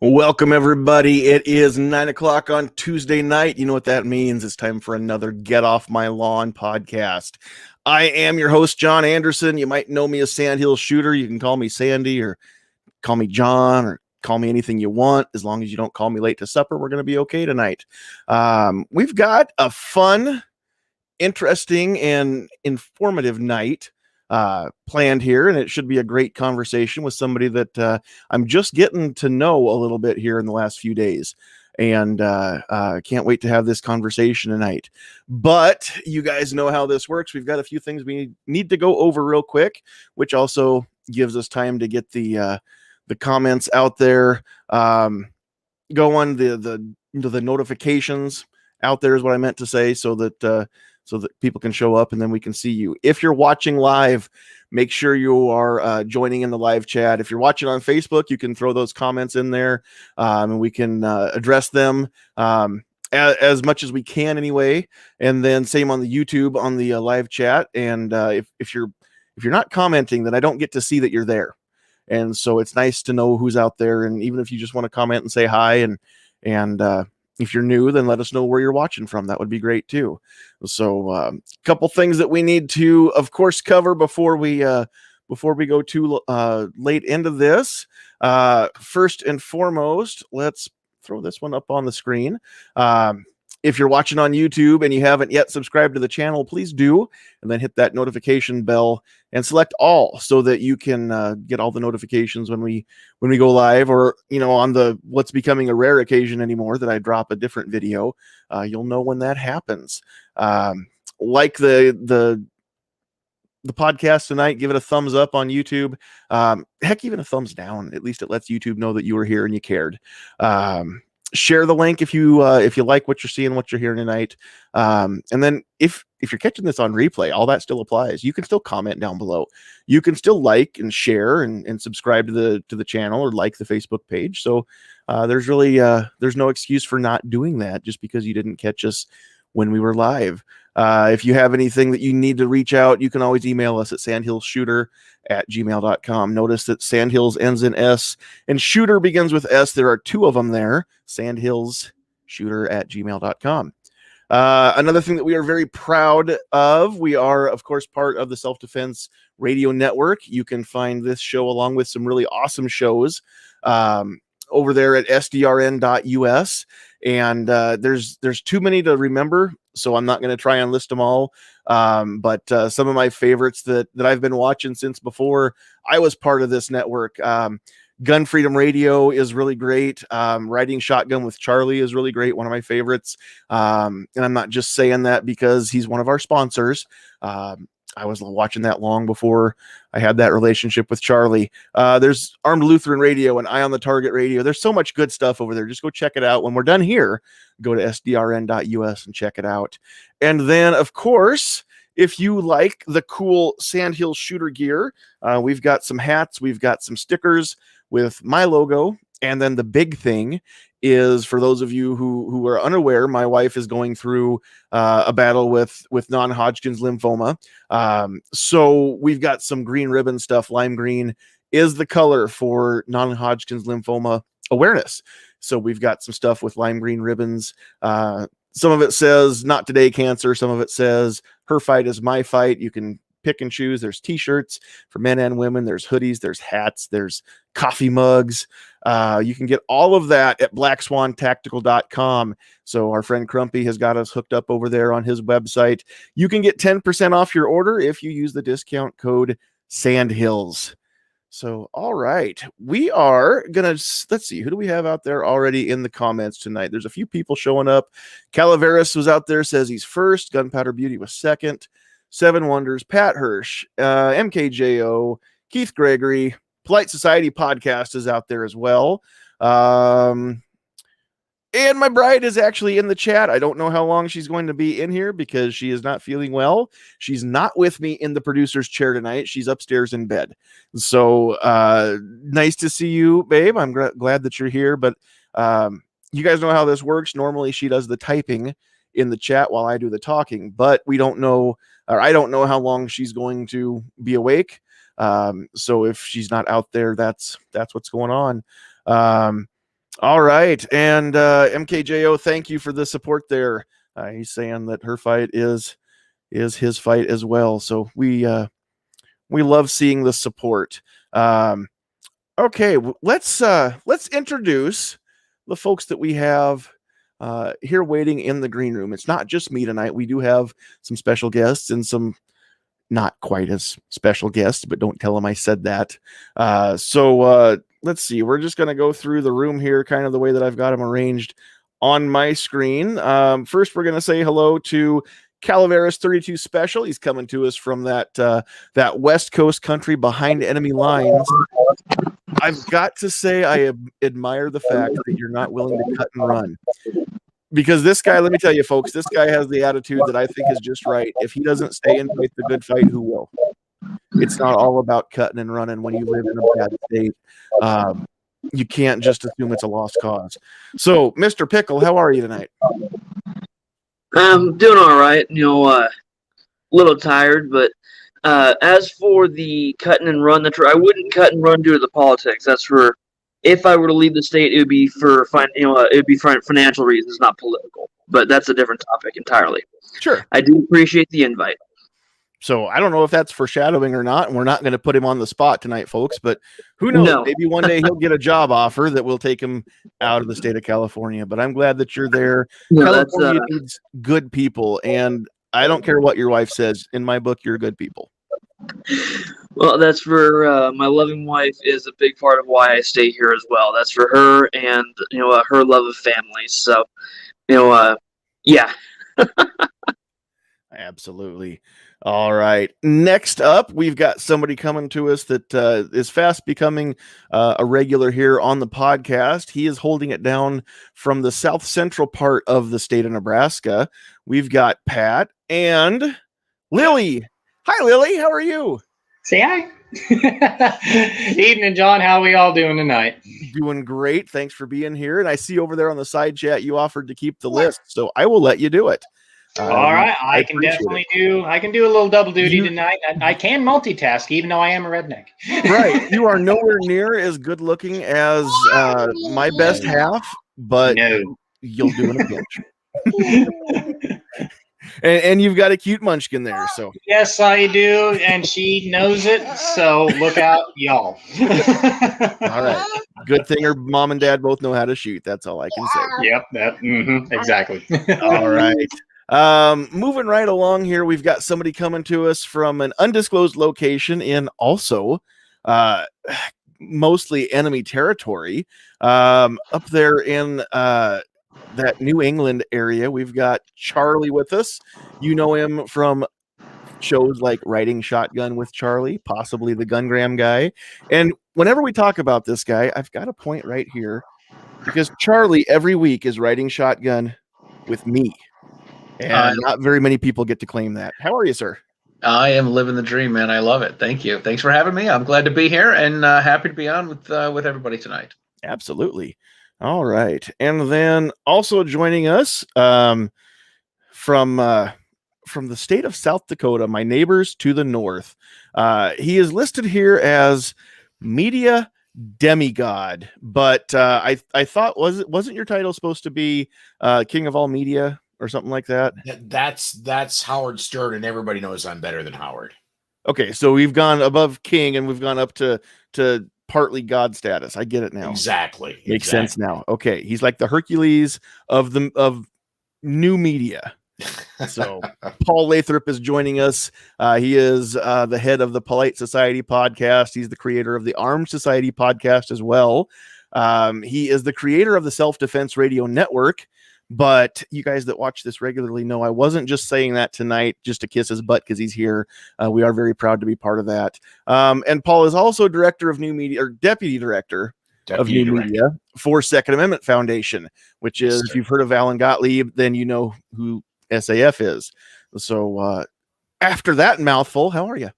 Welcome, everybody. It is 9 o'clock on Tuesday night. You know what that means. It's time for another Get Off My Lawn podcast. I am your host, John Anderson. You might know me as Sandhills Shooter. You can call me Sandy or call me John or call me anything you want. As long as you don't call me late to supper, we're going to be okay tonight. We've got a fun, interesting, and informative night planned here, and it should be a great conversation with somebody that I'm just getting to know a little bit here in the last few days, and can't wait to have this conversation tonight. But you guys know how this works. We've got a few things we need to go over real quick, which also gives us time to get the comments out there. Go on the notifications out there is what I meant to say, so that people can show up and then we can see you. If you're watching live, make sure you are joining in the live chat. If you're watching on Facebook, you can throw those comments in there, and we can address them as much as we can anyway. And then same on the YouTube on the live chat. And if you're not commenting, then I don't get to see that you're there. And so it's nice to know who's out there. And even if you just want to comment and say hi, and if you're new, then let us know where you're watching from. That would be great too. So a couple things that we need to, of course, cover before we go too late into this. First and foremost, let's throw this one up on the screen. If you're watching on YouTube and you haven't yet subscribed to the channel, please do, and then hit that notification bell and select all so that you can get all the notifications when we go live, or on the what's becoming a rare occasion anymore that I drop a different video. You'll know when that happens. Like the podcast tonight, give it a thumbs up on YouTube. Heck, even a thumbs down. At least it lets YouTube know that you were here and you cared. Share the link if you like what you're seeing, what you're hearing tonight. And then if you're catching this on replay, all that still applies. You can still comment down below. You can still like and share and subscribe to the channel, or like the Facebook page. So there's no excuse for not doing that just because you didn't catch us when we were live. If you have anything that you need to reach out, you can always email us at sandhillsshooter@gmail.com. Notice that Sandhills ends in S and Shooter begins with S. There are two of them there. Sandhillsshooter@gmail.com. Another thing that we are very proud of, we are, of course, part of the Self-Defense Radio Network. You can find this show along with some really awesome shows over there at sdrn.us. And there's too many to remember, so I'm not going to try and list them all. But some of my favorites that I've been watching since before I was part of this network. Gun Freedom Radio is really great. Riding Shotgun with Charlie is really great. One of my favorites. And I'm not just saying that because he's one of our sponsors. I was watching that long before I had that relationship with Charlie. There's Armed Lutheran Radio and Eye on the Target Radio. There's so much good stuff over there. Just go check it out. When we're done here, go to sdrn.us and check it out. And then, of course, if you like the cool Sandhills Shooter gear, we've got some hats. We've got some stickers with my logo. And then the big thing is, for those of you who are unaware, my wife is going through a battle with non-Hodgkin's lymphoma. So we've got some green ribbon stuff. Lime green is the color for non-Hodgkin's lymphoma awareness. So we've got some stuff with lime green ribbons. Some of it says "Not Today, Cancer." Some of it says "Her fight is my fight." You can pick and choose. There's t-shirts for men and women. There's hoodies, there's hats, there's coffee mugs. You can get all of that at blackswantactical.com. So our friend Crumpy has got us hooked up over there on his website. You can get 10% off your order if you use the discount code Sandhills. So, all right, we are gonna, let's see, who do we have out there already in the comments tonight? There's a few people showing up. Calaveras was out there, says he's first. Gunpowder Beauty was second. Seven Wonders, Pat Hirsch, MKJO, Keith Gregory, Polite Society Podcast is out there as well. And my bride is actually in the chat. I don't know how long she's going to be in here because she is not feeling well. She's not with me in the producer's chair tonight. She's upstairs in bed. So nice to see you, babe. I'm glad that you're here. But you guys know how this works. Normally she does the typing in the chat while I do the talking, but we don't know, or I don't know how long she's going to be awake. So if she's not out there, that's what's going on. All right. And MKJO, thank you for the support there. He's saying that her fight is his fight as well. So we love seeing the support. Okay, let's introduce the folks that we have here waiting in the green room. It's not just me tonight. We do have some special guests and some not quite as special guests, but don't tell them I said that. So let's see. We're just going to go through the room here, kind of the way that I've got them arranged on my screen. First, we're going to say hello to Calaveras 32 Special. He's coming to us from that West Coast country behind enemy lines. I've got to say I admire the fact that you're not willing to cut and run. Because this guy, let me tell you, folks, this guy has the attitude that I think is just right. If he doesn't stay and fight the good fight, who will? It's not all about cutting and running when you live in a bad state. You can't just assume it's a lost cause. So, Mr. Pickle, how are you tonight? I'm doing all right. A little tired, but as for the cutting and run, I wouldn't cut and run due to the politics. That's for if I were to leave the state, it would be for financial reasons, not political. But that's a different topic entirely. Sure. I do appreciate the invite. So I don't know if that's foreshadowing or not, and we're not going to put him on the spot tonight, folks, but who knows? No. Maybe one day he'll get a job offer that will take him out of the state of California. But I'm glad that you're there. No, California needs good people, and I don't care what your wife says. In my book, you're good people. Well, that's for my loving wife is a big part of why I stay here as well. That's for her and, her love of family. So, yeah. Absolutely. All right. Next up, we've got somebody coming to us that is fast becoming a regular here on the podcast. He is holding it down from the south central part of the state of Nebraska. We've got Pat and Lily. Hi, Lily. How are you? Say hi. Evening, John. How are we all doing tonight? Doing great. Thanks for being here. And I see over there on the side chat you offered to keep the list, so I will let you do it. All right, I can definitely do. I can do a little double duty tonight. I can multitask, even though I am a redneck. Right, you are nowhere near as good looking as my best half, but you'll do in a pinch. and you've got a cute munchkin there, so yes, I do, and she knows it. So look out, y'all. All right, good thing her mom and dad both know how to shoot. That's all I can say. Yep, exactly. All right. Moving right along here, we've got somebody coming to us from an undisclosed location in also mostly enemy territory. Up there in that New England area, we've got Charlie with us. You know him from shows like Riding Shotgun with Charlie, possibly the Gungram guy. And whenever we talk about this guy, I've got a point right here because Charlie every week is riding shotgun with me. And not very many people get to claim that. How are you, sir? I am living the dream, man. I love it. Thank you. Thanks for having me. I'm glad to be here and happy to be on with everybody tonight. Absolutely. All right. And then also joining us from the state of South Dakota, my neighbors to the north. He is listed here as media demigod, but I thought wasn't your title supposed to be king of all media? Or something like that. That's Howard Stern, and everybody knows I'm better than Howard. Okay, so we've gone above king, and we've gone up to partly god status. I get it now. Exactly. Makes sense now. Okay, he's like the Hercules of new media. So Paul Lathrop is joining us. He is the head of the Polite Society podcast. He's the creator of the Armed Society podcast as well. He is the creator of the Self-Defense Radio Network. But you guys that watch this regularly know I wasn't just saying that tonight just to kiss his butt because he's here. We are very proud to be part of that. And Paul is also director of new media, or deputy director of new media for Second Amendment Foundation, which is, if you've heard of Alan Gottlieb, then you know who S.A.F. is. So after that mouthful, how are you?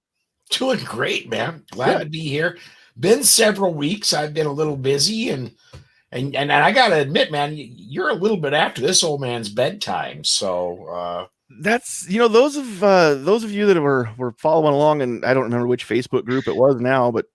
Doing great, man. Glad to be here. Been several weeks. I've been a little busy and I gotta admit, man, you're a little bit after this old man's bedtime. So that's those of you that were following along, and I don't remember which Facebook group it was now, but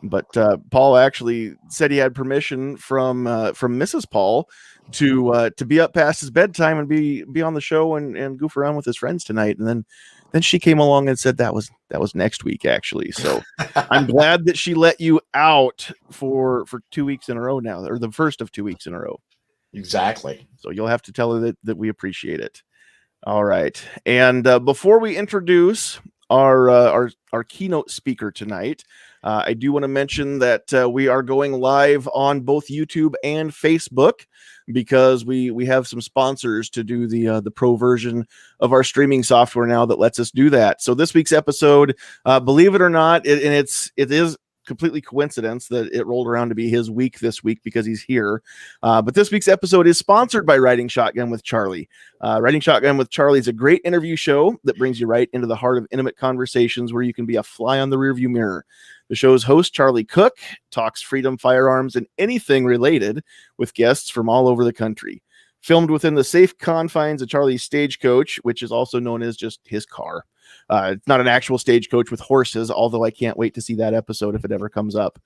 But Paul actually said he had permission from Mrs. Paul to be up past his bedtime and be on the show and goof around with his friends tonight. And then she came along and said that was next week, actually. So I'm glad that she let you out for 2 weeks in a row now, or the first of 2 weeks in a row. Exactly. So you'll have to tell her that we appreciate it. All right. And before we introduce our keynote speaker tonight, I do want to mention that we are going live on both YouTube and Facebook, because we have some sponsors to do the pro version of our streaming software now that lets us do that. So this week's episode, believe it or not, it is completely coincidence that it rolled around to be his week this week because he's here. But this week's episode is sponsored by Riding Shotgun with Charlie. Riding Shotgun with Charlie is a great interview show that brings you right into the heart of intimate conversations where you can be a fly on the rearview mirror. The show's host, Charlie Cook, talks freedom, firearms, and anything related with guests from all over the country. Filmed within the safe confines of Charlie's stagecoach, which is also known as just his car. It's not an actual stagecoach with horses, although I can't wait to see that episode if it ever comes up.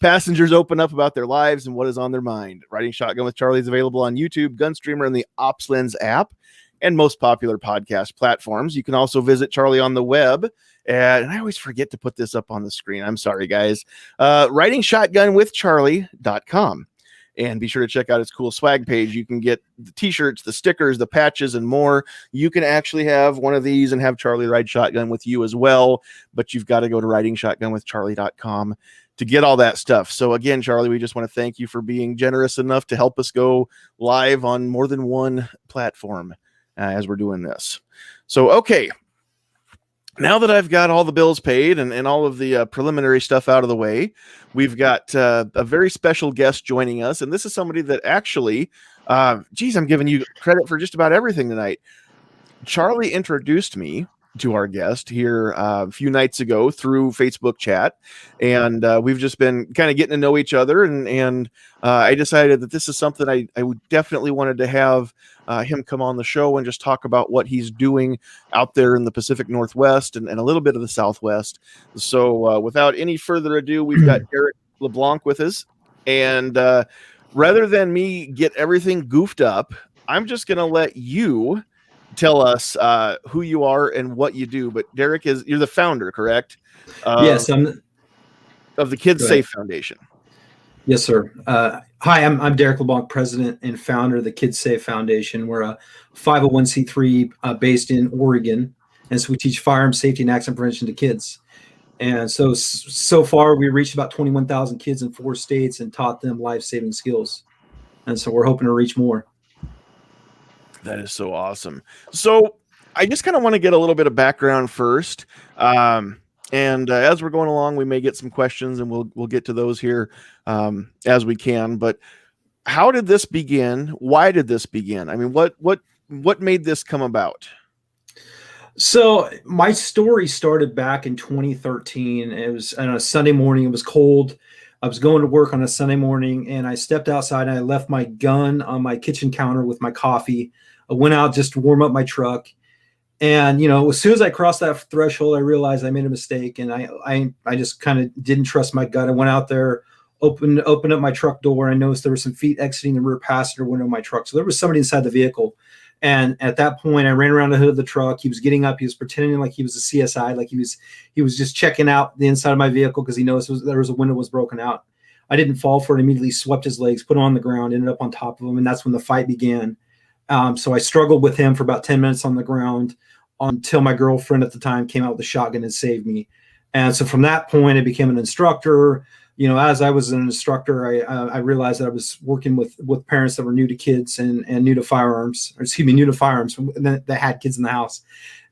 Passengers open up about their lives and what is on their mind. Riding Shotgun with Charlie is available on YouTube, Gunstreamer, and the OpsLens app, and most popular podcast platforms. You can also visit Charlie on the web. And I always forget to put this up on the screen. I'm sorry, guys. WritingShotgunWithCharlie.com. And be sure to check out his cool swag page. You can get the t-shirts, the stickers, the patches, and more. You can actually have one of these and have Charlie ride shotgun with you as well. But you've got to go to WritingShotgunWithCharlie.com to get all that stuff. So again, Charlie, we just want to thank you for being generous enough to help us go live on more than one platform as we're doing this. So, okay. Now that I've got all the bills paid and all of the preliminary stuff out of the way, we've got a very special guest joining us. And this is somebody that actually, I'm giving you credit for just about everything tonight. Charlie introduced me to our guest here a few nights ago through Facebook chat. And we've just been kind of getting to know each other. And I decided that this is something I would definitely wanted to have him come on the show and just talk about what he's doing out there in the Pacific Northwest and a little bit of the Southwest. So without any further ado, we've got Derek LeBlanc with us. And rather than me get everything goofed up, I'm just going to let you tell us who you are and what you do. But Derek, you're the founder, correct? Yes, I'm of the Kids S.A.F.E Foundation. Yes, sir. Hi, I'm Derek LeBlanc, president and founder of the Kids S.A.F.E Foundation. We're a 501c3 based in Oregon, and so we teach firearm safety and accident prevention to kids. And so far, we reached about 21,000 kids in 4 states and taught them life-saving skills. And so we're hoping to reach more. That is so awesome. So I just kind of want to get a little bit of background first. And as we're going along, we may get some questions and we'll get to those here as we can. But how did this begin? Why did this begin? I mean, what made this come about? So my story started back in 2013. It was on a Sunday morning. It was cold. I was going to work on a Sunday morning, and I stepped outside and I left my gun on my kitchen counter with my coffee. I went out just to warm up my truck. And, as soon as I crossed that threshold, I realized I made a mistake, and I just kind of didn't trust my gut. I went out there, opened up my truck door. I noticed there were some feet exiting the rear passenger window of my truck. So there was somebody inside the vehicle. And at that point, I ran around the hood of the truck. He was getting up. He was pretending like he was a CSI, like he was just checking out the inside of my vehicle because he noticed there was a window was broken out. I didn't fall for it. Immediately swept his legs, put him on the ground, ended up on top of him, and that's when the fight began. So I struggled with him for about 10 minutes on the ground until my girlfriend at the time came out with a shotgun and saved me. And so from that point, I became an instructor. As I was an instructor, I realized that I was working with parents that were new to kids and new to firearms, that had kids in the house.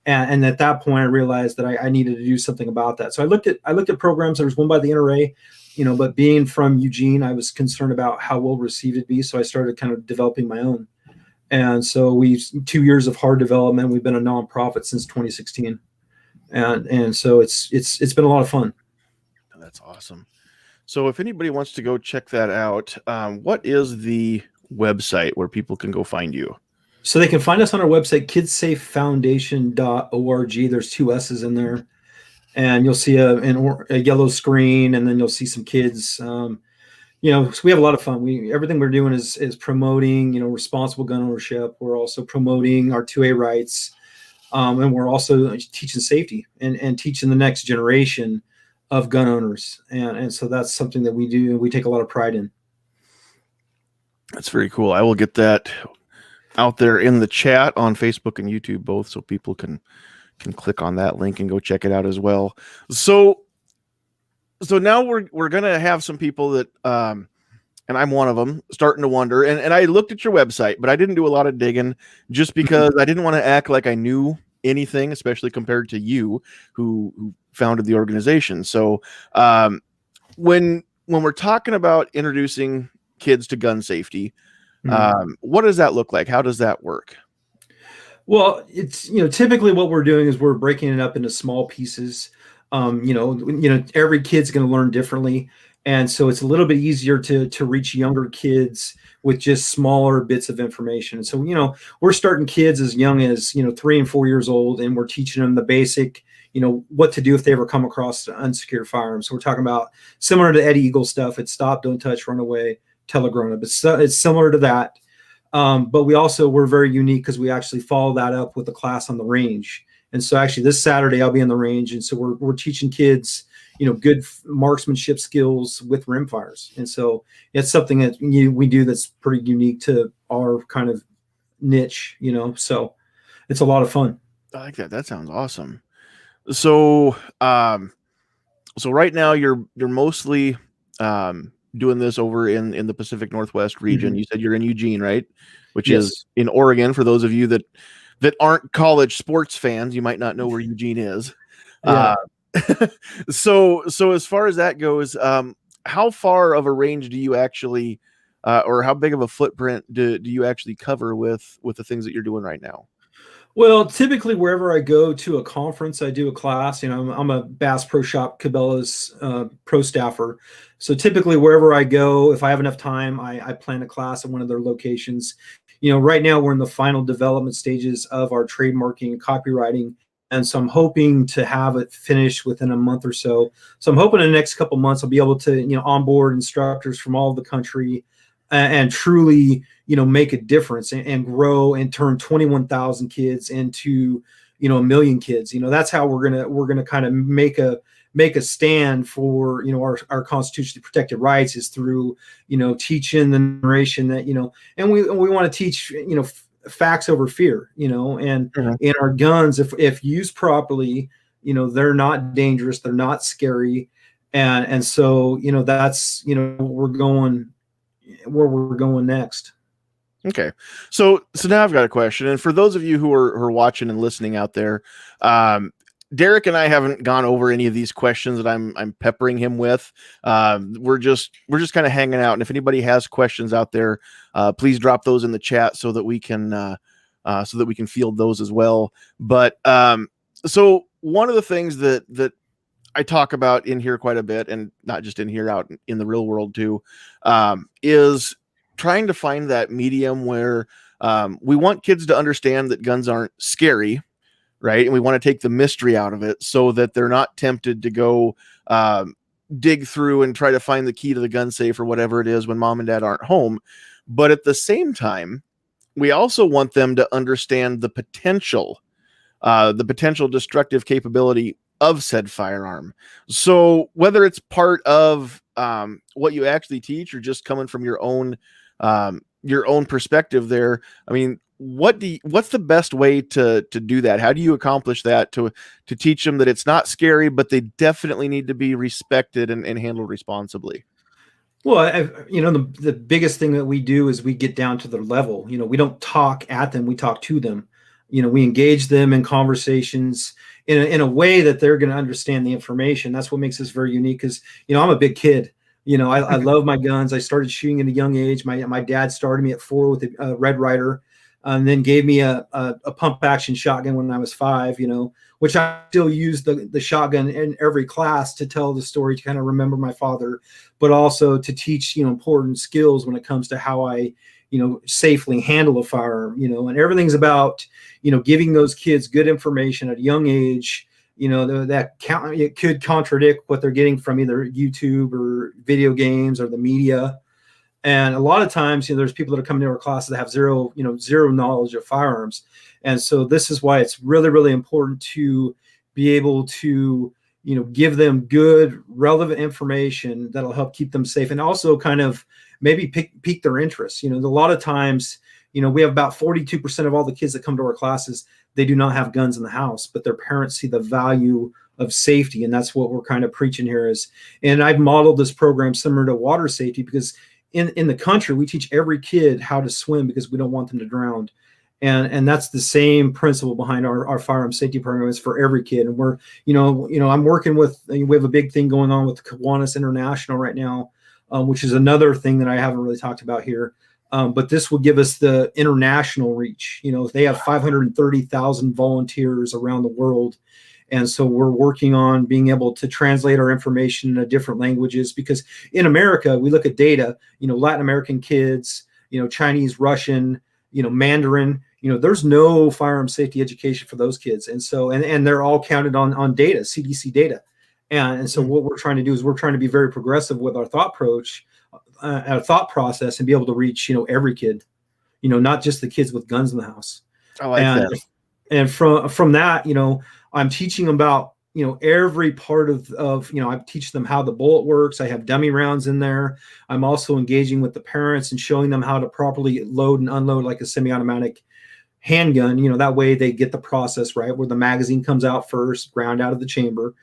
And at that point, I realized that I needed to do something about that. So I looked at programs. There was one by the NRA, but being from Eugene, I was concerned about how well received it'd be. So I started kind of developing my own. And so 2 years of hard development. We've been a nonprofit since 2016. And so it's been a lot of fun. That's awesome. So if anybody wants to go check that out, what is the website where people can go find you? So they can find us on our website, kidsaffefoundation.org. There's 2 S's in there. and you'll see a yellow screen, and then you'll see some kids. So we have a lot of fun. Everything we're doing is promoting, responsible gun ownership. We're also promoting our 2A rights, and we're also teaching safety and teaching the next generation of gun owners. And so that's something that we do. We take a lot of pride in. That's very cool. I will get that out there in the chat on Facebook and YouTube both, so people can click on that link and go check it out as well. So now we're gonna have some people that and I'm one of them, starting to wonder. And I looked at your website, but I didn't do a lot of digging just because I didn't want to act like I knew anything, especially compared to you who founded the organization. So when we're talking about introducing kids to gun safety, what does that look like? How does that work? Well, it's, typically what we're doing is we're breaking it up into small pieces. Every kid's going to learn differently. And so it's a little bit easier to reach younger kids with just smaller bits of information. So, we're starting kids as young as, 3 and 4 years old, and we're teaching them the basic, what to do if they ever come across an unsecured firearm. So we're talking about similar to Eddie Eagle stuff. It's stop, don't touch, run away, tell a grown-up. It's similar to that. But we're very unique because we actually follow that up with a class on the range. And so actually this Saturday I'll be on the range. And so we're teaching kids, good marksmanship skills with rimfires. And so it's something that we do that's pretty unique to our kind of niche, so it's a lot of fun. I like that. That sounds awesome. So, so right now you're mostly, doing this over in the Pacific Northwest region. You said you're in Eugene, right? Which is in Oregon. For those of you that aren't college sports fans, you might not know where Eugene is. Yeah. So as far as that goes, how far of a range do you actually, or how big of a footprint do you actually cover with the things that you're doing right now? Well, typically wherever I go to a conference, I do a class. I'm a Bass Pro Shop Cabela's pro staffer. So typically wherever I go, if I have enough time, I plan a class at one of their locations. Right now we're in the final development stages of our trademarking and copywriting. And so I'm hoping to have it finished within a month or so. So I'm hoping in the next couple of months, I'll be able to, onboard instructors from all over the country and truly, make a difference and grow and turn 21,000 kids into, 1 million kids. That's how we're going to kind of make a stand for, our constitutionally protected rights is through, teaching the generation that, and we want to teach, facts over fear, and in our guns, if used properly, they're not dangerous, they're not scary. And so, that's, we're going where we're going next. Okay. So now I've got a question. And for those of you who are watching and listening out there, Derek and I haven't gone over any of these questions that I'm peppering him with. We're just kind of hanging out. And if anybody has questions out there, please drop those in the chat so that we can field those as well. But so one of the things that I talk about in here quite a bit, and not just in here, out in the real world too, is trying to find that medium where we want kids to understand that guns aren't scary, right? And we want to take the mystery out of it so that they're not tempted to go dig through and try to find the key to the gun safe or whatever it is when mom and dad aren't home. But at the same time, we also want them to understand the potential destructive capability of said firearm. So whether it's part of what you actually teach or just coming from your own perspective there, I mean, what's the best way to do that? How do you accomplish that to teach them that it's not scary, but they definitely need to be respected and handled responsibly? Well, the biggest thing that we do is we get down to their level. We don't talk at them, we talk to them. We engage them in conversations in a way that they're going to understand the information. That's what makes us very unique because, I'm a big kid. I love my guns. I started shooting at a young age. My dad started me at 4 with a Red Ryder, and then gave me a pump action shotgun when I was 5, which I still use the shotgun in every class to tell the story, to kind of remember my father, but also to teach, important skills when it comes to how I, safely handle a firearm, and everything's about, giving those kids good information at a young age, it could contradict what they're getting from either YouTube or video games or the media. And a lot of times, there's people that are coming to our classes that have zero knowledge of firearms. And so this is why it's really, really important to be able to, give them good, relevant information that'll help keep them safe, and also kind of maybe pique their interest. A lot of times, we have about 42% of all the kids that come to our classes, they do not have guns in the house, but their parents see the value of safety. And that's what we're kind of preaching here and I've modeled this program similar to water safety, because in the country, we teach every kid how to swim because we don't want them to drown. And that's the same principle behind our firearm safety program. Is for every kid. And we're, I'm working with, we have a big thing going on with Kiwanis International right now, which is another thing that I haven't really talked about here. But this will give us the international reach. They have 530,000 volunteers around the world. And so we're working on being able to translate our information into different languages, because in America, we look at data, Latin American kids, Chinese, Russian, Mandarin, there's no firearm safety education for those kids. And so, and they're all counted on data, CDC data. And so what we're trying to do is we're trying to be very progressive with our thought process and be able to reach, every kid, not just the kids with guns in the house. I like that. And from that, I'm teaching them about, every part of, I teach them how the bullet works. I have dummy rounds in there. I'm also engaging with the parents and showing them how to properly load and unload like a semi-automatic handgun. That way they get the process right, where the magazine comes out first, ground out of the chamber,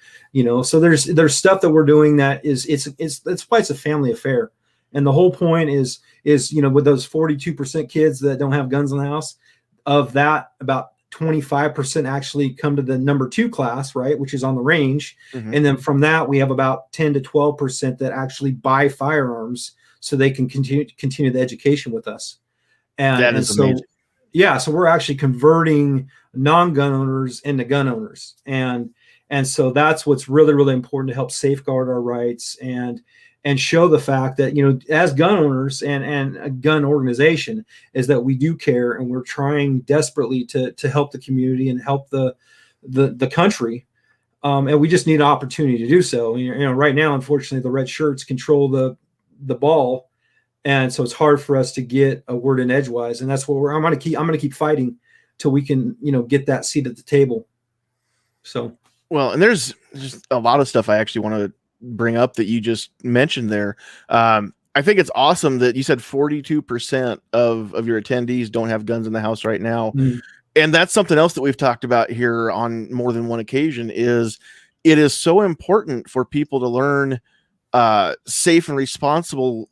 so there's stuff that we're doing that that's why it's a family affair. And the whole point is, with those 42% kids that don't have guns in the house, of that, about 25% actually come to the number 2 class, right, which is on the range. Mm-hmm. And then from that, we have about 10 to 12% that actually buy firearms so they can continue the education with us. And so amazing. Yeah, so we're actually converting non-gun owners into gun owners. And so that's what's really, really important to help safeguard our rights and show the fact that, as gun owners and a gun organization, is that we do care, and we're trying desperately to help the community and help the country. And we just need an opportunity to do so. Right now, unfortunately, the red shirts control the ball. And so it's hard for us to get a word in edgewise. And that's what I'm going to keep fighting till we can, get that seat at the table. So, well, and there's just a lot of stuff I actually want to bring up that you just mentioned there. I think it's awesome that you said 42% of your attendees don't have guns in the house right now. Mm. And that's something else that we've talked about here on more than one occasion. Is it is so important for people to learn safe and responsible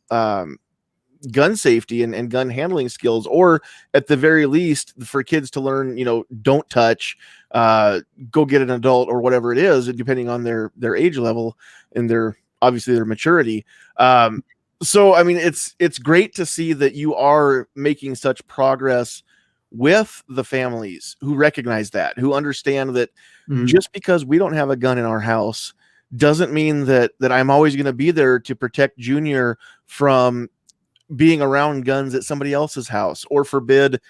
gun safety and gun handling skills, or at the very least for kids to learn, don't touch, go get an adult, or whatever it is, depending on their age level and their maturity. So, I mean, it's great to see that you are making such progress with the families who recognize that, who understand that just because we don't have a gun in our house doesn't mean that I'm always going to be there to protect Junior from being around guns at somebody else's house, or forbid,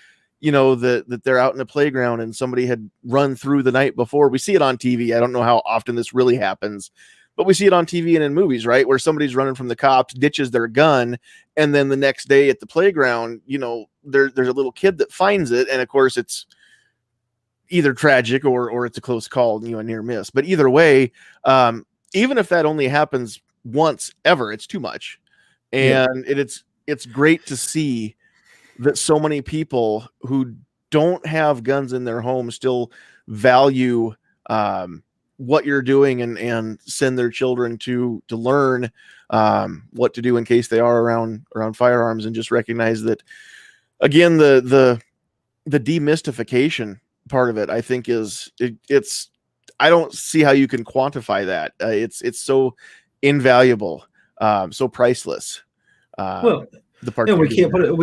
that they're out in the playground and somebody had run through the night before. We see it on TV. I don't know how often this really happens, but we see it on TV and in movies, right? Where somebody's running from the cops, ditches their gun, and then the next day at the playground, there's a little kid that finds it. And of course it's either tragic or it's a close call, a near miss. But either way, even if that only happens once ever, it's too much. And it's great to see that so many people who don't have guns in their home still value what you're doing and send their children to learn what to do in case they are around firearms, and just recognize that, again, the demystification part of it, I think it's I don't see how you can quantify that. It's so invaluable, so priceless. Well, the part we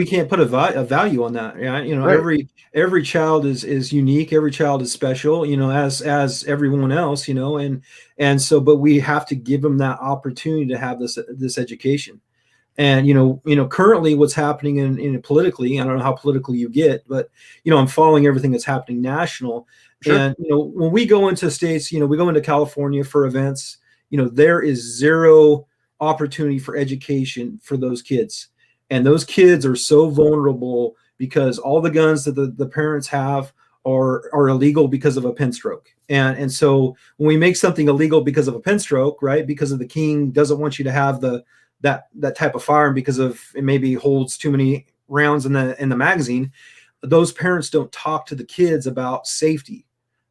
can't put a value on that. Right. Every child is unique. Every child is special, as everyone else, and so, but we have to give them that opportunity to have this education. And currently what's happening in politically, I don't know how political you get, but I'm following everything that's happening national. Sure. And when we go into states, we go into California for events, there is zero opportunity for education for those kids. And those kids are so vulnerable because all the guns that the parents have are illegal because of a pen stroke. And so when we make something illegal because of a pen stroke, right, because of the king doesn't want you to have that type of firearm because of it maybe holds too many rounds in the magazine, those parents don't talk to the kids about safety.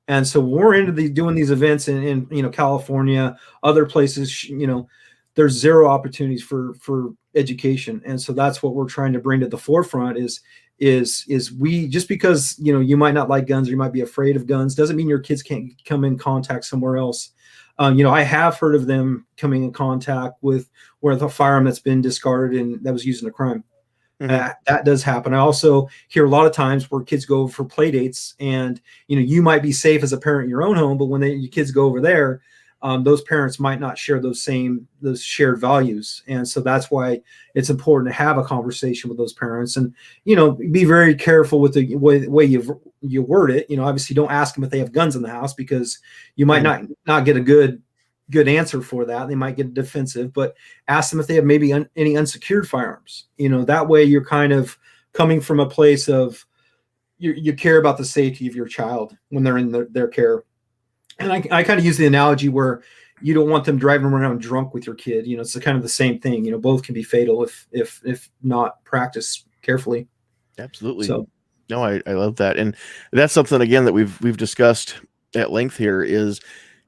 And so when we're into doing these events in California, other places, there's zero opportunities for education. And so that's what we're trying to bring to the forefront is we, just because you might not like guns or you might be afraid of guns doesn't mean your kids can't come in contact somewhere else. I have heard of them coming in contact with a firearm that's been discarded and that was used in a crime. Mm-hmm. That does happen. I also hear a lot of times where kids go over for play dates, and you might be safe as a parent in your own home, but when your kids go over there, those parents might not share those shared values. And so that's why it's important to have a conversation with those parents and, be very careful with the way you word it. Obviously don't ask them if they have guns in the house, because you might not get a good answer for that. They might get defensive, but ask them if they have maybe any unsecured firearms. That way you're kind of coming from a place of you care about the safety of your child when they're in their care. And I kind of use the analogy where you don't want them driving around drunk with your kid. It's kind of the same thing. Both can be fatal if not practiced carefully. Absolutely. So, no, I love that. And that's something, again, that we've discussed at length here is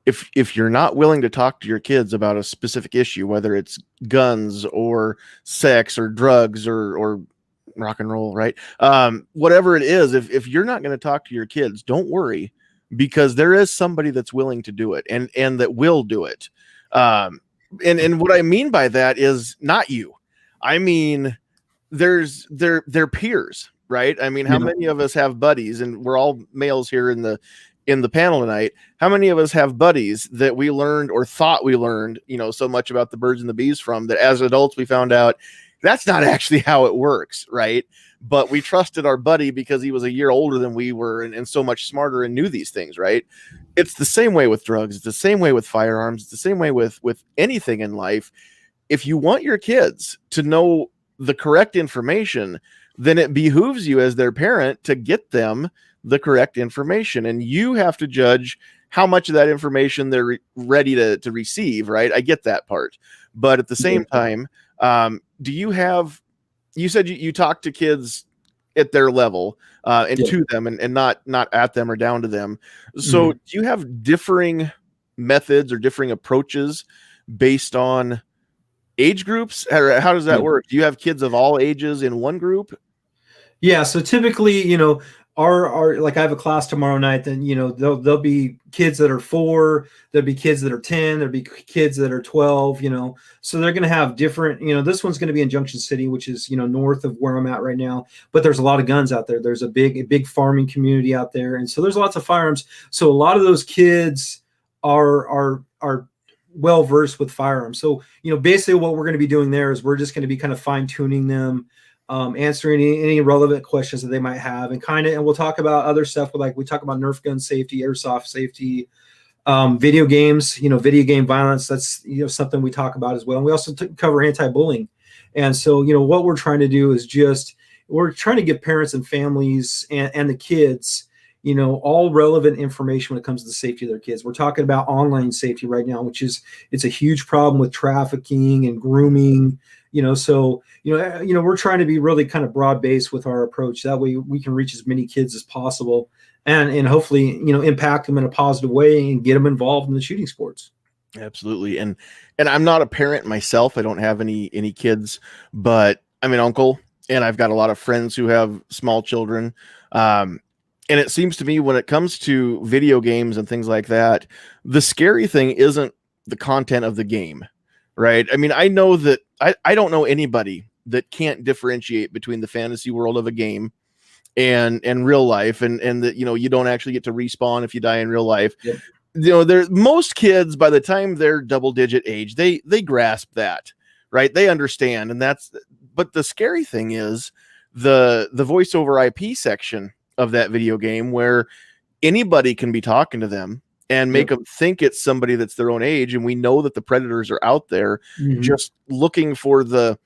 if you're not willing to talk to your kids about a specific issue, whether it's guns or sex or drugs or rock and roll, right? Whatever it is, if you're not going to talk to your kids, don't worry, because there is somebody that's willing to do it and that will do it. And what I mean by that is not you. I mean, there's their peers, right? I mean, how many of us have buddies, and we're all males here in the panel tonight. How many of us have buddies that we learned or thought we learned, so much about the birds and the bees from, that as adults we found out that's not actually how it works, right? But we trusted our buddy because he was a year older than we were and so much smarter and knew these things, right? It's the same way with drugs. It's the same way with firearms. It's the same way with anything in life. If you want your kids to know the correct information, then it behooves you as their parent to get them the correct information. And you have to judge how much of that information they're ready to receive, right? I get that part. But at the same time, do you have, you said you talk to kids at their level and to them and not at them or down to them. So do you have differing methods or differing approaches based on age groups? How does that work? Do you have kids of all ages in one group? Yeah. So typically, our like I have a class tomorrow night, then there'll be kids that are 4, there'll be kids that are 10, there'll be kids that are 12, so they're going to have different, this one's going to be in Junction City, which is north of where I'm at right now, but there's a lot of guns out there. There's a big farming community out there, and so there's lots of firearms. So a lot of those kids are well versed with firearms. So basically what we're going to be doing there is we're just going to be kind of fine tuning them, answering any relevant questions that they might have, and we'll talk about other stuff. Like we talk about Nerf gun safety, airsoft safety, video games, video game violence. That's something we talk about as well. And we also cover anti-bullying. And so what we're trying to do is we're trying to give parents and families and the kids all relevant information when it comes to the safety of their kids. We're talking about online safety right now, it's a huge problem with trafficking and grooming. So we're trying to be really kind of broad based with our approach. That way we can reach as many kids as possible and hopefully impact them in a positive way and get them involved in the shooting sports. Absolutely. And I'm not a parent myself. I don't have any kids, but I'm an uncle and I've got a lot of friends who have small children. And it seems to me when it comes to video games and things like that, the scary thing isn't the content of the game, right? I mean, I know that I don't know anybody that can't differentiate between the fantasy world of a game and real life, and that you don't actually get to respawn if you die in real life. Yep. Most kids, by the time they're double digit age, they grasp that. right? They understand. And but the scary thing is the voice over IP section of that video game, where anybody can be talking to them and make them think it's somebody that's their own age. And we know that the predators are out there just looking for the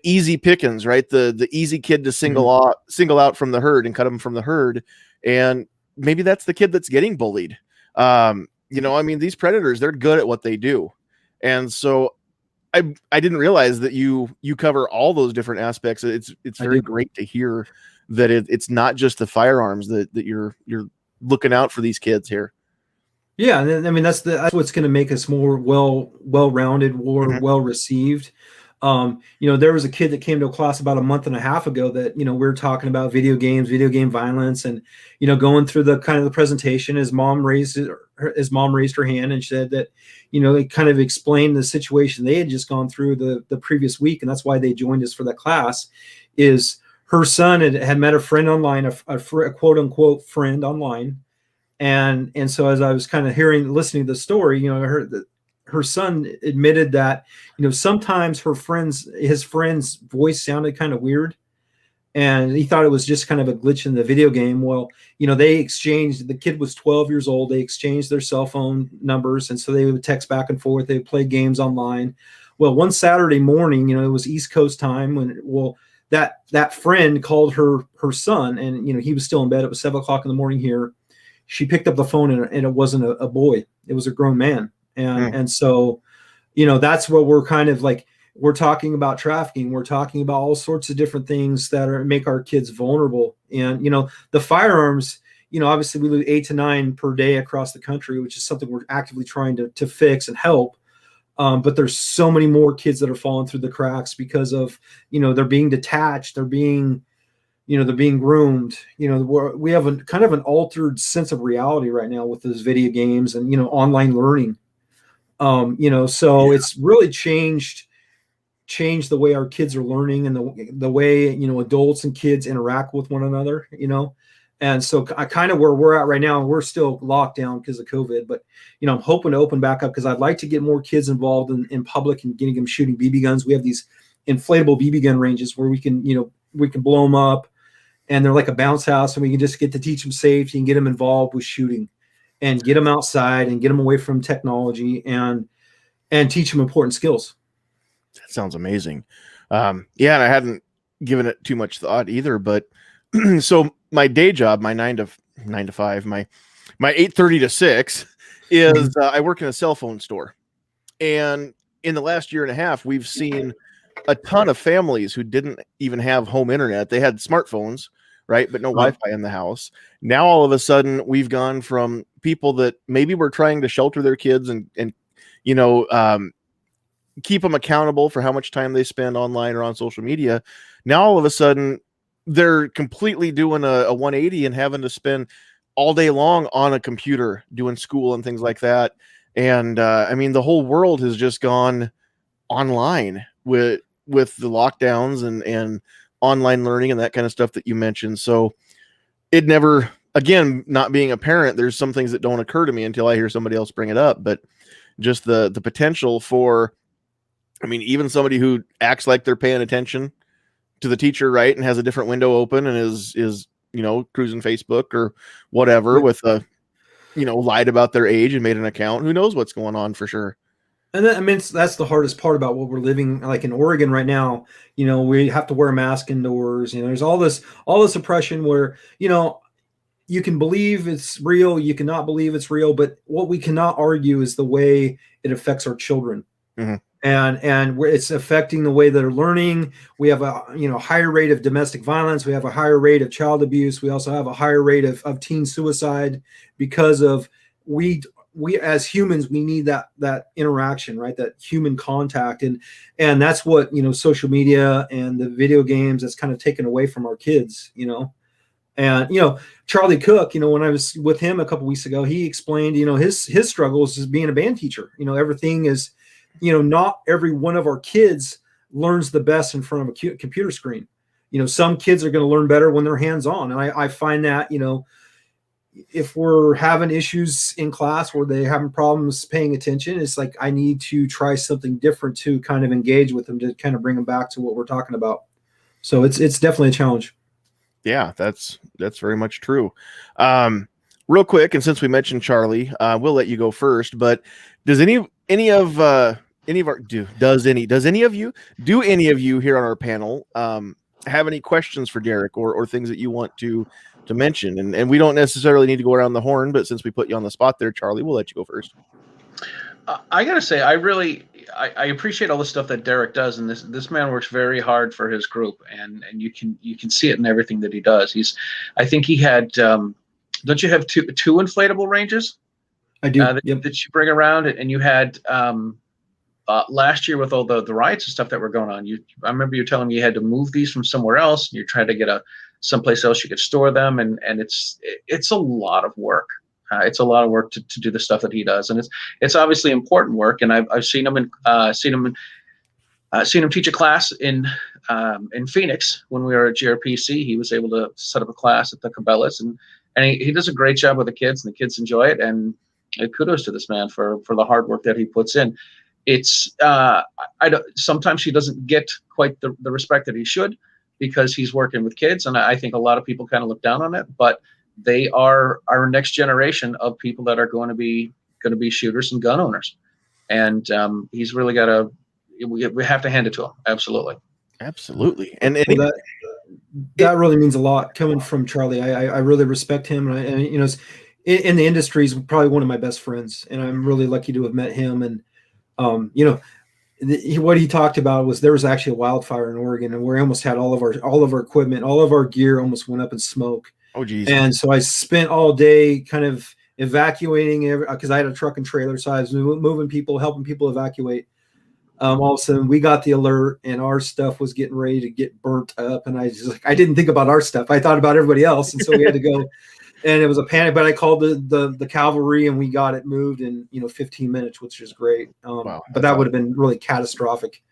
easy pickings, right? The easy kid to single out from the herd and cut them from the herd. And maybe that's the kid that's getting bullied. You know, I mean, these predators, they're good at what they do. And so I didn't realize that you cover all those different aspects. It's very great to hear that it's not just the firearms that you're looking out for these kids here. Yeah, and I mean that's what's going to make us more well-rounded, more well-received. You know, there was a kid that came to a class about a month and a half ago that, you know, we were talking about video games, video game violence, and, you know, going through the kind of the presentation, his mom raised her hand and said that, you know, it kind of explained the situation they had just gone through the previous week, and that's why they joined us for that class. Is her son had met a friend online, a quote unquote friend online, and so as I was kind of listening to the story, you know, I heard that her son admitted that, you know, sometimes his friend's voice sounded kind of weird, and he thought it was just kind of a glitch in the video game. Well, you know, the kid was 12 years old. They exchanged their cell phone numbers. And so they would text back and forth. They would play games online. Well, one Saturday morning, you know, it was East Coast time that friend called her son, and, you know, he was still in bed. It was 7:00 in the morning here. She picked up the phone and it wasn't a boy. It was a grown man. And so, you know, that's what we're kind of like, we're talking about trafficking. We're talking about all sorts of different things that make our kids vulnerable. And, you know, the firearms, you know, obviously we lose 8 to 9 per day across the country, which is something we're actively trying to fix and help. But there's so many more kids that are falling through the cracks because of, you know, they're being detached. They're being groomed. You know, we have a kind of an altered sense of reality right now with those video games and, you know, online learning. You know, so it's really changed the way our kids are learning and the way, you know, adults and kids interact with one another, you know. And so I kind of where we're at right now, we're still locked down because of COVID, but, you know, I'm hoping to open back up because I'd like to get more kids involved in public and getting them shooting BB guns. We have these inflatable BB gun ranges where we can blow them up, and they're like a bounce house, and we can just get to teach them safety and get them involved with shooting and get them outside and get them away from technology and teach them important skills. That sounds amazing. And I hadn't given it too much thought either, but so my day job, my 9 to 5, my 8:30 to 6 is I work in a cell phone store. And in the last year and a half, we've seen a ton of families who didn't even have home internet. They had smartphones, right? But no Wi-Fi in the house. Now, all of a sudden, we've gone from people that maybe were trying to shelter their kids and you know, keep them accountable for how much time they spend online or on social media. Now, all of a sudden, they're completely doing a 180 and having to spend all day long on a computer doing school and things like that. And I mean, the whole world has just gone online with the lockdowns and online learning and that kind of stuff that you mentioned. So it never, again, not being a parent, there's some things that don't occur to me until I hear somebody else bring it up. But just the potential for, I mean, even somebody who acts like they're paying attention to the teacher, right, and has a different window open and is you know, cruising Facebook or whatever with a, you know, lied about their age and made an account. Who knows what's going on for sure. And I mean, that's the hardest part about what we're living like in Oregon right now. You know, we have to wear a mask indoors. You know, there's all this oppression where, you know, you can believe it's real, you cannot believe it's real, but what we cannot argue is the way it affects our children. And it's affecting the way they're learning. We have a, you know, higher rate of domestic violence. We have a higher rate of child abuse. We also have a higher rate of teen suicide because of we as humans, we need that interaction, right? That human contact. And that's what, you know, social media and the video games that's kind of taken away from our kids, you know. And, you know, Charlie Cook, you know, when I was with him a couple weeks ago, he explained, you know, his struggles as being a band teacher. You know, everything is, you know, not every one of our kids learns the best in front of a computer screen. You know, some kids are going to learn better when they're hands on. And I find that, you know, if we're having issues in class where they're having problems paying attention, it's like I need to try something different to kind of engage with them, to kind of bring them back to what we're talking about. So it's definitely a challenge. Yeah, that's very much true. Real quick, and since we mentioned Charlie, we'll let you go first. But does any of you here on our panel have any questions for Derek, or things that you want to mention? And we don't necessarily need to go around the horn, but since we put you on the spot there, Charlie, we'll let you go first. I gotta say, I appreciate all the stuff that Derek does, and this man works very hard for his group, and you can see it in everything that he does. I think he had, don't you have two inflatable ranges? I do. That you bring around, and you had last year with all the riots and stuff that were going on. I remember you telling me you had to move these from somewhere else, and you're trying to get someplace else you could store them, and it's a lot of work. It's a lot of work to do the stuff that he does, and it's obviously important work. And I've seen him teach a class in Phoenix when we were at GRPC. He was able to set up a class at the Cabela's, and he does a great job with the kids, and the kids enjoy it. And kudos to this man for the hard work that he puts in. It's sometimes he doesn't get quite the respect that he should, because he's working with kids, and I think a lot of people kind of look down on it, but they are our next generation of people that are going to be shooters and gun owners. And he's really got we have to hand it to him. Absolutely. And that really means a lot coming from Charlie. I really respect him, and you know, in the industry, he's probably one of my best friends, and I'm really lucky to have met him. And you know, what he talked about was there was actually a wildfire in Oregon, and we almost had all of our equipment, all of our gear almost went up in smoke. Oh, geez. And so I spent all day kind of evacuating because I had a truck and trailer, so I was moving people, helping people evacuate. All of a sudden, we got the alert, and our stuff was getting ready to get burnt up. And I didn't think about our stuff. I thought about everybody else, and so we had to go. And it was a panic, but I called the cavalry, and we got it moved in 15 minutes, which is great. Wow, but that would have been really catastrophic.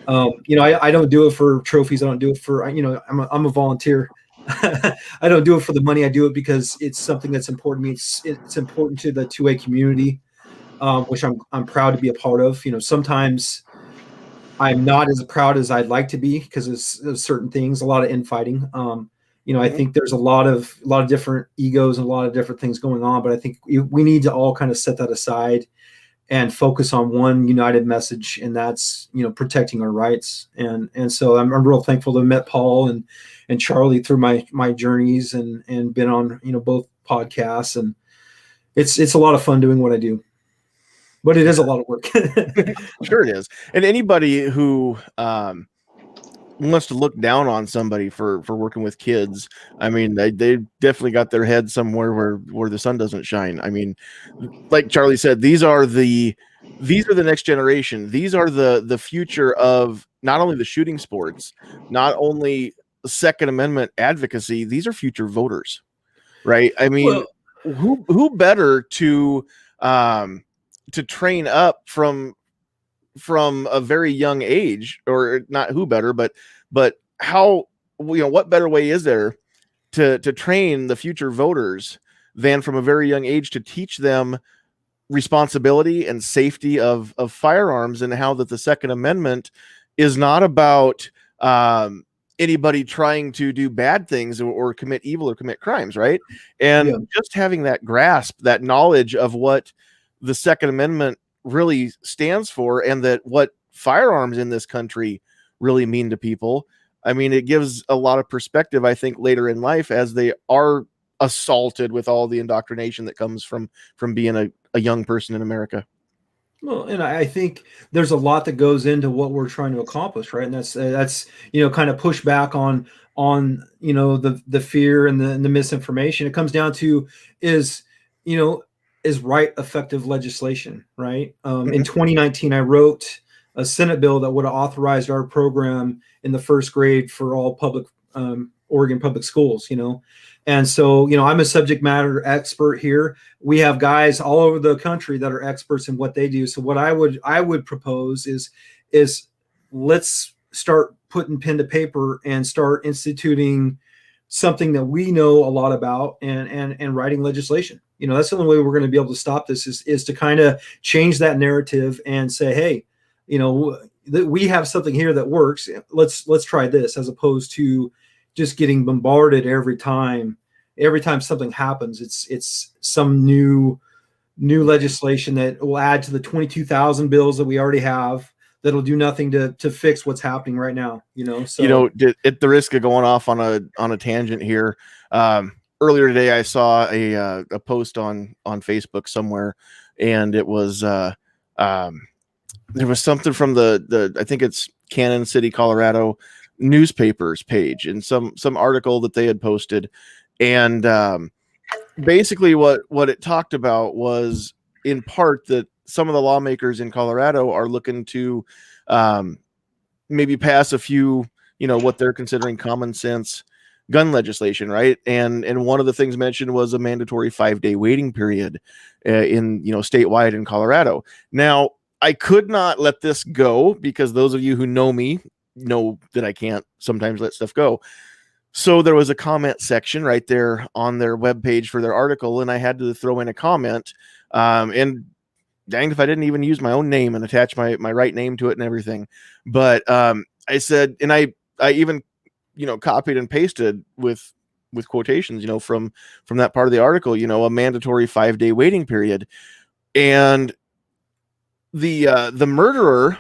I don't do it for trophies. I don't do it for I'm a volunteer. I don't do it for the money. I do it because it's something that's important to me. It's important to the 2A community, which I'm proud to be a part of. Sometimes I'm not as proud as I'd like to be because of certain things, a lot of infighting. I think there's a lot of different egos and a lot of different things going on, but I think we need to all kind of set that aside and focus on one united message, and that's protecting our rights. And so I'm real thankful to have met Paul and Charlie through my journeys and been on both podcasts, and it's a lot of fun doing what I do, but it is a lot of work. Sure it is. And anybody who wants to look down on somebody for working with kids, I mean, they definitely got their head somewhere where the sun doesn't shine. I mean, like Charlie said, these are the next generation. These are the future of not only the shooting sports, not only Second Amendment advocacy. These are future voters, right? I mean, who better to train up from a very young age, or not who better, but how, what better way is there to train the future voters than from a very young age to teach them responsibility and safety of firearms, and how that the Second Amendment is not about anybody trying to do bad things or commit evil or commit crimes, right? And just having that grasp, that knowledge of what the Second Amendment really stands for, and that what firearms in this country really mean to people. I mean, it gives a lot of perspective, I think, later in life as they are assaulted with all the indoctrination that comes from being a young person in America. Well, and I think there's a lot that goes into what we're trying to accomplish, right? And that's kind of push back on the fear and the misinformation. It comes down to is right effective legislation, right? In 2019, I wrote a Senate bill that would have authorized our program in the first grade for all public Oregon public schools, And so, I'm a subject matter expert here. We have guys all over the country that are experts in what they do. So what I would propose is let's start putting pen to paper and start instituting something that we know a lot about, and writing legislation. That's the only way we're going to be able to stop this is to kind of change that narrative and say, hey, we have something here that works. Let's try this, as opposed to just getting bombarded every time something happens. It's some new legislation that will add to the 22,000 bills that we already have, that'll do nothing to fix what's happening right now. So at the risk of going off on a tangent here, earlier today I saw a post on Facebook somewhere, and it was there was something from the I think it's Cannon City, Colorado newspapers page, and some article that they had posted, and basically what it talked about was, in part, that some of the lawmakers in Colorado are looking to maybe pass a few, what they're considering common sense gun legislation, right? And one of the things mentioned was a mandatory 5-day waiting period in statewide in Colorado. Now, I could not let this go, because those of you who know me know that I can't sometimes let stuff go. So there was a comment section right there on their webpage for their article, and I had to throw in a comment. And danged if I didn't even use my own name and attach my right name to it and everything. But I said, and I even copied and pasted with quotations, from that part of the article, a mandatory 5-day waiting period. And the murderer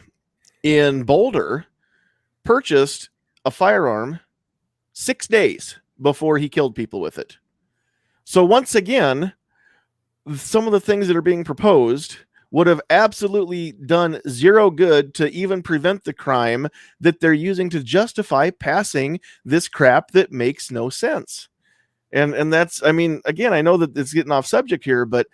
in Boulder purchased a firearm 6 days before he killed people with it. So once again, some of the things that are being proposed would have absolutely done zero good to even prevent the crime that they're using to justify passing this crap that makes no sense. And that's, I mean, again, I know that it's getting off subject here, but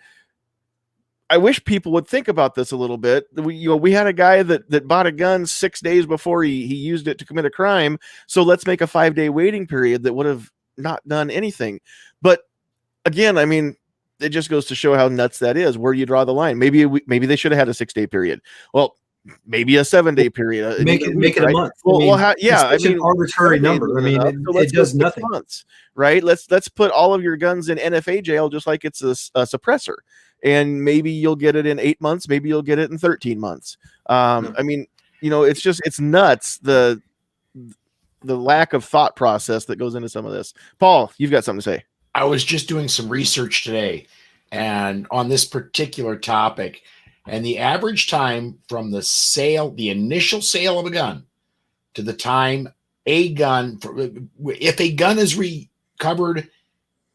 I wish people would think about this a little bit. We had a guy that bought a gun 6 days before he used it to commit a crime. So let's make a 5-day waiting period that would have not done anything. But again, I mean, it just goes to show how nuts that is. Where do you draw the line? Maybe they should have had a 6-day period. Well, maybe a 7-day period. Make it right? a month. It's an arbitrary number. I mean, it does nothing. Months, right? Let's put all of your guns in NFA jail, just like it's a suppressor. And maybe you'll get it in 8 months. Maybe you'll get it in 13 months. I mean, it's nuts. The lack of thought process that goes into some of this. Paul, you've got something to say. I was just doing some research today and on this particular topic, and the average time from the initial sale of a gun to the time if a gun is recovered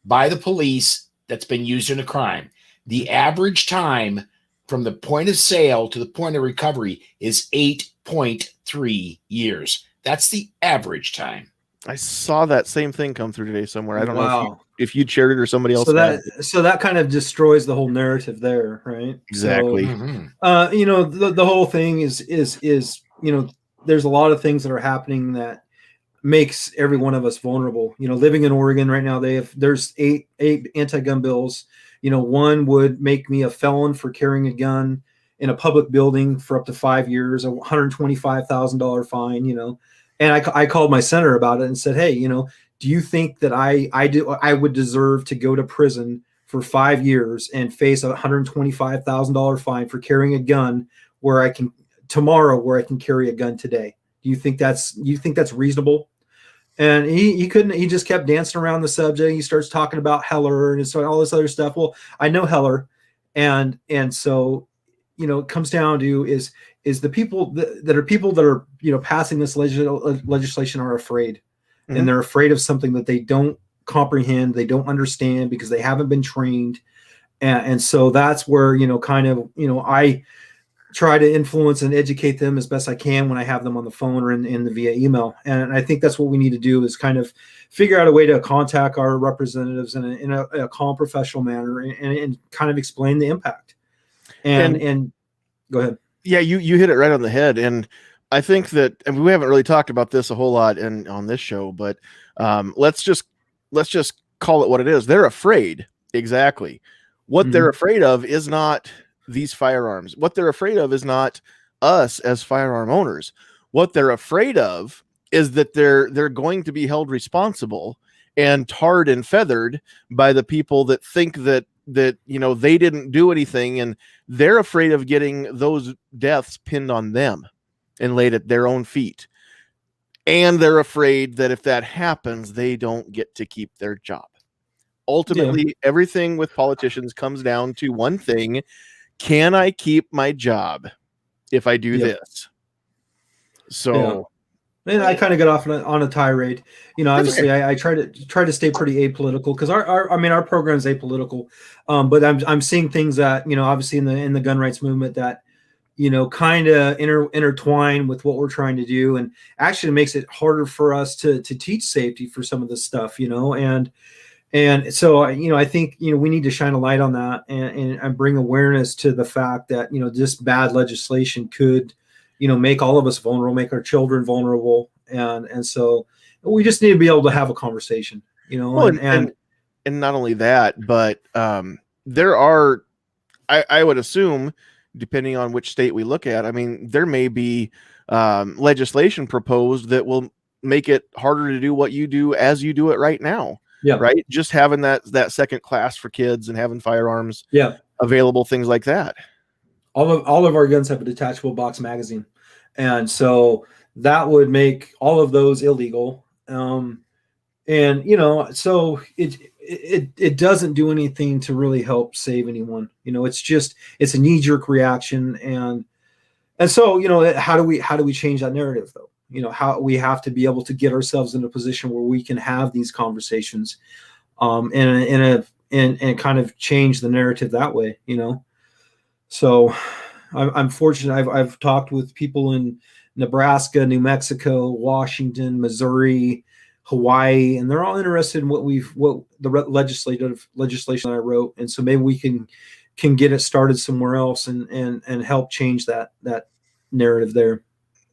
by the police that's been used in a crime, the average time from the point of sale to the point of recovery is 8.3 years. That's the average time. I saw that same thing come through today somewhere. I don't know if you shared it or somebody else. So that kind of destroys the whole narrative there, right? Exactly. So, the whole thing is there's a lot of things that are happening that makes every one of us vulnerable. Living in Oregon right now, there's eight anti-gun bills. One would make me a felon for carrying a gun in a public building for up to 5 years, a $125,000 fine. And I called my senator about it and said, hey, do you think that I would deserve to go to prison for 5 years and face a $125,000 fine for carrying a gun where I can carry a gun today? Do you think that's reasonable? And he couldn't. He just kept dancing around the subject. He starts talking about Heller and so all this other stuff. Well, I know Heller, and so it comes down to is the people that are passing this legislation are afraid, and they're afraid of something that they don't comprehend, they don't understand because they haven't been trained, and so that's where I try to influence and educate them as best I can when I have them on the phone or in the via email. And I think that's what we need to do is kind of figure out a way to contact our representatives in a calm, professional manner and kind of explain the impact. And go ahead. Yeah, you hit it right on the head. And I think that, and we haven't really talked about this a whole lot on this show, but let's just call it what it is. They're afraid. Exactly. What they're afraid of is not these firearms. What they're afraid of is not us as firearm owners. What they're afraid of is that they're going to be held responsible and tarred and feathered by the people that think that they didn't do anything, and they're afraid of getting those deaths pinned on them and laid at their own feet. And they're afraid that if that happens, they don't get to keep their job. Ultimately, everything with politicians comes down to one thing: can I keep my job if I do this? So, and I kind of got off on a tirade. Obviously, okay. I try to stay pretty apolitical, because our program is apolitical. But I'm seeing things that obviously in the gun rights movement that kind of intertwine with what we're trying to do, and actually makes it harder for us to teach safety for some of this stuff. And so, I think, we need to shine a light on that and bring awareness to the fact that, just bad legislation could, make all of us vulnerable, make our children vulnerable. And so we just need to be able to have a conversation, well, and not only that, but there are, I would assume, depending on which state we look at, there may be legislation proposed that will make it harder to do what you do as you do it right now. Yeah. Right. Just having that second class for kids and having firearms available, things like that. All of our guns have a detachable box magazine. And so that would make all of those illegal. So it doesn't do anything to really help save anyone. It's a knee-jerk reaction. And so, how do we change that narrative though? How we have to be able to get ourselves in a position where we can have these conversations, and kind of change the narrative that way. So I'm fortunate. I've talked with people in Nebraska, New Mexico, Washington, Missouri, Hawaii, and they're all interested in what the legislation that I wrote, and so maybe we can get it started somewhere else and help change that narrative there.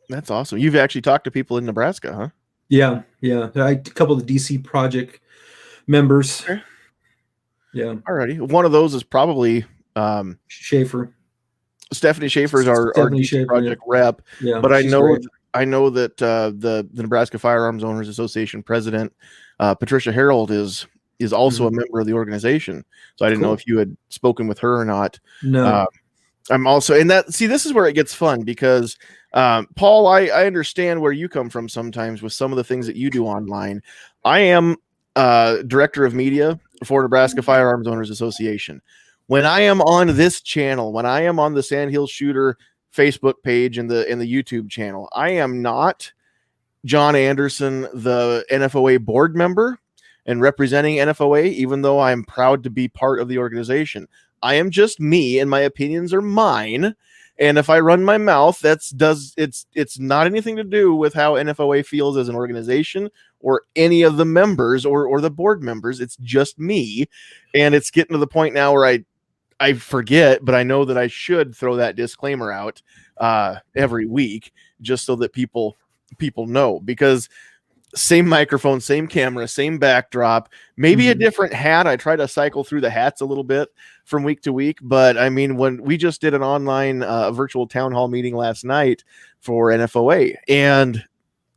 That's awesome. You've actually talked to people in Nebraska, huh? Yeah. A couple of the DC project members. Okay. Yeah. Alrighty. One of those is probably Schaefer. Stephanie Schaefer's our DC project rep. Yeah. But I know that the Nebraska Firearms Owners Association president, Patricia Harold, is also a member of the organization. So I didn't know if you had spoken with her or not. No. I'm also this is where it gets fun, because Paul, I understand where you come from sometimes with some of the things that you do online. I am director of media for Nebraska Firearms Owners Association. When I am on this channel, when I am on the Sandhills Shooter Facebook page and the YouTube channel, I am not John Anderson, the NFOA board member and representing NFOA, even though I'm proud to be part of the organization. I am just me, and my opinions are mine. And if I run my mouth, it's not anything to do with how NFOA feels as an organization or any of the members or the board members. It's just me. And it's getting to the point now where I forget, but I know that I should throw that disclaimer out every week, just so that people know, because same microphone, same camera, same backdrop, maybe a different hat. I try to cycle through the hats a little bit from week to week, but when we just did an online virtual town hall meeting last night for NFOA, and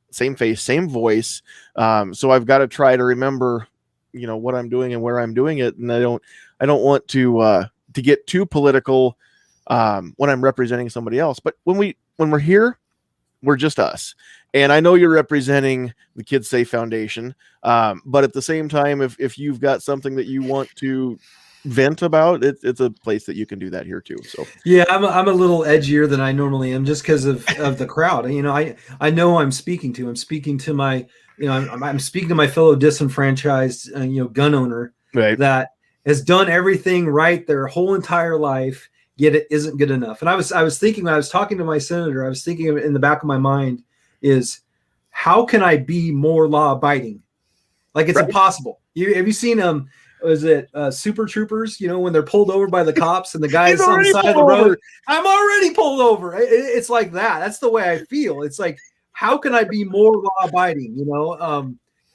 same face, same voice. So I've got to try to remember, what I'm doing and where I'm doing it. And I don't want to get too political when I'm representing somebody else. But when we're here, we're just us. And I know you're representing the Kids S.A.F.E Foundation, but at the same time, if you've got something that you want to vent about, it's a place that you can do that here too. So yeah, I'm a little edgier than I normally am, just because of the crowd. I know I'm speaking to my, I'm speaking to my fellow disenfranchised, gun owner, right, that has done everything right their whole entire life, yet it isn't good enough. And I was thinking, when I was talking to my senator, I was thinking of it in the back of my mind is, how can I be more law abiding? Like, it's impossible. Have you seen was it Super Troopers? When they're pulled over by the cops and the guy's on the side of the road. I'm already pulled over. It's like that. That's the way I feel. It's like, how can I be more law abiding?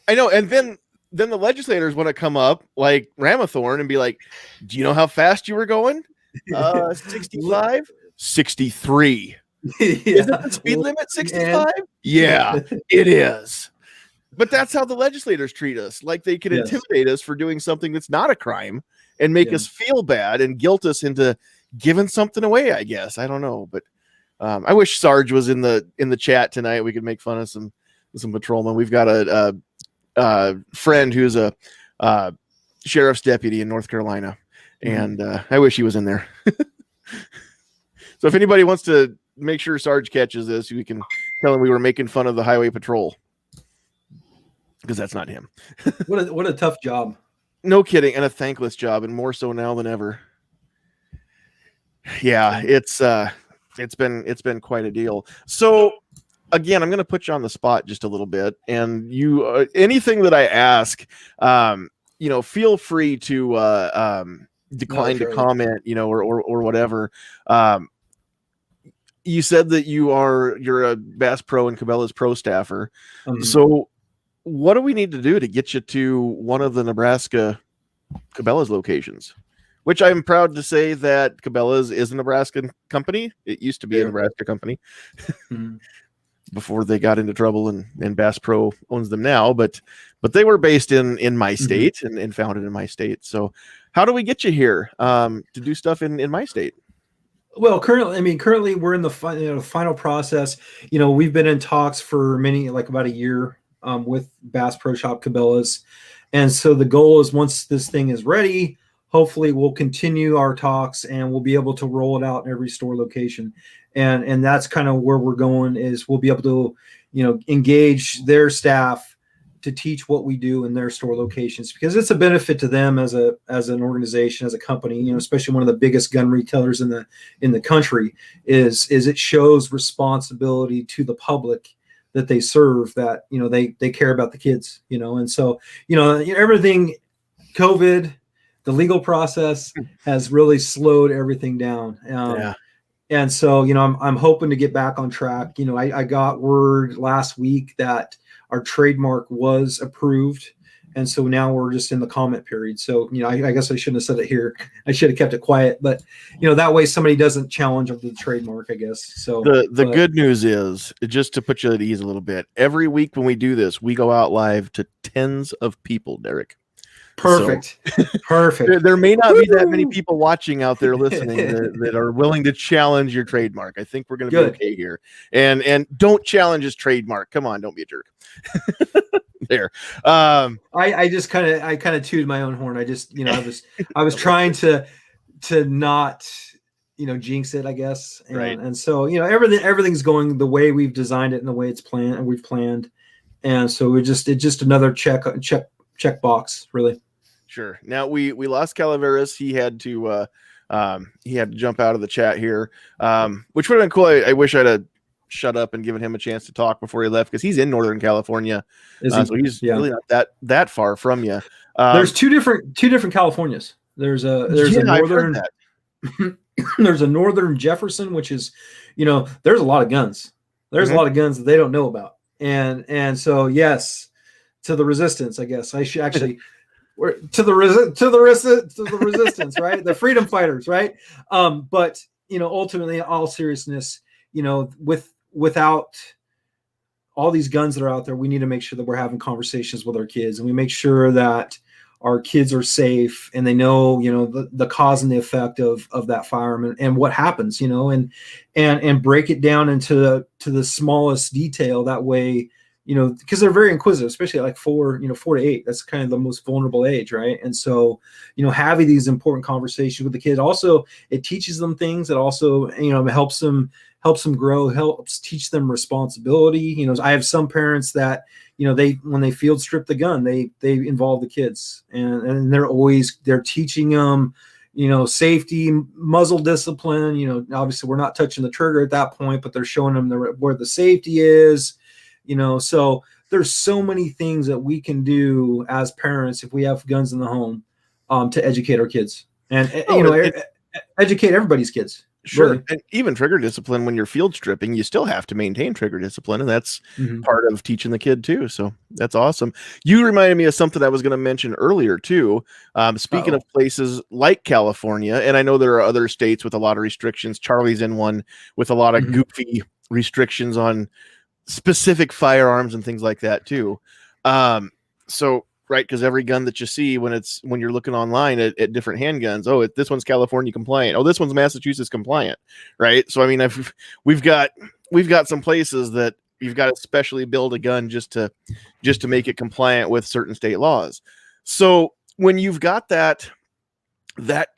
I know. And then the legislators want to come up like Ramathorn and be like, do you know how fast you were going? 65, 63. Is it the speed limit 65? Yeah, it is. But that's how the legislators treat us. Like they can Yes. intimidate us for doing something that's not a crime and make us feel bad and guilt us into giving something away, I guess. I don't know. But I wish Sarge was in the chat tonight. We could make fun of some patrolmen. We've got a friend who's a sheriff's deputy in North Carolina. And I wish he was in there. So if anybody wants to make sure Sarge catches this, we can tell him we were making fun of the highway patrol. Because that's not him. What a tough job. No kidding, and a thankless job, and more so now than ever. Yeah, it's been quite a deal. So again, I'm going to put you on the spot just a little bit, and you anything that I ask, feel free to decline to comment, or whatever. You said that you're a Bass Pro and Cabela's Pro staffer, so. What do we need to do to get you to one of the Nebraska Cabela's locations? Which I'm proud to say that Cabela's is a Nebraska company. It used to be a Nebraska company before they got into trouble, and Bass Pro owns them now. But they were based in my state and founded in my state. So how do we get you here to do stuff in my state? Well, currently we're in the final process. We've been in talks for about a year. With Bass Pro Shop Cabela's. And so the goal is once this thing is ready, hopefully we'll continue our talks and we'll be able to roll it out in every store location. And that's kind of where we're going, is we'll be able to, engage their staff to teach what we do in their store locations, because it's a benefit to them as an organization, as a company, especially one of the biggest gun retailers in the country, is it shows responsibility to the public that they serve, that they care about the kids, and so everything, COVID, the legal process has really slowed everything down. And so I'm hoping to get back on track. I got word last week that our trademark was approved, and so now we're just in the comment period. So I guess I shouldn't have said it here. I should have kept it quiet, but that way somebody doesn't challenge of the trademark, I guess. So the good news is, just to put you at ease a little bit, every week when we do this, we go out live to tens of people, Derek. Perfect. So, perfect. There may not be that many people watching out there listening that are willing to challenge your trademark. I think we're going to be okay here. And don't challenge his trademark. Come on, don't be a jerk. There. I kind of tooted my own horn. I just, I was trying to not, jinx it, I guess. And so, everything's going the way we've designed it and the way it's planned and we've planned. And so it's just another check box, really. Sure. Now we lost Calaveras. He had to jump out of the chat here, which would have been cool. I wish I'd have shut up and given him a chance to talk before he left, because he's in Northern California, so he's really not that far from you. There's two different Californias. There's a northern. There's a northern Jefferson, which is, there's a lot of guns. There's a lot of guns that they don't know about, and so yes, to the resistance, I guess I should actually. To the resistance, right? The freedom fighters, right? But ultimately, in all seriousness, without all these guns that are out there, we need to make sure that we're having conversations with our kids, and we make sure that our kids are safe and they know, the cause and the effect of that firearm and what happens, and break it down into the smallest detail. That way, because they're very inquisitive, especially like 4 to 8. That's kind of the most vulnerable age, right? And so, having these important conversations with the kid, also it teaches them things. It also, helps them grow, helps teach them responsibility. I have some parents that, when they field strip the gun, they involve the kids, and they're teaching them, safety, muzzle discipline. Obviously we're not touching the trigger at that point, but they're showing them where the safety is. So there's so many things that we can do as parents if we have guns in the home, to educate our kids and educate everybody's kids. Sure. Really. And even trigger discipline, when you're field stripping, you still have to maintain trigger discipline, and that's part of teaching the kid too. So that's awesome. You reminded me of something I was going to mention earlier too. Speaking of places like California, and I know there are other states with a lot of restrictions. Charlie's in one with a lot of goofy restrictions on specific firearms and things like that too. So right, because every gun that you see when you're looking online at different handguns, this one's California compliant. Oh, this one's Massachusetts compliant, right? So I mean, we've got some places that you've got to specially build a gun just to make it compliant with certain state laws. So when you've got that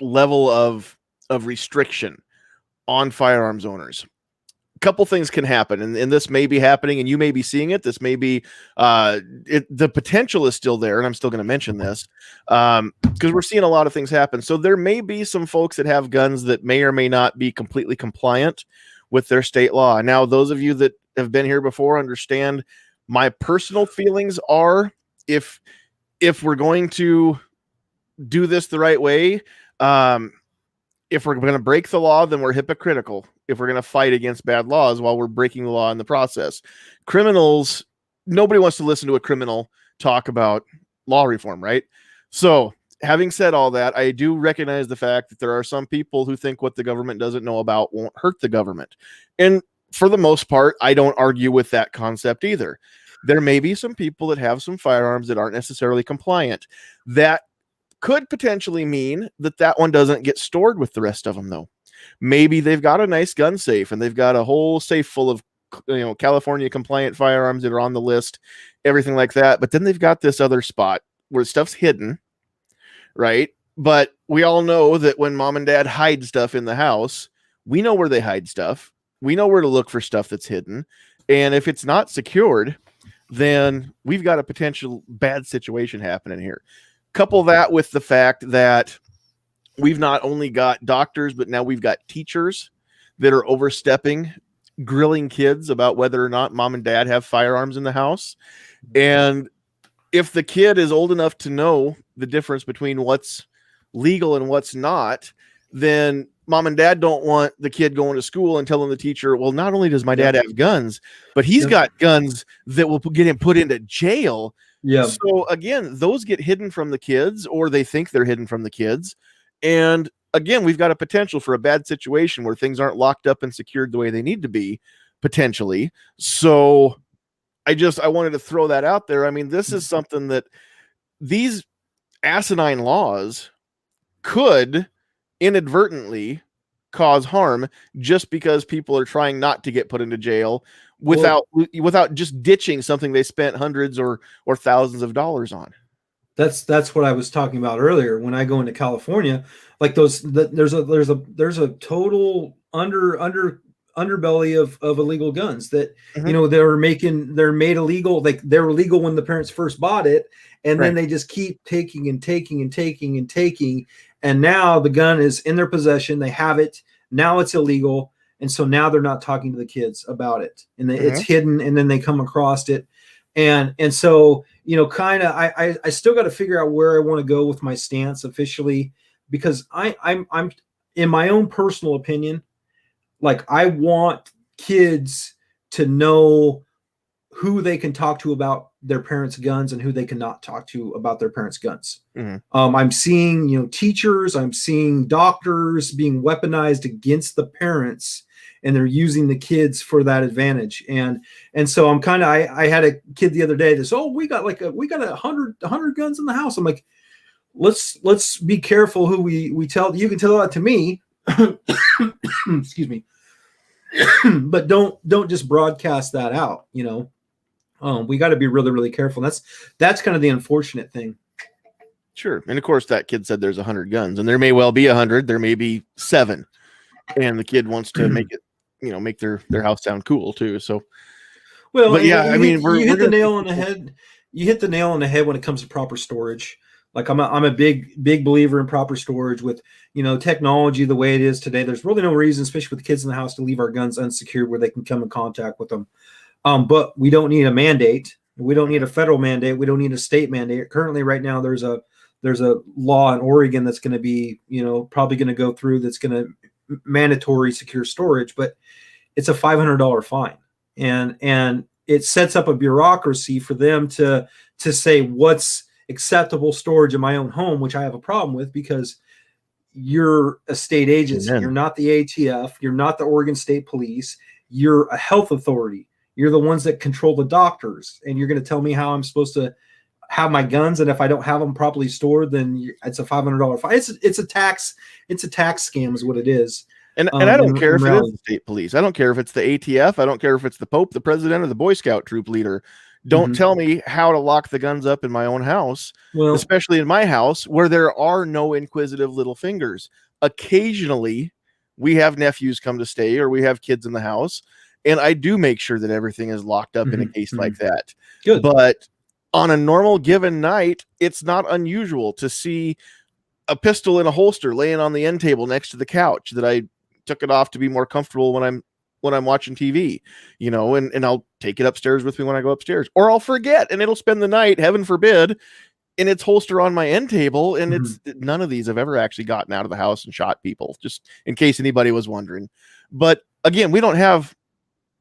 level of restriction on firearms owners, couple things can happen, and this may be happening, and you may be seeing it. This may be the potential is still there, and I'm still going to mention this because we're seeing a lot of things happen. So there may be some folks that have guns that may or may not be completely compliant with their state law. Now, those of you that have been here before understand my personal feelings are if we're going to do this the right way, if we're going to break the law, then we're hypocritical. If we're going to fight against bad laws while we're breaking the law in the process, criminals, nobody wants to listen to a criminal talk about law reform, right? So having said all that, I do recognize the fact that there are some people who think what the government doesn't know about won't hurt the government. And for the most part, I don't argue with that concept either. There may be some people that have some firearms that aren't necessarily compliant. That could potentially mean that one doesn't get stored with the rest of them, though. Maybe they've got a nice gun safe and they've got a whole safe full of California compliant firearms that are on the list, everything like that. But then they've got this other spot where stuff's hidden, right? But we all know that when mom and dad hide stuff in the house, we know where they hide stuff. We know where to look for stuff that's hidden. And if it's not secured, then we've got a potential bad situation happening here. Couple that with the fact that we've not only got doctors, but now we've got teachers that are overstepping, grilling kids about whether or not mom and dad have firearms in the house. And if the kid is old enough to know the difference between what's legal and what's not, then mom and dad don't want the kid going to school and telling the teacher, well, not only does my dad have guns, but he's got guns that will get him put into jail. Yeah. So again, those get hidden from the kids, or they think they're hidden from the kids. And again, we've got a potential for a bad situation where things aren't locked up and secured the way they need to be, potentially. So I wanted to throw that out there. I mean, this is something that these asinine laws could inadvertently cause harm just because people are trying not to get put into jail without just ditching something they spent hundreds or thousands of dollars on. That's what I was talking about earlier. When I go into California, like there's a total underbelly of illegal guns that they're made illegal. Like they were legal when the parents first bought it, and then they just keep taking and taking and taking and taking, and now the gun is in their possession. They have it now; it's illegal, and so now they're not talking to the kids about it, and it's hidden, and then they come across it. And so, kind of, I still got to figure out where I want to go with my stance officially, because I'm in my own personal opinion, like I want kids to know who they can talk to about their parents' guns and who they cannot talk to about their parents' guns. I'm seeing, teachers, I'm seeing doctors being weaponized against the parents, and they're using the kids for that advantage. And so I'm kind of, I had a kid the other day that said, we got 100 guns in the house. I'm like, let's be careful who we tell. You can tell that to me, excuse me, but don't just broadcast that out. We got to be really, really careful. That's kind of the unfortunate thing. Sure. And of course that kid said there's 100 guns, and there may well be 100, there may be 7, and the kid wants to make it, make their house sound cool too. So, but yeah, you hit the nail on the head. You hit the nail on the head when it comes to proper storage. Like I'm a big believer in proper storage with, technology the way it is today. There's really no reason, especially with the kids in the house, to leave our guns unsecured where they can come in contact with them. But we don't need a mandate. We don't need a federal mandate. We don't need a state mandate. Currently, right now, there's a law in Oregon that's going to be, probably going to go through, that's going to mandatory secure storage, but it's a $500 fine, and it sets up a bureaucracy for them to say what's acceptable storage in my own home, which I have a problem with, because you're a state agency. You're not the ATF. You're not the Oregon State Police. You're a health authority. You're the ones that control the doctors, and you're going to tell me how I'm supposed to have my guns, and if I don't have them properly stored, then it's a $500 fine. It's a tax. It's a tax scam, is what it is. And I don't care if it is the state police. I don't care if it's the ATF. I don't care if it's the Pope, the president, or the Boy Scout troop leader. Don't tell me how to lock the guns up in my own house, especially in my house where there are no inquisitive little fingers. Occasionally, we have nephews come to stay, or we have kids in the house, and I do make sure that everything is locked up in a case like that. Good. But on a normal given night, it's not unusual to see a pistol in a holster laying on the end table next to the couch that I took it off to be more comfortable when I'm watching TV, and I'll take it upstairs with me when I go upstairs, or I'll forget and it'll spend the night, heaven forbid, in its holster on my end table. And it's none of these have ever actually gotten out of the house and shot people, just in case anybody was wondering. But again, we don't have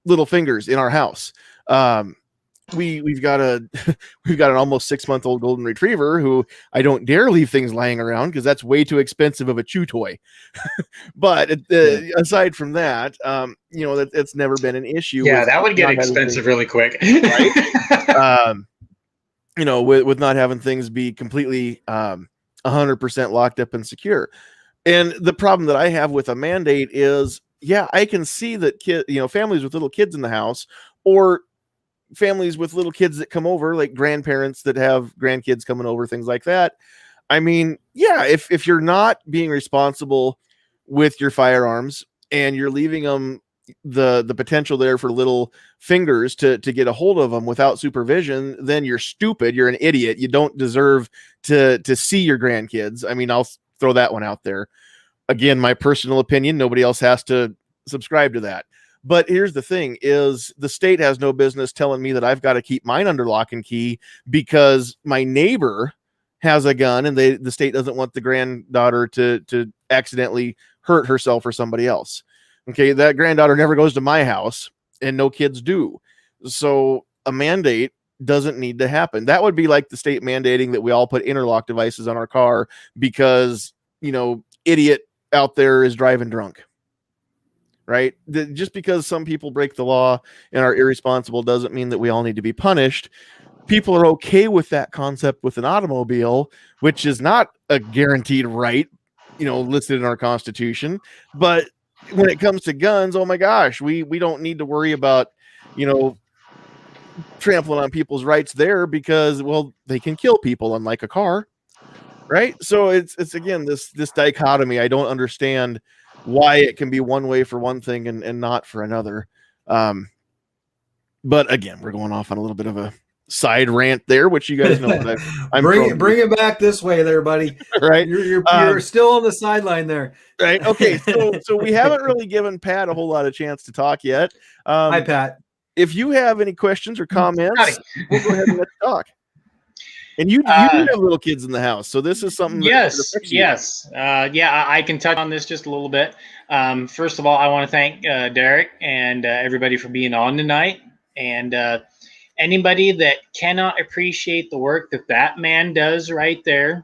little fingers in our house. We've got an almost 6-month-old golden retriever who I don't dare leave things lying around because that's way too expensive of a chew toy. But aside from that, that's never been an issue. Yeah, that would get expensive really quick, right? With not having things be completely 100% locked up and secure. And the problem that I have with a mandate is, I can see that families with little kids in the house, or families with little kids that come over, like grandparents that have grandkids coming over, things like that. I mean, if you're not being responsible with your firearms and you're leaving them the potential there for little fingers to get a hold of them without supervision, then you're stupid. You're an idiot. You don't deserve to see your grandkids. I mean, I'll throw that one out there. Again, my personal opinion, nobody else has to subscribe to that. But here's the thing is the state has no business telling me that I've got to keep mine under lock and key because my neighbor has a gun and the state doesn't want the granddaughter to accidentally hurt herself or somebody else. Okay, that granddaughter never goes to my house and no kids do. So a mandate doesn't need to happen. That would be like the state mandating that we all put interlock devices on our car because, idiot out there is driving drunk. Right? Just because some people break the law and are irresponsible doesn't mean that we all need to be punished. People are okay with that concept with an automobile, which is not a guaranteed right, listed in our Constitution. But when it comes to guns, oh my gosh, we don't need to worry about, trampling on people's rights there because, they can kill people unlike a car. Right? So it's again, this dichotomy. I don't understand why it can be one way for one thing and not for another. But again, we're going off on a little bit of a side rant there, which you guys know. I'm bring it back this way there, buddy. Right? You're still on the sideline there. Right. Okay. So we haven't really given Pat a whole lot of chance to talk yet. Hi, Pat. If you have any questions or comments, we'll go ahead and let's talk. And you do have little kids in the house, so this is something. Yes. I can touch on this just a little bit. First of all, I want to thank Derek and everybody for being on tonight. And anybody that cannot appreciate the work that man does right there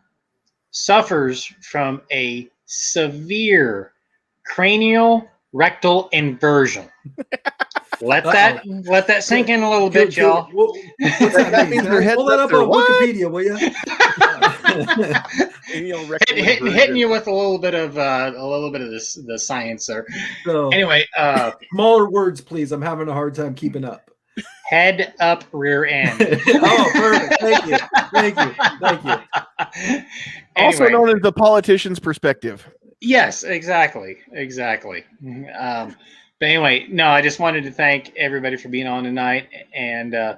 suffers from a severe cranial rectal inversion. Let that sink in a little bit, y'all. That means your head's pull that up on Wikipedia, will you? Hitting you with a little bit of the science there. So, anyway, smaller words, please. I'm having a hard time keeping up. Head up, rear end. Oh, perfect. Thank you. Also known as the politician's perspective. Yes, exactly. But anyway, no, I just wanted to thank everybody for being on tonight. And a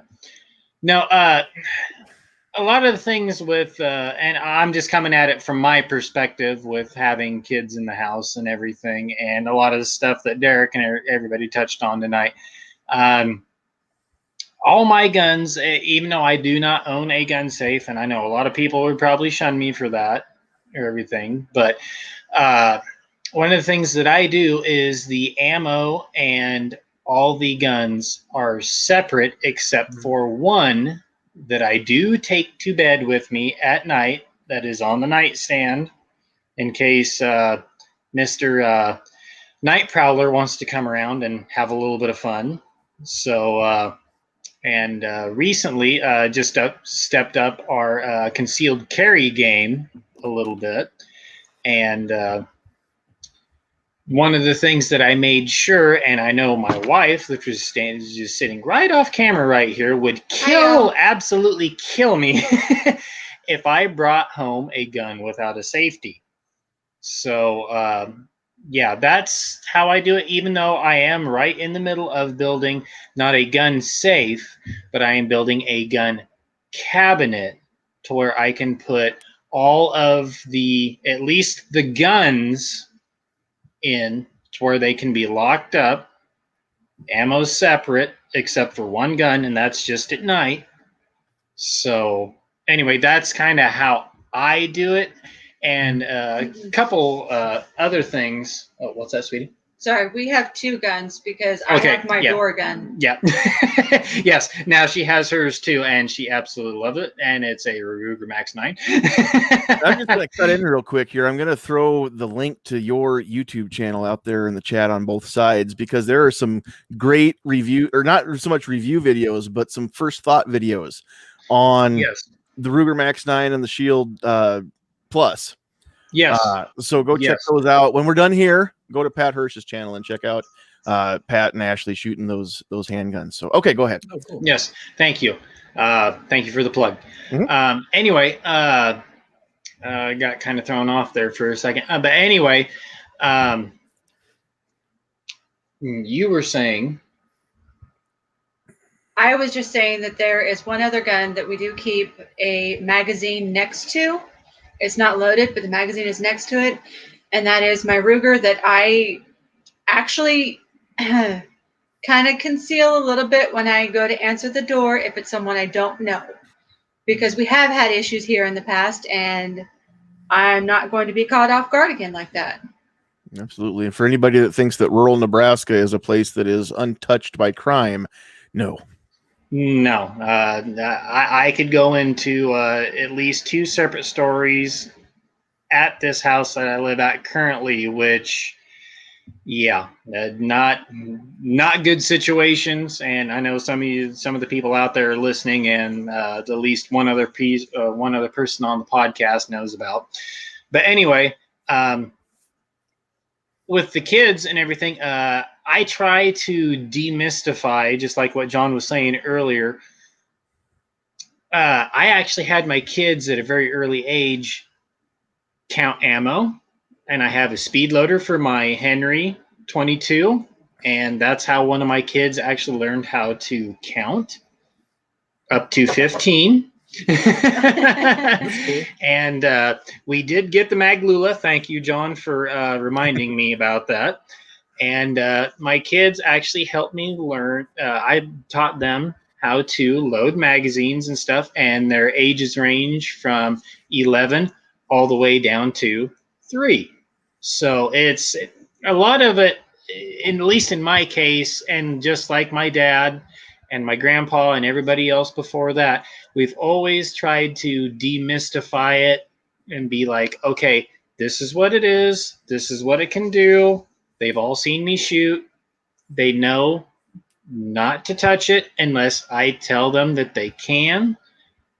lot of the things with, and I'm just coming at it from my perspective with having kids in the house and everything, and a lot of the stuff that Derek and everybody touched on tonight. All my guns, even though I do not own a gun safe, and I know a lot of people would probably shun me for that or everything, but one of the things that I do is the ammo and all the guns are separate except for one that I do take to bed with me at night that is on the nightstand in case Mr. Night Prowler wants to come around and have a little bit of fun. So, and recently just stepped up our concealed carry game a little bit. And one of the things that I made sure, and I know my wife, which was just sitting right off camera right here, would absolutely kill me if I brought home a gun without a safety. So, yeah, that's how I do it, even though I am right in the middle of building not a gun safe, but I am building a gun cabinet to where I can put all of at least the guns in to where they can be locked up, ammo separate, except for one gun, and that's just at night. So anyway, that's kind of how I do it. And a couple other things. Oh, what's that, sweetie? Sorry, we have two guns because I have my door gun. Yeah. Yes. Now she has hers too, and she absolutely loves it. And it's a Ruger Max 9. I'm just going to cut in real quick here. I'm going to throw the link to your YouTube channel out there in the chat on both sides, because there are some great review, or not so much review videos, but some first thought videos on the Ruger Max 9 and the Shield Plus. Yes. So go check those out. When we're done here, go to Pat Hirsch's channel and check out Pat and Ashley shooting those handguns. So, okay, go ahead. Oh, cool. Yes. Thank you. Thank you for the plug. Mm-hmm. Anyway, I got kind of thrown off there for a second. But anyway, you were saying. I was just saying that there is one other gun that we do keep a magazine next to. It's not loaded, but the magazine is next to it. And that is my Ruger that I actually kind of conceal a little bit when I go to answer the door if it's someone I don't know. Because we have had issues here in the past, and I'm not going to be caught off guard again like that. Absolutely. And for anybody that thinks that rural Nebraska is a place that is untouched by crime, no. No, I could go into at least two separate stories at this house that I live at currently, which, not good situations. And I know some of the people out there listening, and at least one other person on the podcast knows about. But anyway, with the kids and everything, I try to demystify, just like what John was saying earlier. I actually had my kids at a very early age count ammo, and I have a speed loader for my Henry 22, and that's how one of my kids actually learned how to count up to 15. And we did get the Maglula. Thank you, John, for reminding me about that. And my kids actually helped me learn. I taught them how to load magazines and stuff, and their ages range from 11 all the way down to 3. So it's a lot of it, at least in my case, and just like my dad and my grandpa and everybody else before that, we've always tried to demystify it and be like, okay, this is what it is. This is what it can do. They've all seen me shoot. They know not to touch it unless I tell them that they can,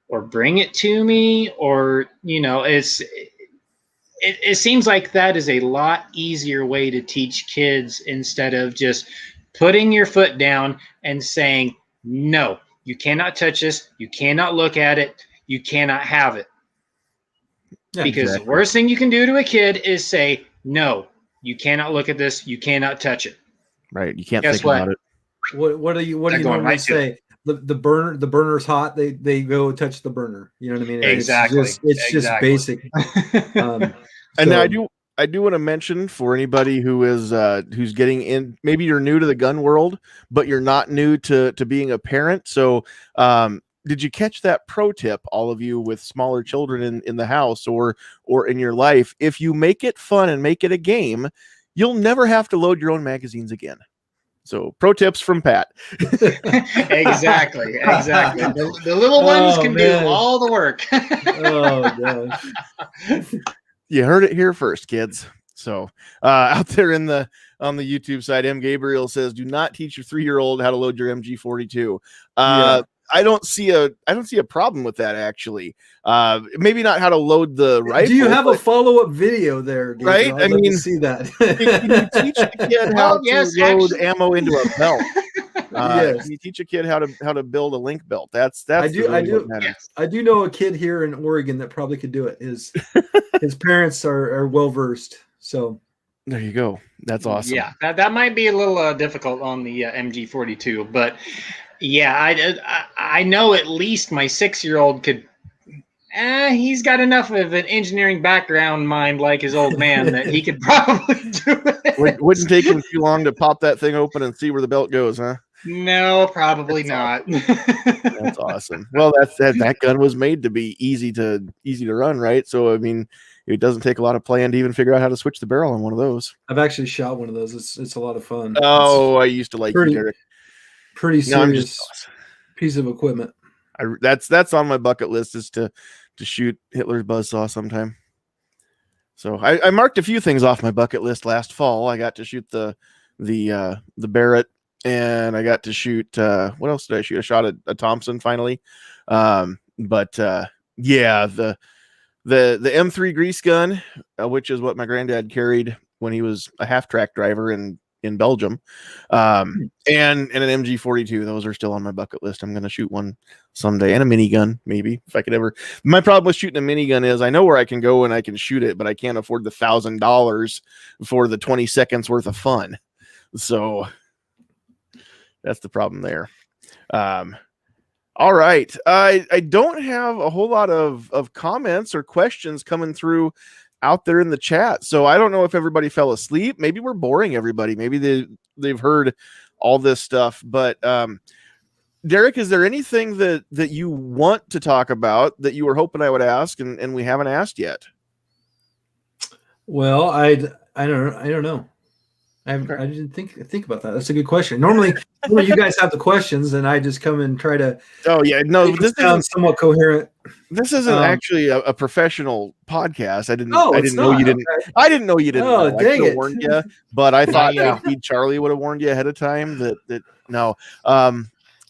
or bring it to me, or, it seems like that is a lot easier way to teach kids, instead of just putting your foot down and saying, no, you cannot touch this. You cannot look at it. You cannot have it. Yeah, because the worst thing you can do to a kid is say, no, you cannot look at this. You cannot touch it. Right. You can't think about it. What do you normally say? The burner's hot. They go touch the burner. You know what I mean? Exactly. It's just basic. And I do want to mention, for anybody who is who's getting in, maybe you're new to the gun world, but you're not new to being a parent. So did you catch that pro tip, all of you with smaller children in the house or in your life? If you make it fun and make it a game, you'll never have to load your own magazines again. So pro tips from Pat. Exactly. The little ones can do all the work. Oh, gosh. You heard it here first, kids. So out there on the YouTube side, M. Gabriel says, "Do not teach your 3-year-old how to load your MG42." Yeah. I don't see a problem with that, actually. Maybe not how to load the rifle. Do you have a follow-up video there, Gabriel? Right? I'd love to see that. Can you teach the kid how Well, yes, to load actually. ammo into a belt? Yes. Can you teach a kid how to build a link belt? That's I do. what matters. Yes. I do know a kid here in Oregon that probably could do it. His parents are well versed. So There you go. That's awesome. Yeah, that might be a little difficult on the MG42, but yeah, I know at least my 6-year-old could. He's got enough of an engineering background mind like his old man that he could probably do it. Wouldn't take him too long to pop that thing open and see where the belt goes, huh? No, probably That's not. That's awesome. Well, that gun was made to be easy to run, right? So I mean, it doesn't take a lot of plan to even figure out how to switch the barrel on one of those. I've actually shot one of those. It's a lot of fun. Oh, I used to like you, Derek. Pretty No, I'm serious piece of equipment. That's on my bucket list, is to shoot Hitler's buzzsaw sometime. So I marked a few things off my bucket list last fall. I got to shoot the Barrett, and I got to shoot what else did I shoot? I shot a Thompson finally. But yeah, the M3 grease gun, which is what my granddad carried when he was a half-track driver in Belgium, and an MG42. Those are still on my bucket list. I'm going to shoot one someday, and a minigun, maybe, if I could ever. My problem with shooting a minigun is I know where I can go and I can shoot it, but I can't afford the $1,000 for the 20 seconds worth of fun. So that's the problem there. All right. I don't have a whole lot of comments or questions coming through out there in the chat. So I don't know if everybody fell asleep. Maybe we're boring everybody. Maybe they've heard all this stuff. But Derek, is there anything that you want to talk about that you were hoping I would ask and we haven't asked yet? Well, I don't know. I didn't think about that. That's a good question. Normally you guys have the questions, and I just come and try to. Oh yeah, no, this sounds somewhat coherent. This isn't actually a professional podcast. I didn't know you didn't. Okay. I didn't know you didn't. Oh, know. I dang could have it. warned you, but I thought maybe Charlie would have warned you ahead of time. That no. I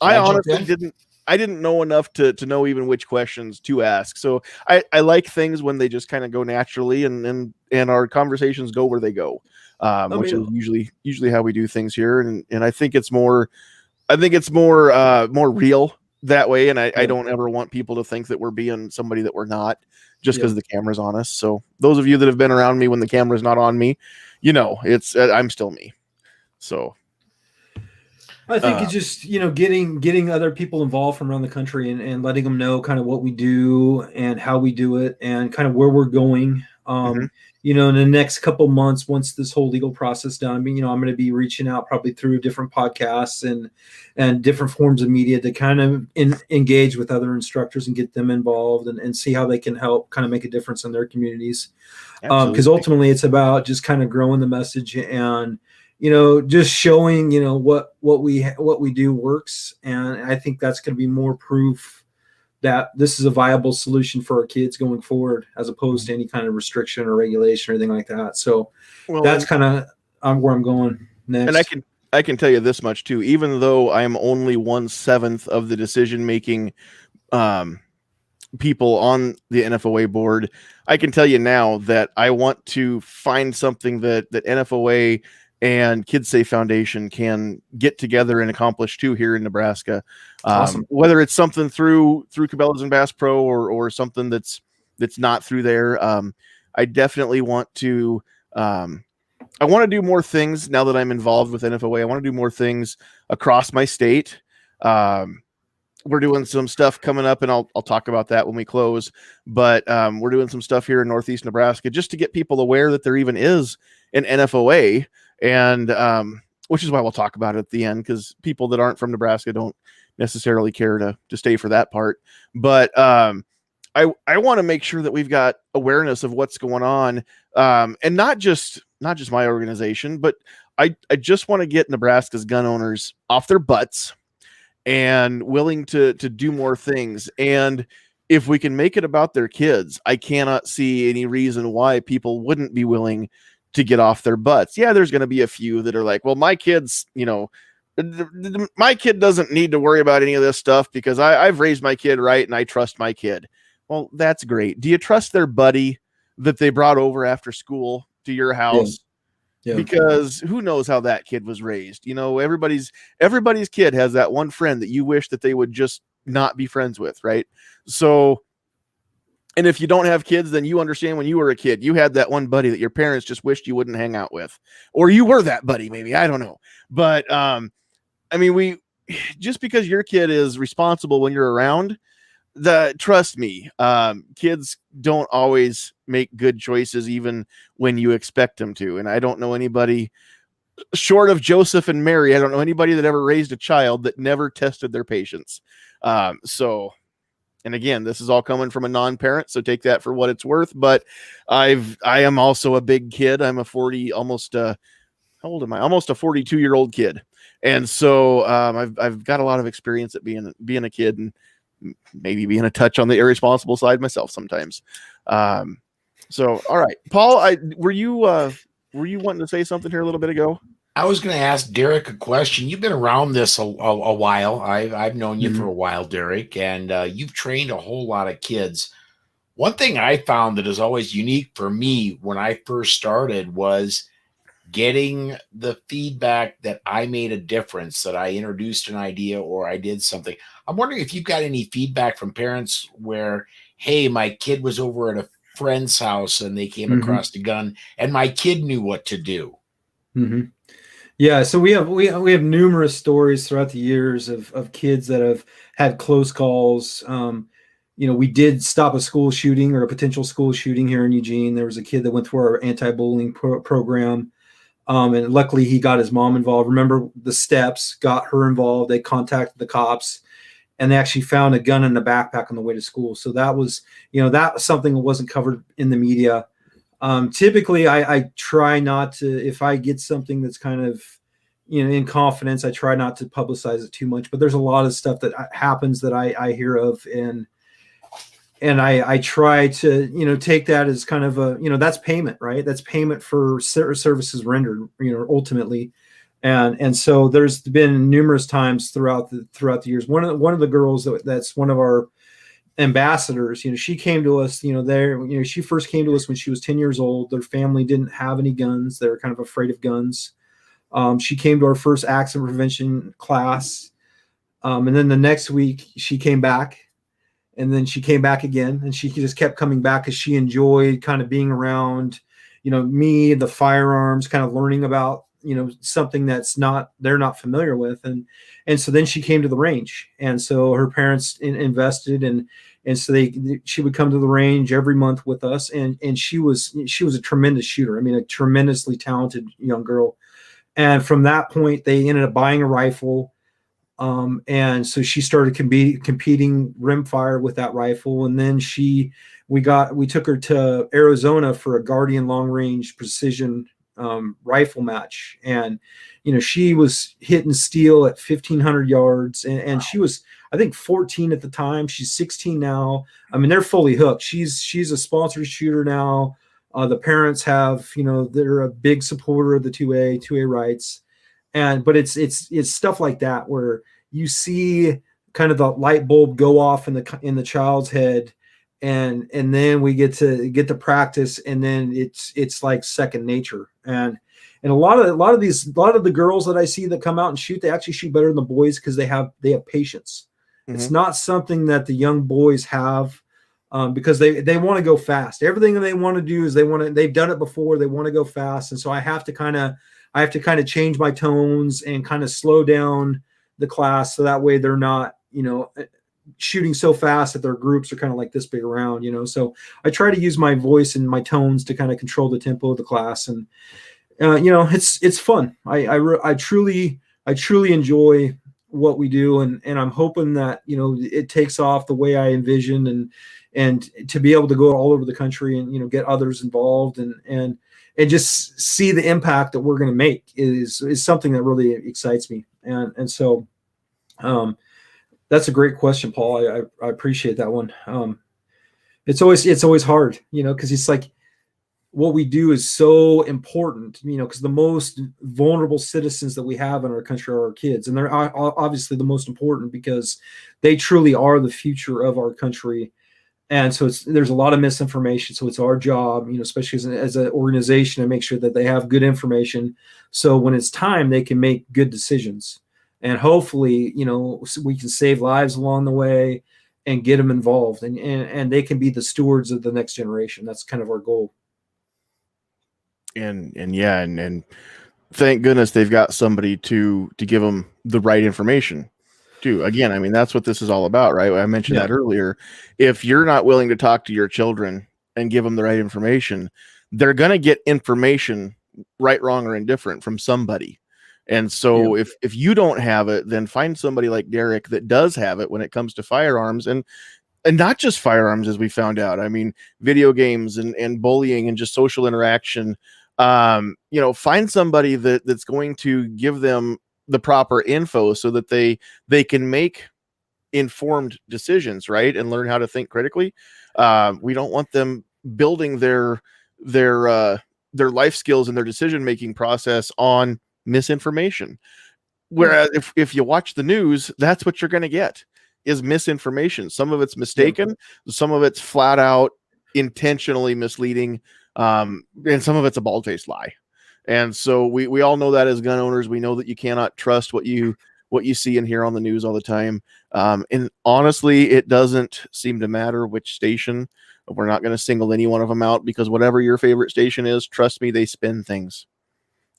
honestly didn't. I didn't know enough to know even which questions to ask. So I like things when they just kind of go naturally, and our conversations go where they go. Which is usually how we do things here, and I think it's more real that way, and I don't ever want people to think that we're being somebody that we're not just because the camera's on us. So those of you that have been around me when the camera's not on me, it's I'm still me. So I think it's just getting other people involved from around the country and letting them know kind of what we do and how we do it and kind of where we're going. In the next couple months, once this whole legal process done, I'm going to be reaching out probably through different podcasts and different forms of media to kind of engage with other instructors and get them involved and see how they can help kind of make a difference in their communities. Because ultimately it's about just kind of growing the message and, just showing, what we do works. And I think that's going to be more proof that this is a viable solution for our kids going forward, as opposed to any kind of restriction or regulation or anything like that. So that's kind of where I'm going next. And I can tell you this much too, even though I am only 1/7 of the decision-making people on the NFOA board, I can tell you now that I want to find something that NFOA and Kids S.A.F.E Foundation can get together and accomplish too here in Nebraska. Awesome. Whether it's something through Cabela's and Bass Pro or something that's not through there. I definitely want to I want to do more things now that I'm involved with NFOA. I want to do more things across my state. We're doing some stuff coming up, and I'll talk about that when we close. But we're doing some stuff here in Northeast Nebraska just to get people aware that there even is an NFOA. And which is why we'll talk about it at the end, because people that aren't from Nebraska don't necessarily care to stay for that part. But I want to make sure that we've got awareness of what's going on, and not just my organization, but I just want to get Nebraska's gun owners off their butts and willing to do more things. And if we can make it about their kids, I cannot see any reason why people wouldn't be willing to get off their butts. Yeah, there's going to be a few that are like, well, my kids, my kid doesn't need to worry about any of this stuff because I've raised my kid right and I trust my kid. Well, that's great. Do you trust their buddy that they brought over after school to your house? Yeah. Because who knows how that kid was raised? Everybody's kid has that one friend that you wish that they would just not be friends with, right? So, and if you don't have kids, then you understand when you were a kid, you had that one buddy that your parents just wished you wouldn't hang out with, or you were that buddy, maybe, I don't know. But just because your kid is responsible when you're around, trust me, kids don't always make good choices even when you expect them to. And I don't know anybody short of Joseph and Mary. I don't know anybody that ever raised a child that never tested their patience. And again, this is all coming from a non-parent, so take that for what it's worth. But I am also a big kid. I'm a 40, almost how old am I? Almost a 42-year-old kid. And so I've got a lot of experience at being a kid, and maybe being a touch on the irresponsible side myself sometimes. So, all right, Paul, were you wanting to say something here a little bit ago? I was going to ask Derek a question. You've been around this a while. I've known you for a while, Derek, and you've trained a whole lot of kids. One thing I found that is always unique for me when I first started was getting the feedback that I made a difference, that I introduced an idea or I did something. I'm wondering if you've got any feedback from parents where, hey, my kid was over at a friend's house and they came across a gun and my kid knew what to do. Yeah, so we have numerous stories throughout the years of kids that have had close calls. We did stop a school shooting or a potential school shooting here in Eugene. There was a kid that went through our anti-bullying program. And luckily he got his mom involved. Remember the steps, got her involved. They contacted the cops and they actually found a gun in the backpack on the way to school. So that was, that was something that wasn't covered in the media. Typically I try not to, if I get something that's kind of, in confidence, I try not to publicize it too much, but there's a lot of stuff that happens that I hear of. And I try to, take that as kind of a, that's payment, right? That's payment for services rendered, ultimately. And so there's been numerous times throughout the years. One of the girls that's one of our ambassadors, she came to us, she first came to us when she was 10 years old. Their family didn't have any guns. They were kind of afraid of guns. She came to our first accident prevention class. And then the next week she came back. And then she came back again, and she just kept coming back because she enjoyed kind of being around, me, the firearms, kind of learning about, something they're not familiar with. And so then she came to the range. And so her parents invested and so she would come to the range every month with us. And she was a tremendous shooter. I mean, a tremendously talented young girl. And from that point, they ended up buying a rifle. And so she started competing rimfire with that rifle. And then we took her to Arizona for a Guardian long range precision, rifle match. And, she was hitting steel at 1,500 yards and she was, I think 14 at the time. She's 16 now. I mean, they're fully hooked. She's a sponsored shooter now. The parents have, they're a big supporter of the 2A rights. But it's stuff like that where you see kind of the light bulb go off in the child's head, and then we get to practice, and then it's like second nature. And a lot of the girls that I see that come out and shoot, they actually shoot better than the boys because they have patience. It's not something that the young boys have. Because they want to go fast. Everything that they want to do is they've done it before. They want to go fast. And so I have to kind of change my tones and kind of slow down the class. So that way they're not, shooting so fast that their groups are kind of like this big around, so I try to use my voice and my tones to kind of control the tempo of the class. And, it's fun. I truly enjoy what we do. And I'm hoping that, it takes off the way I envision and to be able to go all over the country and, get others involved and just see the impact that we're going to make is something that really excites me. And so, that's a great question, Paul. I appreciate that one. It's always hard, because it's like, what we do is so important, because the most vulnerable citizens that we have in our country are our kids. And they're obviously the most important because they truly are the future of our country. And so there's a lot of misinformation. So it's our job, especially as an organization, to make sure that they have good information. So when it's time, they can make good decisions. And hopefully, we can save lives along the way and get them involved. And they can be the stewards of the next generation. That's kind of our goal. And thank goodness they've got somebody to give them the right information too. Again, I mean, that's what this is all about, right? I mentioned that earlier. If you're not willing to talk to your children and give them the right information, they're going to get information, right, wrong, or indifferent, from somebody. And so if you don't have it, then find somebody like Derek that does have it when it comes to firearms, and not just firearms, as we found out. I mean, video games and bullying and just social interaction. Find somebody that's going to give them the proper info so that they can make informed decisions, right? And learn how to think critically. We don't want them building their life skills and their decision-making process on misinformation. Whereas if you watch the news, that's what you're going to get, is misinformation. Some of it's mistaken, some of it's flat out intentionally misleading, and some of it's a bald-faced lie. And so we all know that as gun owners. We know that you cannot trust what you see and hear on the news all the time. And honestly, it doesn't seem to matter which station. We're not going to single any one of them out, because whatever your favorite station is, trust me, they spin things.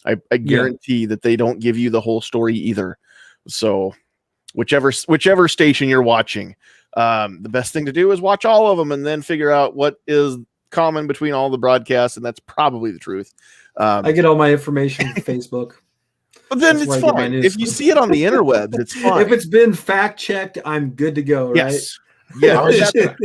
I guarantee that they don't give you the whole story either. So whichever station you're watching, the best thing to do is watch all of them and then figure out what is common between all the broadcasts, and that's probably the truth. I get all my information from Facebook. But then it's fine. If you see it on the interwebs, it's fine. If it's been fact checked, I'm good to go. Yes. Right? Yeah.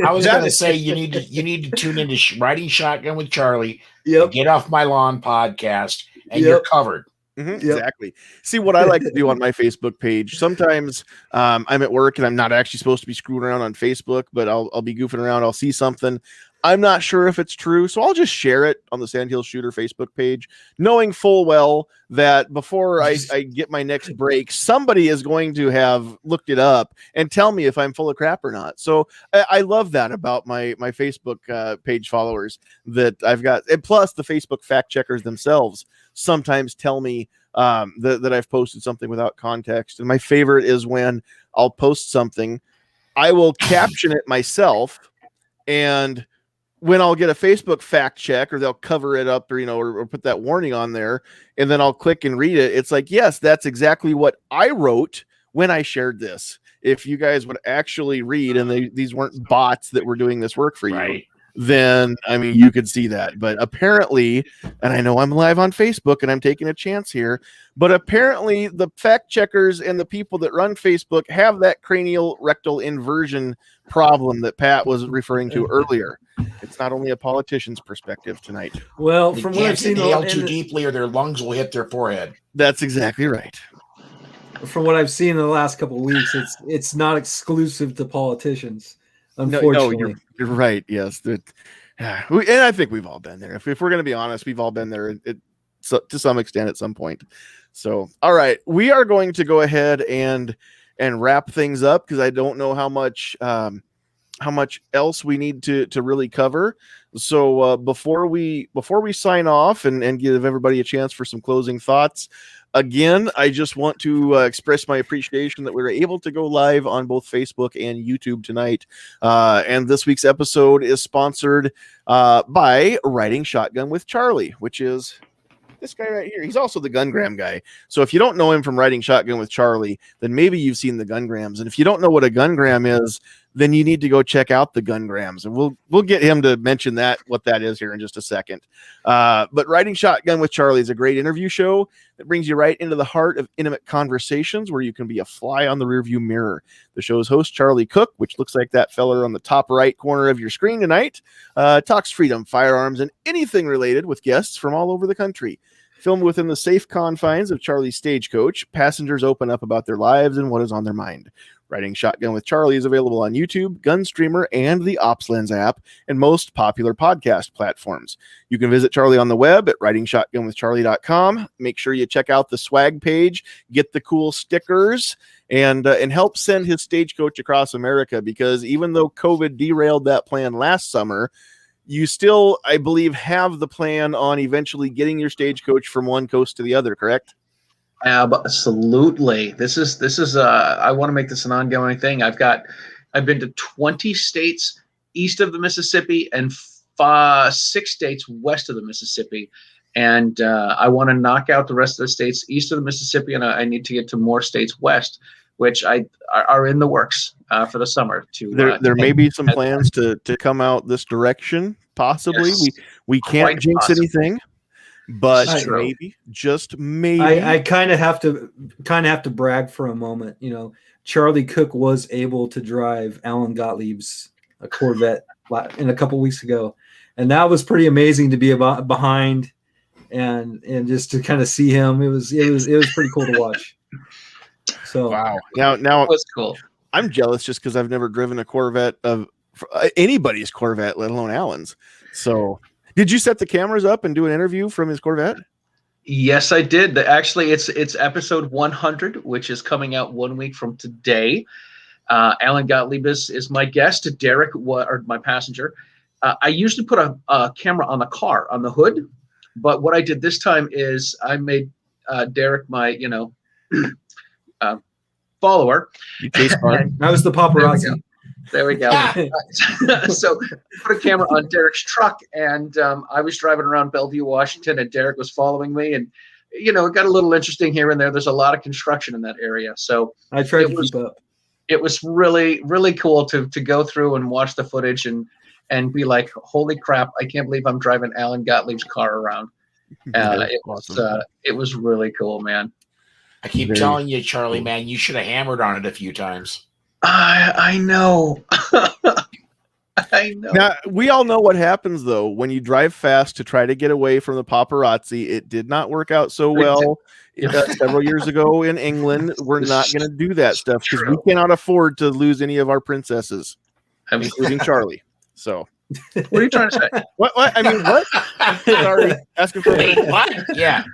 I was going to say you need to tune into Riding Shotgun with Charlie. Yep. Get Off My Lawn podcast, and you're covered. Exactly. See, what I like to do on my Facebook page, sometimes I'm at work and I'm not actually supposed to be screwing around on Facebook, but I'll be goofing around. I'll see something. I'm not sure if it's true, so I'll just share it on the Sandhills Shooter Facebook page, knowing full well that before I get my next break, somebody is going to have looked it up and tell me if I'm full of crap or not. So I love that about my Facebook page followers that I've got. And plus, the Facebook fact checkers themselves sometimes tell me that I've posted something without context. And my favorite is when I'll post something, I will caption it myself, and when I'll get a Facebook fact check, or they'll cover it up, or or put that warning on there, and then I'll click and read it. It's like, yes, that's exactly what I wrote when I shared this. If you guys would actually read, and these weren't bots that were doing this work for you, then I mean, you could see that. But apparently, and I know I'm live on Facebook and I'm taking a chance here, but apparently the fact checkers and the people that run Facebook have that cranial rectal inversion problem that Pat was referring to earlier. It's not only a politician's perspective tonight. Well, They from what can't I've seen, inhale too deeply, or their lungs will hit their forehead. That's exactly right. From what I've seen in the last couple of weeks, it's not exclusive to politicians. Unfortunately, no, you're right. Yes, and I think we've all been there. If we're going to be honest, we've all been there to some extent at some point. So, all right, we are going to go ahead and wrap things up, because I don't know how much else we need to really cover. So before we sign off and give everybody a chance for some closing thoughts, again, I just want to express my appreciation that we were able to go live on both Facebook and YouTube tonight. And this week's episode is sponsored by Riding Shotgun with Charlie, which is this guy right here. He's also the Gungram guy. So if you don't know him from Riding Shotgun with Charlie, then maybe you've seen the Gungrams. And if you don't know what a Gungram is, then you need to go check out the Gungrams. And we'll get him to mention what that is here in just a second. But Riding Shotgun with Charlie is a great interview show that brings you right into the heart of intimate conversations, where you can be a fly on the rearview mirror. The show's host, Charlie Cook, which looks like that feller on the top right corner of your screen tonight, talks freedom, firearms, and anything related with guests from all over the country. Filmed within the safe confines of Charlie's Stagecoach, passengers open up about their lives and what is on their mind. Riding Shotgun with Charlie is available on YouTube, Gunstreamer, and the OpsLens app, and most popular podcast platforms. You can visit Charlie on the web at ridingshotgunwithcharlie.com. Make sure you check out the swag page, get the cool stickers, and help send his stagecoach across America, because even though COVID derailed that plan last summer, you still, I believe, have the plan on eventually getting your stagecoach from one coast to the other, correct? Absolutely. This is I want to make this an ongoing thing. I've been to 20 states east of the Mississippi and 6 states west of the Mississippi. And I want to knock out the rest of the states east of the Mississippi, and I need to get to more states west, which are in the works for the summer. There may be some plans to come out this direction, possibly. Yes, we can't jinx anything, but true. maybe, just maybe. I kind of have to brag for a moment. You know, Charlie Cook was able to drive Alan Gottlieb's Corvette in a couple weeks ago, and that was pretty amazing to be behind and just to kind of see him. It was pretty cool to watch. So wow. Now it was cool. I'm jealous just because I've never driven a Corvette of anybody's Corvette, let alone Alan's. So did you set the cameras up and do an interview from his Corvette? Yes, I did. Actually, it's episode 100, which is coming out 1 week from today. Alan Gottlieb is my guest. Derek, or my passenger. I usually put a camera on the car, on the hood. But what I did this time is I made Derek my, follower. That was the paparazzi. There we go. So put a camera on Derek's truck, and I was driving around Bellevue, Washington, and Derek was following me, and it got a little interesting here and there. There's a lot of construction in that area, so I tried to keep up. It was really, really cool to go through and watch the footage and be like, holy crap, I can't believe I'm driving Alan Gottlieb's car around. It was really cool, man. I keep telling you, Charlie, man, you should have hammered on it a few times. I know. I know. Now, we all know what happens, though, when you drive fast to try to get away from the paparazzi. It did not work out so well several years ago in England. We're not going to do that stuff because we cannot afford to lose any of our princesses, including Charlie. So, what are you trying to say? What? I mean, what? Sorry, asking for what? Yeah.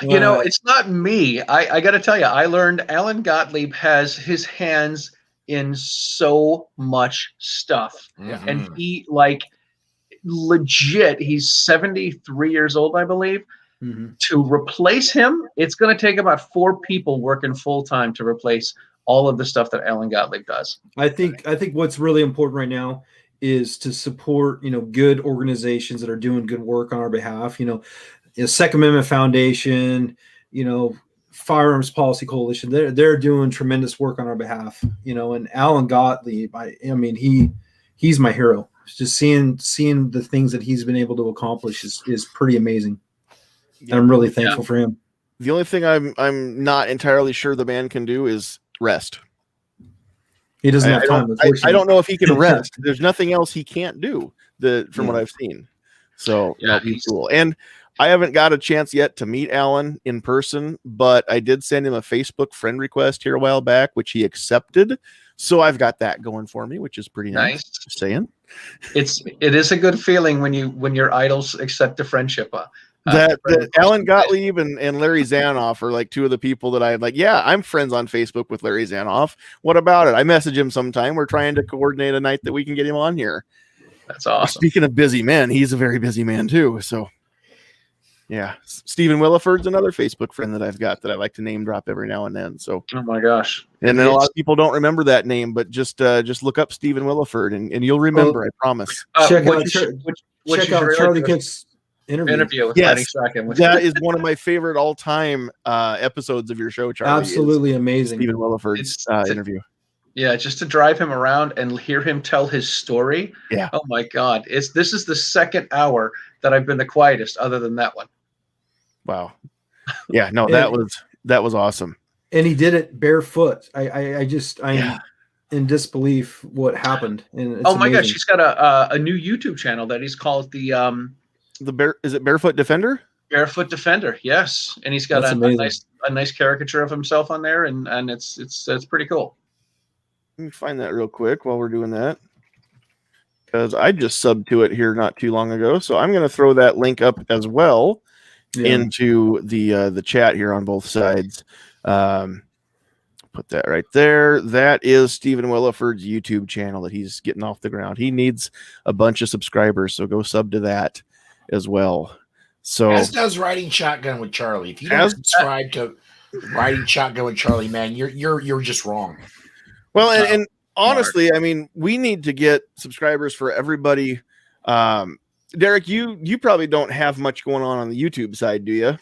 It's not me. I got to tell you, I learned Alan Gottlieb has his hands in so much stuff. Mm-hmm. And he, legit, he's 73 years old, I believe. Mm-hmm. To replace him, it's going to take about 4 people working full time to replace all of the stuff that Alan Gottlieb does. I think what's really important right now is to support, good organizations that are doing good work on our behalf. Second Amendment Foundation, Firearms Policy Coalition. They're doing tremendous work on our behalf. And Alan Gottlieb, I mean, he's my hero. Just seeing the things that he's been able to accomplish is pretty amazing. And I'm really thankful for him. The only thing I'm not entirely sure the man can do is rest. He doesn't have time. I don't know if he can rest. There's nothing else he can't do from what I've seen. So that'd be cool. And I haven't got a chance yet to meet Alan in person, but I did send him a Facebook friend request here a while back, which he accepted. So I've got that going for me, which is pretty nice. Just saying. It is a good feeling when your idols accept the friendship. That Alan Gottlieb and Larry Zanoff are like 2 of the people that I like. Yeah, I'm friends on Facebook with Larry Zanoff. What about it? I message him sometime. We're trying to coordinate a night that we can get him on here. That's awesome. Speaking of busy men, he's a very busy man too. So yeah, Stephen Williford's another Facebook friend that I've got that I like to name drop every now and then. So oh my gosh, and then a lot of people don't remember that name, but just look up Stephen Williford and you'll remember. I promise. Check out Charlie Cook's interview with yes, that is one of my favorite all-time episodes of your show, Charlie. Absolutely amazing. Stephen Williford's interview. Yeah, just to drive him around and hear him tell his story. Yeah. Oh my God, this is the second hour that I've been the quietest, other than that one. Wow. Yeah. No, that was awesome. And he did it barefoot. I'm in disbelief what happened. And it's my amazing. gosh, he's got a new YouTube channel that he's called is it Barefoot Defender? Barefoot Defender, yes. And he's got a nice caricature of himself on there, and it's pretty cool. Let me find that real quick while we're doing that, because I just subbed to it here not too long ago. So I'm going to throw that link up as well into the chat here on both sides. Put that right there. That is Stephen Williford's YouTube channel that he's getting off the ground. He needs a bunch of subscribers, so go sub to that as well. So as does Riding Shotgun with Charlie. If you don't subscribe to Riding Shotgun with Charlie, man, you're just wrong. Well, and honestly, I mean, we need to get subscribers for everybody. Derek, you probably don't have much going on the YouTube side, do you?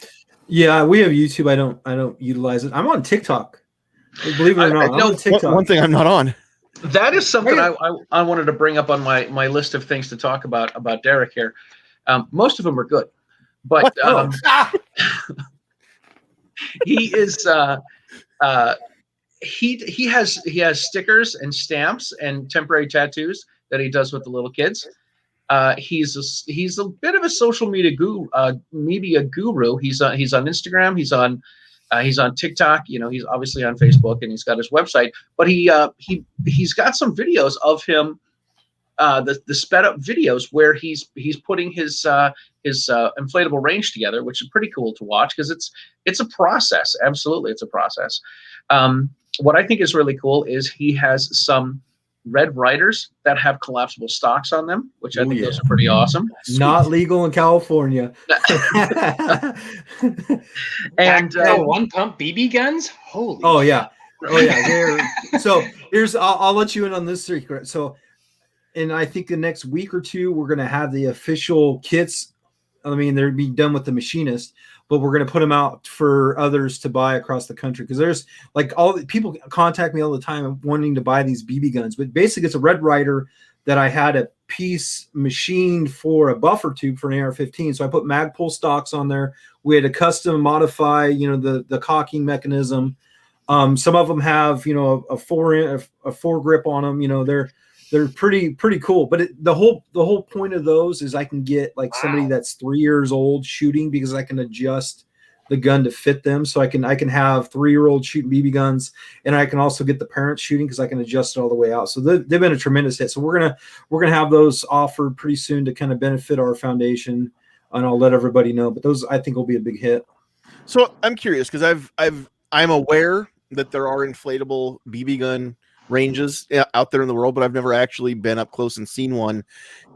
Yeah, we have YouTube. I don't utilize it. I'm on TikTok. Believe it or not, I'm on TikTok. One thing I'm not on. That is something I wanted to bring up on my list of things to talk about Derek here. Most of them are good, but he is he has stickers and stamps and temporary tattoos that he does with the little kids. He's a bit of a social media guru. He's on Instagram. He's on TikTok. You know, he's obviously on Facebook, and he's got his website. But he's got some videos of him, the sped up videos where he's putting his inflatable range together, which is pretty cool to watch because it's a process. Absolutely, it's a process. What I think is really cool is he has some Red Riders that have collapsible stocks on them, which I think those are pretty awesome. Not legal in California. And one pump BB guns. Holy! Oh yeah. So I'll let you in on this secret. So, and I think the next week or two we're gonna have the official kits. I mean, they'd be done with the machinist, but we're going to put them out for others to buy across the country. Because there's like all the people contact me all the time wanting to buy these BB guns, but basically it's a Red Rider that I had a piece machined for a buffer tube for an AR-15. So I put Magpul stocks on there. We had to custom modify, the cocking mechanism. Some of them have, a foregrip on them. They're pretty cool, but the whole point of those is I can get like somebody that's 3 years old shooting because I can adjust the gun to fit them. So I can have 3-year-old shooting BB guns, and I can also get the parents shooting because I can adjust it all the way out. So they've been a tremendous hit. So we're gonna have those offered pretty soon to kind of benefit our foundation, and I'll let everybody know. But those I think will be a big hit. So I'm curious because I'm aware that there are inflatable BB gun ranges out there in the world, but I've never actually been up close and seen one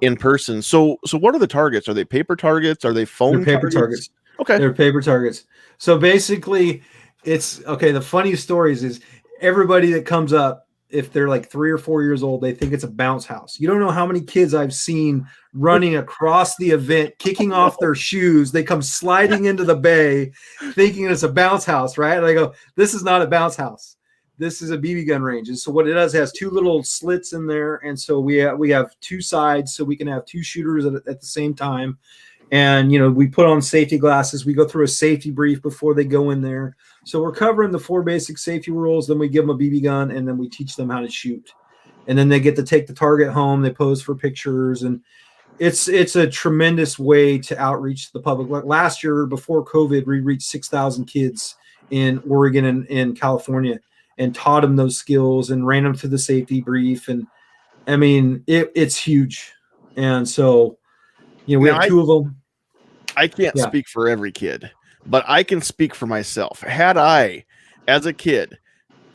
in person. So what are the targets? Are they paper targets? Are they foam targets? Okay. They're paper targets. So basically it's okay. The funny stories is everybody that comes up, if they're like 3 or 4 years old, they think it's a bounce house. You don't know how many kids I've seen running across the event, kicking off their shoes. They come sliding into the bay thinking it's a bounce house, right? And I go, this is not a bounce house. This is a BB gun range. And so what it does, it has 2 little slits in there. And so we have 2 sides so we can have 2 shooters at the same time. And, we put on safety glasses. We go through a safety brief before they go in there. So we're covering the 4 basic safety rules. Then we give them a BB gun, and then we teach them how to shoot. And then they get to take the target home. They pose for pictures. And it's a tremendous way to outreach to the public. Like last year, before COVID, we reached 6,000 kids in Oregon and in California, and taught them those skills and ran them through the safety brief. And I mean, it's huge. And so, we have 2 of them. I can't speak for every kid, but I can speak for myself. Had I, as a kid,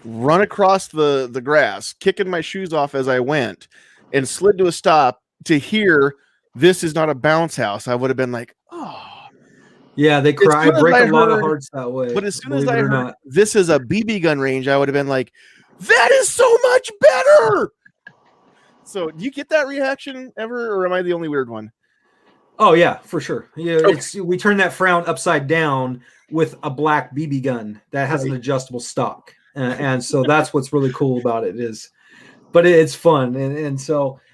run across the grass, kicking my shoes off as I went, and slid to a stop to hear this is not a bounce house, I would have been like, oh. Yeah, they cry. I break a lot of hearts that way. But as soon as I heard this is a BB gun range, I would have been like, that is so much better. So do you get that reaction ever, or am I the only weird one? Oh yeah, for sure. Yeah, okay. We turn that frown upside down with a black BB gun that has an adjustable stock, and so that's what's really cool about it but it's fun, and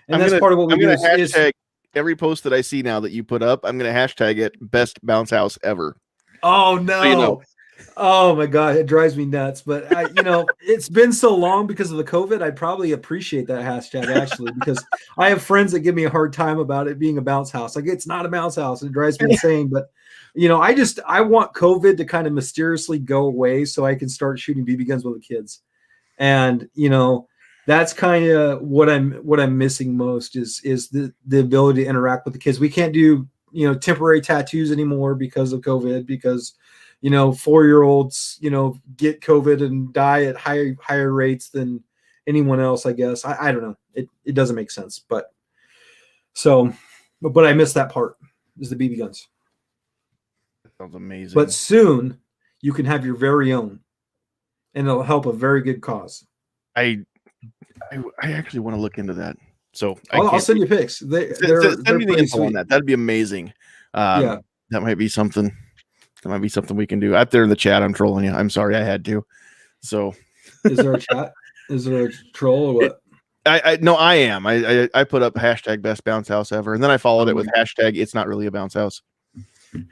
that's part of what we do. Hashtag every post that I see now that you put up, I'm going to hashtag it best bounce house ever. Oh no. So Oh my God, it drives me nuts. But it's been so long because of the COVID. I'd probably appreciate that hashtag actually, because I have friends that give me a hard time about it being a bounce house. Like, it's not a bounce house. It drives me insane. But I want COVID to kind of mysteriously go away so I can start shooting BB guns with the kids. And that's kind of what I'm missing most is the ability to interact with the kids. We can't do, temporary tattoos anymore because of COVID, because 4-year-olds, get COVID and die at higher rates than anyone else, I guess. I don't know. It doesn't make sense, but I miss that part, is the BB guns. That sounds amazing. But soon you can have your very own, and it'll help a very good cause. I actually want to look into that. So I'll send you pics. Send me the info on that. That'd be amazing. Yeah, that might be something. That might be something we can do. Out there in the chat, I'm trolling you. I'm sorry, I had to. So, is there a chat? Is there a troll or what? No, I am. I put up hashtag best bounce house ever, and then I followed it with hashtag it's not really a bounce house.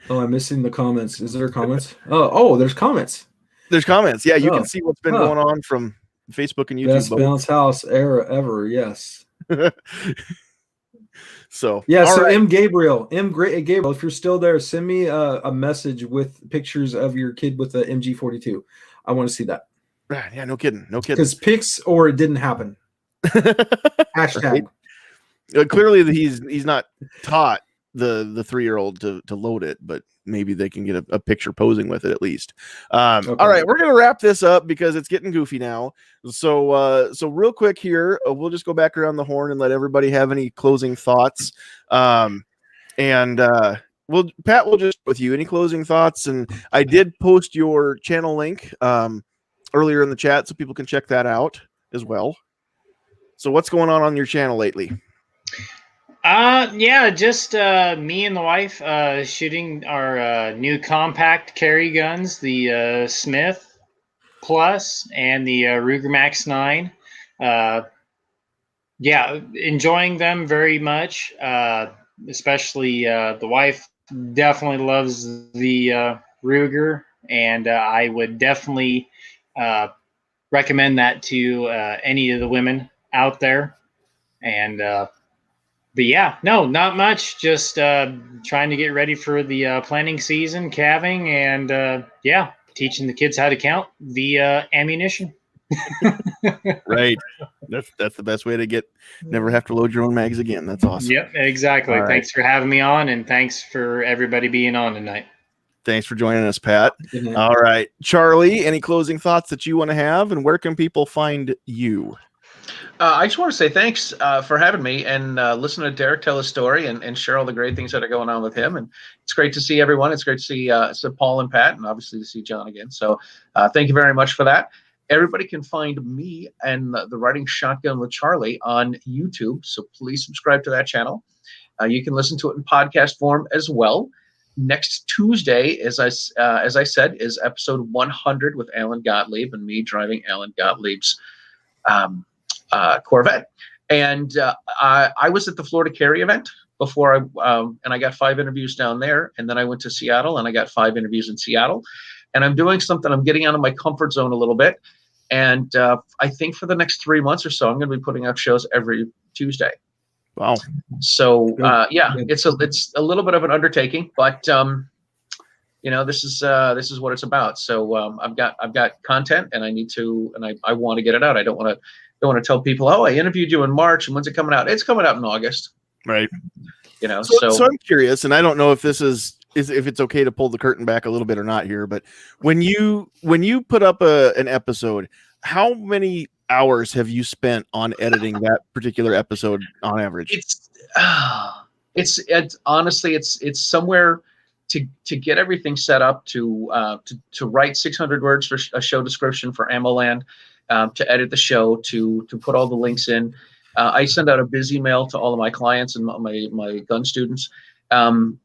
Oh, I'm missing the comments. Is there comments? Oh, there's comments. There's comments. Yeah, you can see what's been going on from Facebook and YouTube. Best bounce house era ever. Yes. So yeah. So right. Gabriel, if you're still there, send me a message with pictures of your kid with the MG42. I want to see that. Yeah, no kidding. Because pics or it didn't happen. Hashtag. Right? Clearly, he's not taught the 3-year-old to load it, but maybe they can get a picture posing with it at least. Okay. All right, we're gonna wrap this up because it's getting goofy now. So real quick here, we'll just go back around the horn and let everybody have any closing thoughts. Pat, we'll just with you. Any closing thoughts? And I did post your channel link earlier in the chat, so people can check that out as well. So what's going on your channel lately? Yeah, just me and the wife shooting our new compact carry guns, the Smith Plus and the Ruger Max 9. Yeah, enjoying them very much. Especially the wife definitely loves the Ruger, and I would definitely recommend that to any of the women out there. And but yeah, no, not much. Just trying to get ready for the planting season, calving, and yeah, teaching the kids how to count via ammunition. Right. That's the best way to never have to load your own mags again. That's awesome. Yep, exactly. All thanks for having me on, and thanks for everybody being on tonight. Thanks for joining us, Pat. All right, Charlie, any closing thoughts that you want to have, and where can people find you? I just want to say thanks for having me and listen to Derek tell his story and share all the great things that are going on with him. And it's great to see everyone. It's great to see Paul and Pat, and obviously to see John again. So thank you very much for that. Everybody can find me and the Riding Shotgun with Charlie on YouTube. So please subscribe to that channel. You can listen to it in podcast form as well. Next Tuesday, as I said, is episode 100 with Alan Gottlieb and me driving Alan Gottlieb's Corvette. And I was at the Florida Carry event before and I got 5 interviews down there. And then I went to Seattle and I got 5 interviews in Seattle. And I'm doing something. I'm getting out of my comfort zone a little bit. And I think for the next 3 months or so, I'm going to be putting out shows every Tuesday. Wow. So yeah, it's a little bit of an undertaking, but this is what it's about. So I've got content, and I want to get it out. I don't want to tell people, oh, I interviewed you in March, and when's it coming out? It's coming out in August. Right. So I'm curious, and I don't know if this is if it's okay to pull the curtain back a little bit or not here, but when you put up an episode, how many hours have you spent on editing that particular episode on average? It's honestly it's somewhere to get everything set up to write 600 words for a show description for AmmoLand, to edit the show, to put all the links in. I send out a busy mail to all of my clients and my gun students.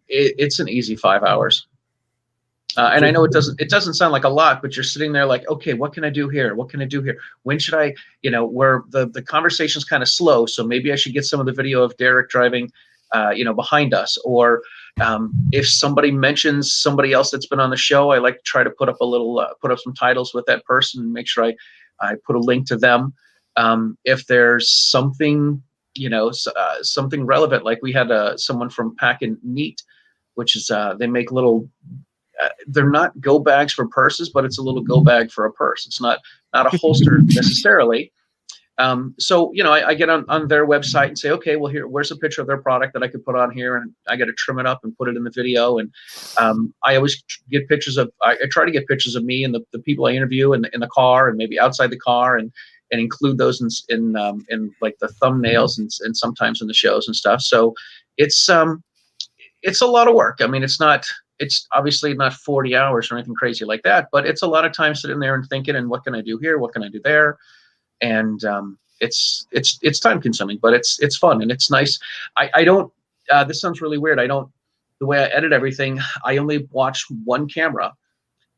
It's an easy 5 hours. And I know it doesn't sound like a lot, but you're sitting there like, okay, what can I do here? What can I do here? When should I, where the conversation's kind of slow. So maybe I should get some of the video of Derek driving, behind us. Or if somebody mentions somebody else that's been on the show, I like to try to put up some titles with that person and make sure I put a link to them. If there's something, something relevant, like we had someone from Pack and Neat, which is they make little, they're not go bags for purses, but it's a little go bag for a purse. It's not a holster necessarily, So, I get on their website and say, okay, well, where's a picture of their product that I could put on here, and I got to trim it up and put it in the video. And I always get pictures of, I try to get pictures of me and the people I interview in the car and maybe outside the car, and include those in like the thumbnails and sometimes in the shows and stuff. So it's a lot of work. I mean, it's obviously not 40 hours or anything crazy like that, but it's a lot of time sitting there and thinking, and what can I do here? What can I do there? And it's time consuming, but it's fun and it's nice. I don't, this sounds really weird. The way I edit everything, I only watch one camera,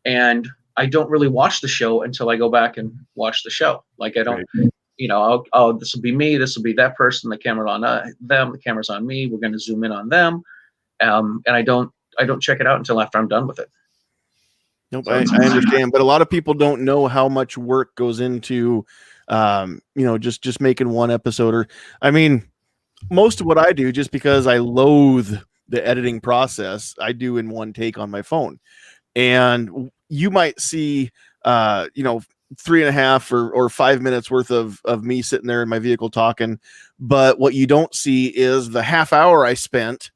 and I don't really watch the show until I go back and watch the show. Like I don't, this will be me, this will be that person, the camera on them, the camera's on me, we're going to zoom in on them. And I don't check it out until after I'm done with it. Nope, I understand, but a lot of people don't know how much work goes into, just making one episode. Or, I mean, most of what I do, just because I loathe the editing process, I do in one take on my phone. And you might see, 3.5 or 5 minutes worth of me sitting there in my vehicle talking. But what you don't see is the half hour I spent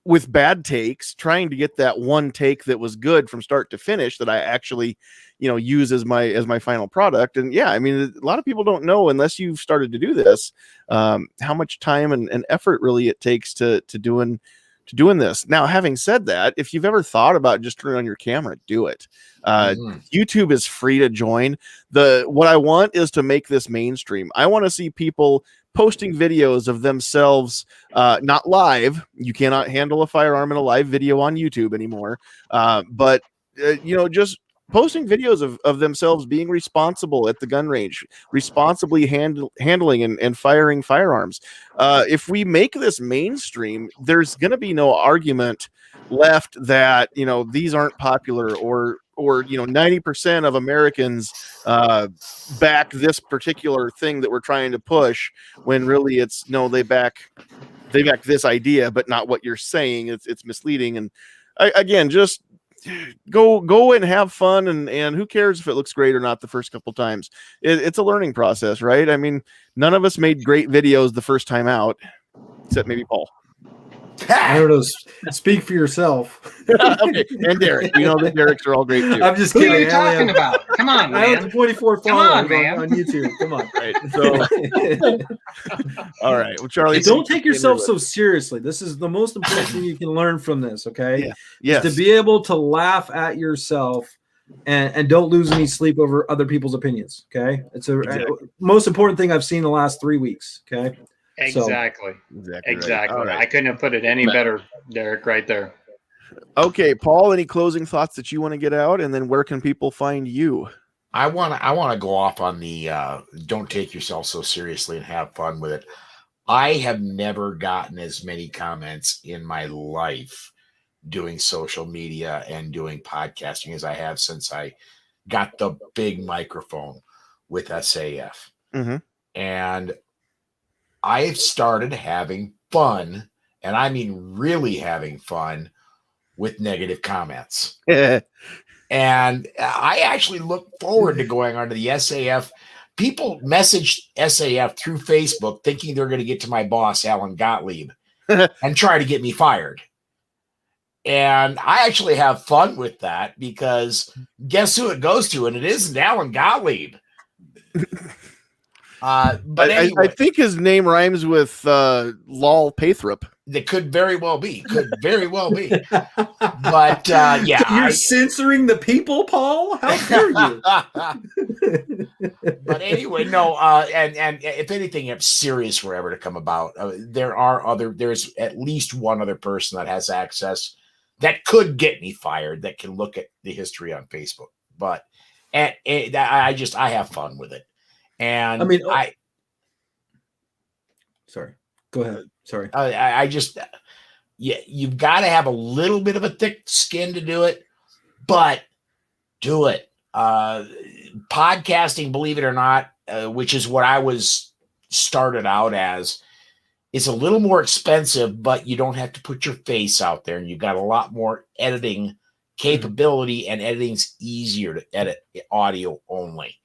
with bad takes trying to get that one take that was good from start to finish that I actually, use as my final product. And yeah, I mean, a lot of people don't know, unless you've started to do this, how much time and effort really it takes to doing this. Now, having said that, if you've ever thought about just turning on your camera, do it. YouTube is free to join. What I want is to make this mainstream. I want to see people posting videos of themselves, not live. You cannot handle a firearm in a live video on YouTube anymore. But just posting videos of themselves being responsible at the gun range, responsibly handling and firing firearms. If we make this mainstream, there's going to be no argument left that, these aren't popular, or 90% of Americans back this particular thing that we're trying to push, when really it's no, they back this idea, but not what you're saying. It's misleading. And again, just go and have fun, and who cares if it looks great or not the first couple times. It's a learning process, right? I mean, none of us made great videos the first time out, except maybe Paul. I don't know. Speak for yourself. Okay, and Derek. We know that Derek's are all great too. I'm just Who kidding. are you talking about? Come on, I have man. 24 Come on, followers man. on YouTube. Come on. Right. So, all right. Well, Charlie, Hey, don't take yourself so seriously. This is the most important thing you can learn from this. Okay. Yeah. Yes. Is to be able to laugh at yourself and don't lose any sleep over other people's opinions. Okay. It's most important thing I've seen the last 3 weeks. Okay. Exactly. Right. All right. I couldn't have put it any better, Derek, right there. Okay, Paul, any closing thoughts that you want to get out, and then where can people find you? I want to go off on the don't take yourself so seriously and have fun with it. I have never gotten as many comments in my life doing social media and doing podcasting as I have since I got the big microphone with S.A.F. Mm-hmm. And I've started having fun, and I mean really having fun, with negative comments. And I actually look forward to going onto the S.A.F. People message S.A.F. through Facebook thinking they're going to get to my boss, Alan Gottlieb, and try to get me fired. And I actually have fun with that, because guess who it goes to? And it isn't Alan Gottlieb. But anyway, I think his name rhymes with Lol Pathrop. That could very well be. But yeah, you're censoring the people, Paul. How dare you? But anyway, no. And if anything, if serious were ever to come about, there's at least one other person that has access that could get me fired, that can look at the history on Facebook. But I have fun with it. And I mean, sorry, go ahead. Sorry. You've got to have a little bit of a thick skin to do it, but do it. Podcasting, believe it or not, which is what I was started out as, is a little more expensive, but you don't have to put your face out there, and you've got a lot more editing capability, and editing's easier to edit audio only.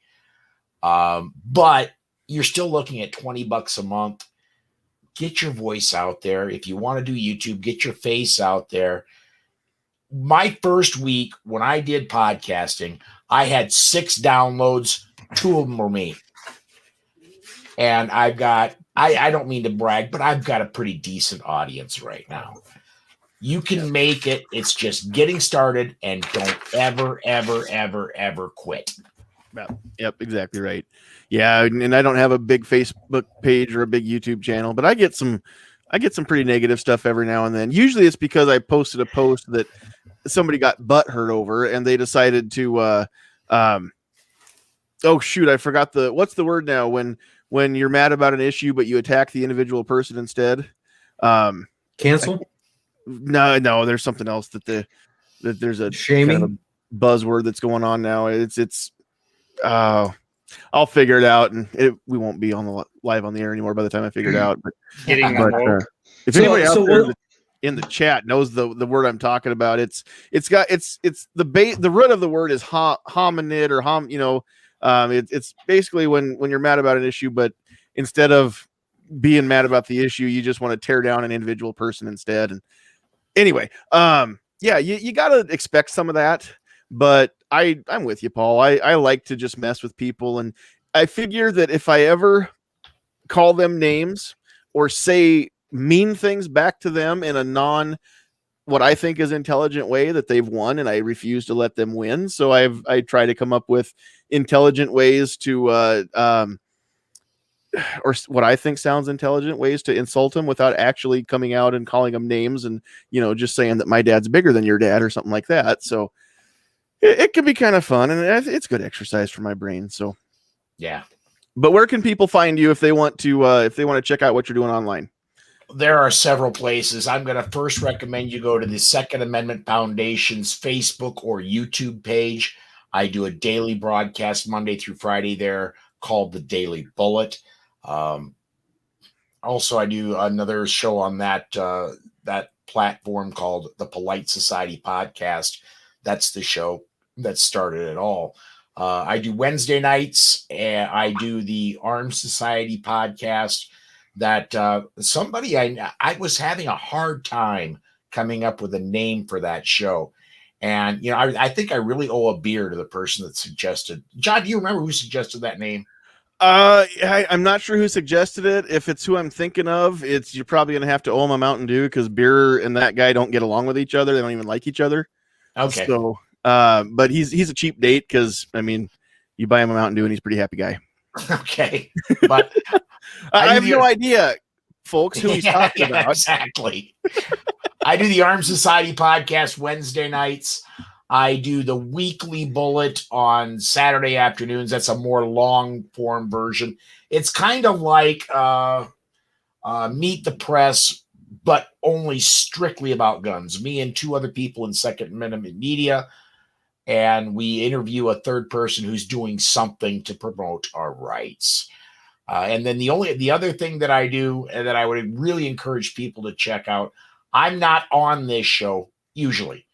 But you're still looking at $20 a month. Get your voice out there. If you want to do YouTube, get your face out there. My first week when I did podcasting, I had 6 downloads. 2 of them were me. And I've got, I don't mean to brag, but I've got a pretty decent audience right now. You can make it. It's just getting started, and don't ever, ever, ever, ever quit. Yep, exactly right. Yeah, and I don't have a big Facebook page or a big YouTube channel, but I get some pretty negative stuff every now and then. Usually it's because I posted a post that somebody got butt hurt over, and they decided to oh shoot, I forgot what's the word now when you're mad about an issue but you attack the individual person instead. Cancel? No, there's something else that there's a Shaming? kind of buzzword that's going on now. It's I'll figure it out, and we won't be on the live on the air anymore by the time I figure it out. But, if anybody out there in the chat knows the word I'm talking about, it's the root of the word is hominid or it's basically when you're mad about an issue, but instead of being mad about the issue, you just want to tear down an individual person instead. And anyway, yeah, you got to expect some of that, but I'm with you, Paul. I like to just mess with people, and I figure that if I ever call them names or say mean things back to them in a what I think is intelligent way, that they've won, and I refuse to let them win. So I try to come up with intelligent ways to or what I think sounds intelligent ways to insult them without actually coming out and calling them names, and just saying that my dad's bigger than your dad or something like that. So it can be kind of fun, and it's good exercise for my brain. So yeah. But where can people find you if they want to check out what you're doing online? There are several places. I'm going to first recommend you go to the Second Amendment Foundation's Facebook or YouTube page. I do a daily broadcast Monday through Friday there called The Daily Bullet. Also, I do another show on that platform called the Polite Society Podcast. That's the show that started it all. I do Wednesday nights, and I do the Armed Society Podcast. That somebody I was having a hard time coming up with a name for that show. And, I think I really owe a beer to the person that suggested. John, do you remember who suggested that name? I'm not sure who suggested it. If it's who I'm thinking of, you're probably going to have to owe him a Mountain Dew, because beer and that guy don't get along with each other. They don't even like each other. Okay. So, but he's a cheap date, because, you buy him a Mountain Dew and he's a pretty happy guy. Okay. But I have no idea, folks, who he's talking about. Exactly. I do the Armed Society Podcast Wednesday nights. I do the Weekly Bullet on Saturday afternoons. That's a more long form version. It's kind of like Meet the Press, but only strictly about guns. Me and 2 other people in Second Amendment Media, and we interview a third person who's doing something to promote our rights. And then the other thing that I do, and that I would really encourage people to check out, I'm not on this show usually,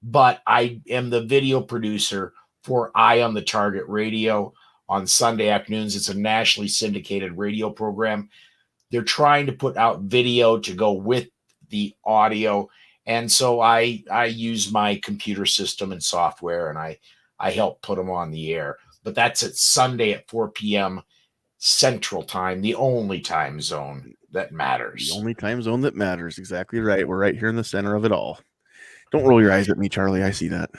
but I am the video producer for Eye on the Target Radio on Sunday afternoons. It's a nationally syndicated radio program. They're trying to put out video to go with the audio. And so I use my computer system and software, and I help put them on the air. But that's at Sunday at 4 p.m. Central Time, the only time zone that matters. The only time zone that matters. Exactly right. We're right here in the center of it all. Don't roll your eyes at me, Charlie. I see that.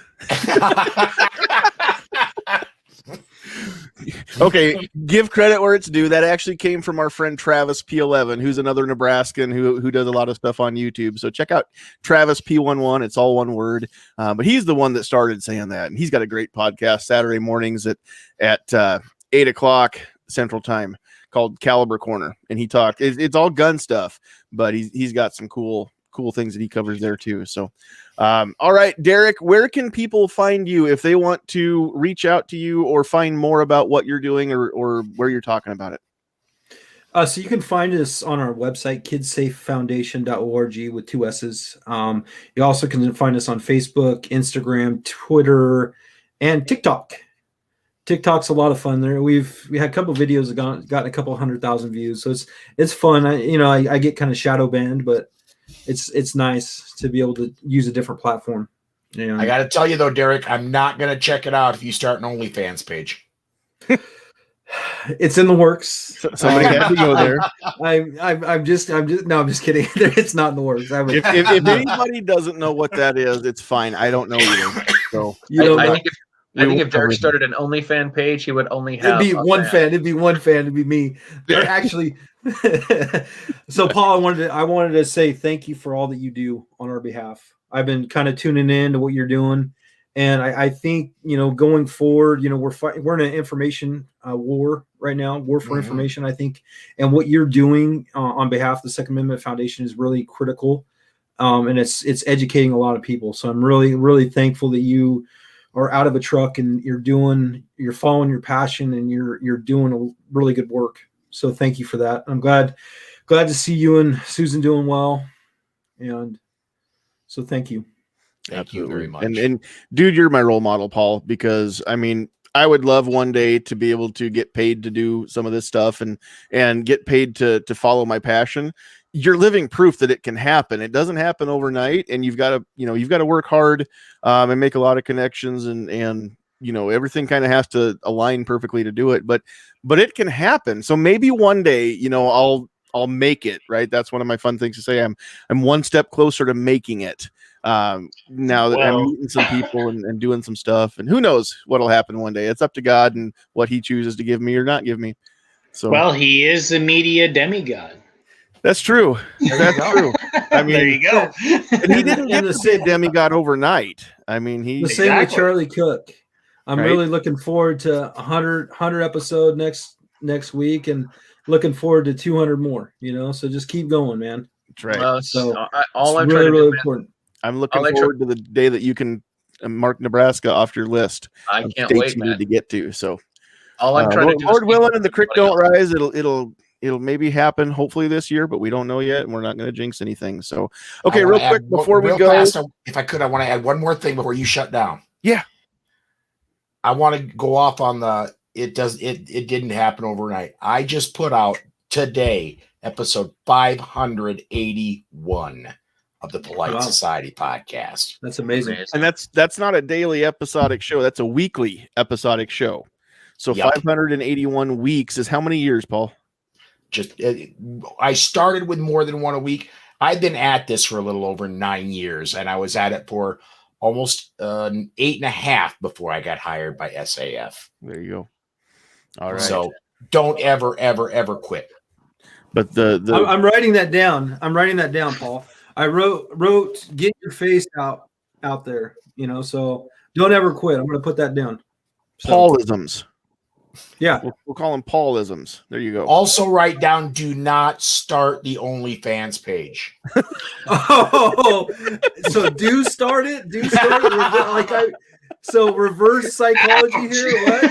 Okay, give credit where it's due. That actually came from our friend Travis P11, who's another Nebraskan who does a lot of stuff on YouTube. So check out Travis P11. It's all one word. But he's the one that started saying that. And he's got a great podcast Saturday mornings at 8 o'clock Central Time called Caliber Corner. And he talked, it's all gun stuff, but he's got some cool things that he covers there too. So, all right, Derek, where can people find you if they want to reach out to you or find more about what you're doing or where you're talking about it? So you can find us on our website, kidsafefoundation.org with 2 S's. You also can find us on Facebook, Instagram, Twitter, and TikTok. TikTok's a lot of fun there. We had a couple videos that gotten a couple 100,000 views, so it's fun. I get kind of shadow banned, but it's nice to be able to use a different platform. Yeah. I got to tell you though, Derek, I'm not going to check it out if you start an OnlyFans page. It's in the works. Somebody had to go there. I'm just kidding. It's not in the works. If anybody doesn't know what that is, it's fine. I don't know either. So I think if Derek started an OnlyFans page, he would only have It'd be one fan. It'd be me. Or actually, so Paul, I wanted to say thank you for all that you do on our behalf. I've been kind of tuning in to what you're doing, and I think going forward, we're in an information war right now, war for information. I think, and what you're doing on behalf of the Second Amendment Foundation is really critical, and it's educating a lot of people. So I'm really, really thankful that you are out of a truck and you're following your passion and you're doing a really good work. So thank you for that. I'm glad to see you and Susan doing well. And so thank you. Thank you very much. And dude, you're my role model, Paul, because I would love one day to be able to get paid to do some of this stuff and get paid to follow my passion. You're living proof that it can happen. It doesn't happen overnight, and you've got to work hard and make a lot of connections, and everything kind of has to align perfectly to do it. But it can happen. So maybe one day, I'll make it, right? That's one of my fun things to say. I'm one step closer to making it. Now that I'm meeting some people and doing some stuff, and who knows what'll happen one day. It's up to God and what he chooses to give me or not give me. So, well, he is the media demigod. That's true. That's true. There you go. And he didn't get to say demigod overnight. The same with Charlie Cook. I'm really looking forward to 100 episode next week, and looking forward to 200 more. So just keep going, man. That's right. Well, so I'm really important. I'm looking forward to the day that you can mark Nebraska off your list. I can't wait, man. Need to get to. So all I'm trying to do, Lord willing, and the creek don't rise. It'll maybe happen hopefully this year, but we don't know yet, and we're not going to jinx anything. So, okay, real quick before we go, fast, if I could, I want to add one more thing before you shut down. Yeah, I want to go off on it didn't happen overnight. I just put out today episode 581 of the Polite Society podcast. That's amazing. And that's not a daily episodic show. That's a weekly episodic show. So 581 weeks is how many years, Paul? I started with more than one a week. I've been at this for a little over 9 years, and I was at it for almost 8.5 before I got hired by S.A.F. There you go. All right. So don't ever quit. But I'm writing that down. Paul. I wrote get your face out there, so don't ever quit. I'm going to put that down. Paulisms. Yeah. We'll call them Paulisms. There you go. Also write down, do not start the OnlyFans page. Oh, so do start it? So reverse psychology here? What?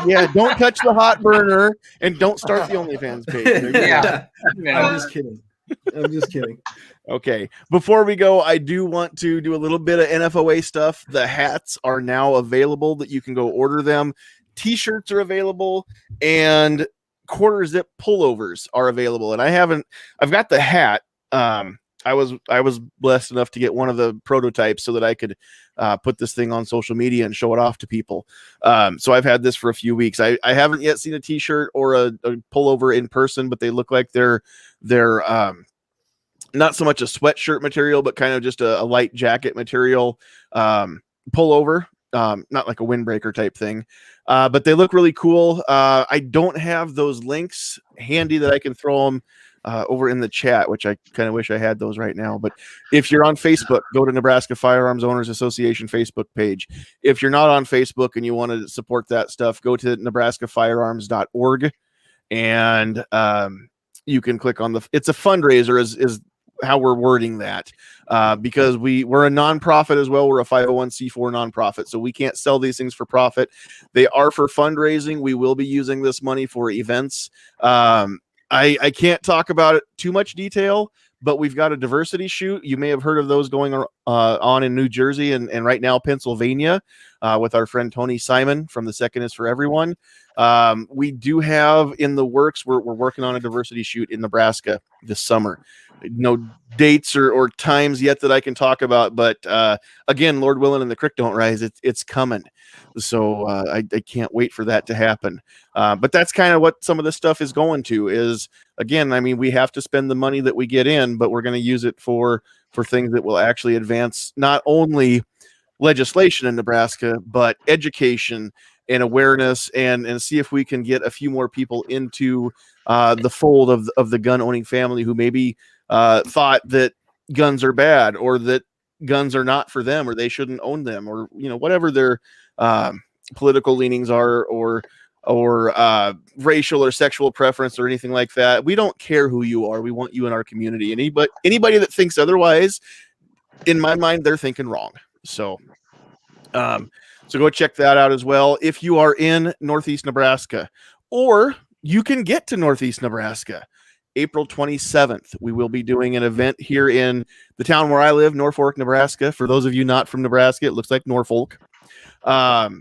Yeah, don't touch the hot burner and don't start the OnlyFans page. Yeah. I'm just kidding. Okay. Before we go, I do want to do a little bit of NFOA stuff. The hats are now available that you can go order them. T-shirts are available, and quarter zip pullovers are available. And I've got the hat. I was blessed enough to get one of the prototypes so that I could put this thing on social media and show it off to people. So I've had this for a few weeks. I haven't yet seen a t-shirt or a pullover in person, but they look like they're not so much a sweatshirt material, but kind of just a light jacket material pullover. Not like a windbreaker type thing, but they look really cool. I don't have those links handy that I can throw them over in the chat, which I kind of wish I had those right now. But if you're on Facebook, go to Nebraska Firearms Owners Association Facebook page. If you're not on Facebook and you want to support that stuff, go to nebraskafirearms.org, and you can click on it's a fundraiser is how we're wording that, because we're a nonprofit as well. We're a 501c4 nonprofit, so we can't sell these things for profit. They are for fundraising. We will be using this money for events. I can't talk about it too much detail, but we've got a diversity shoot. You may have heard of those going on in New Jersey and right now Pennsylvania with our friend Tony Simon from The Second Is for Everyone. We do have in the works, we're working on a diversity shoot in Nebraska this summer. No dates or times yet that I can talk about, but again, Lord willing and the creek don't rise, it's coming. So I can't wait for that to happen. But that's kind of what some of this stuff is going to is, again, I mean, we have to spend the money that we get in, but we're going to use it for things that will actually advance not only legislation in Nebraska, but education and awareness, and see if we can get a few more people into the fold of the gun owning family who maybe thought that guns are bad or that guns are not for them or they shouldn't own them, or whatever their political leanings are, or racial or sexual preference or anything like that. We don't care who you are. We want you in our community. Anybody that thinks otherwise, in my mind, they're thinking wrong. So go check that out as well. If you are in Northeast Nebraska, or you can get to Northeast Nebraska, April 27th, we will be doing an event here in the town where I live, Norfolk, Nebraska. For those of you not from Nebraska, it looks like Norfolk. 5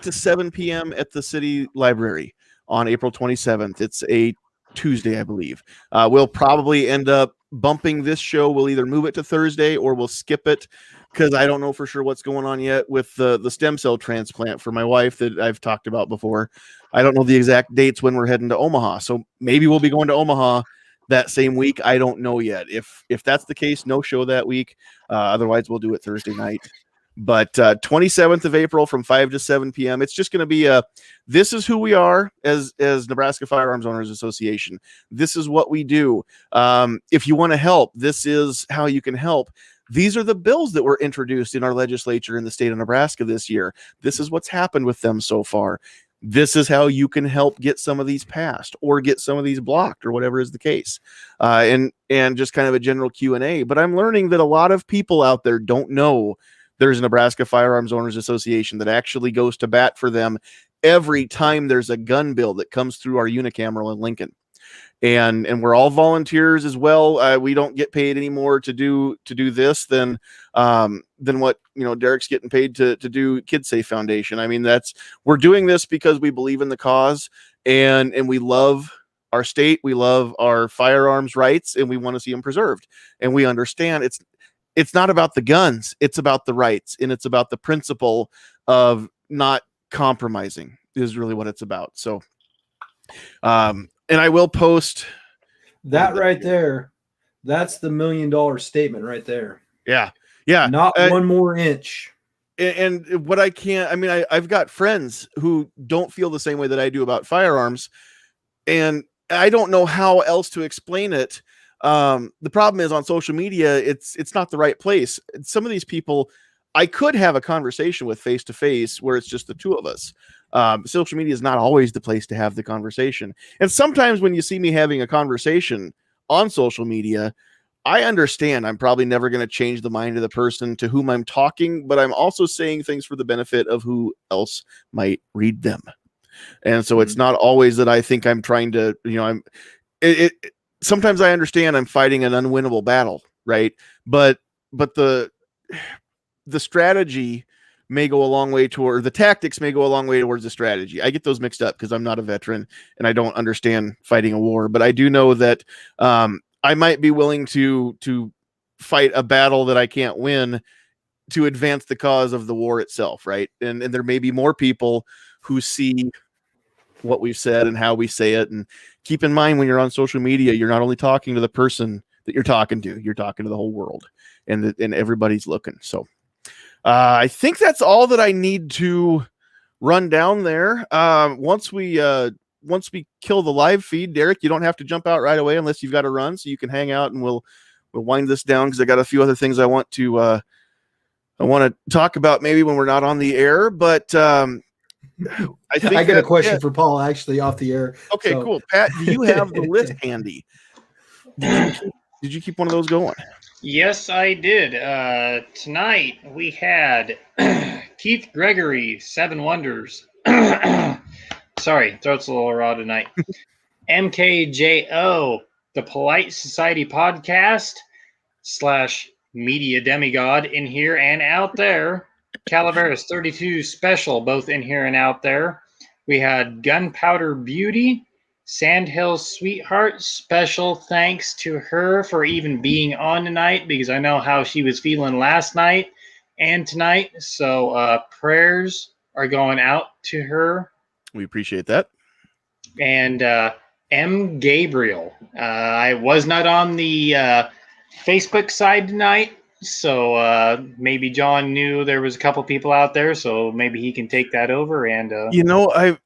to 7 p.m. at the city library on April 27th. It's a Tuesday, I believe. We'll probably end up bumping this show. We'll either move it to Thursday or we'll skip it because I don't know for sure what's going on yet with the stem cell transplant for my wife that I've talked about before. I don't know the exact dates when we're heading to Omaha. So maybe we'll be going to Omaha that same week. I don't know yet. If that's the case, no show that week. Otherwise, we'll do it Thursday night. But 27th of April from 5 to 7 p.m. It's just going to be this is who we are as Nebraska Firearms Owners Association. This is what we do. If you want to help, this is how you can help. These are the bills that were introduced in our legislature in the state of Nebraska this year. This is what's happened with them so far. This is how you can help get some of these passed or get some of these blocked or whatever is the case. And just kind of a general Q&A. But I'm learning that a lot of people out there don't know there's a Nebraska Firearms Owners Association that actually goes to bat for them every time there's a gun bill that comes through our unicameral in Lincoln. And we're all volunteers as well. We don't get paid anymore to do this than what Derek's getting paid to do Kids S.A.F.E Foundation. I mean, we're doing this because we believe in the cause and we love our state, we love our firearms rights, and we want to see them preserved. And we understand it's not about the guns, it's about the rights, and it's about the principle of not compromising is really what it's about. So and I will post that right there. That's the $1 million statement right there. Yeah. Not one more inch. And what I've got friends who don't feel the same way that I do about firearms, and I don't know how else to explain it. The problem is on social media, it's not the right place. Some of these people I could have a conversation with face to face where it's just the two of us. Social media is not always the place to have the conversation. And sometimes when you see me having a conversation on social media, I understand I'm probably never going to change the mind of the person to whom I'm talking, but I'm also saying things for the benefit of who else might read them. And so it's not always that I think I'm trying to, sometimes I understand I'm fighting an unwinnable battle, right? But the strategy may go a long way toward the tactics may go a long way towards the strategy. I get those mixed up because I'm not a veteran and I don't understand fighting a war, but I do know that I might be willing to fight a battle that I can't win to advance the cause of the war itself. Right. And there may be more people who see what we've said and how we say it. And keep in mind, when you're on social media, you're not only talking to the person that you're talking to the whole world, and everybody's looking. So I think that's all that I need to run down there. Once we kill the live feed, Derek, you don't have to jump out right away unless you've got to run, so you can hang out and we'll wind this down because I got a few other things I want to talk about maybe when we're not on the air. But I got a question for Paul actually off the air. Okay, so. Cool. Pat, do you have the list handy? Did you keep one of those going? Yes, I did. Tonight we had Keith Gregory, 7 Wonders. Sorry, throat's a little raw tonight. MKJO, the Polite Society podcast / media demigod in here and out there. Calaveras 32 special, both in here and out there. We had Gunpowder Beauty, Sandhills Sweetheart. Special thanks to her for even being on tonight, because I know how she was feeling last night and tonight. So prayers are going out to her. We appreciate that. And M. Gabriel. I was not on the Facebook side tonight, so maybe John knew there was a couple people out there, so maybe he can take that over. And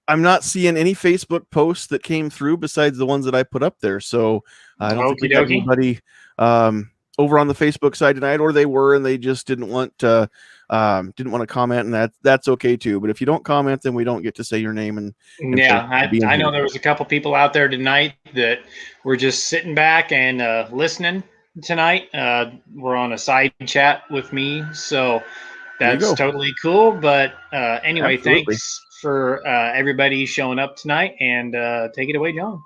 I'm not seeing any Facebook posts that came through besides the ones that I put up there. So I don't think we got anybody over on the Facebook side tonight, or they were and they just didn't want to comment, and that's okay too. But if you don't comment, then we don't get to say your name. And yeah, I know there was a couple people out there tonight that were just sitting back and listening tonight. We're on a side chat with me, so that's totally cool. But anyway, Absolutely. Thanks for everybody showing up tonight, and take it away, John.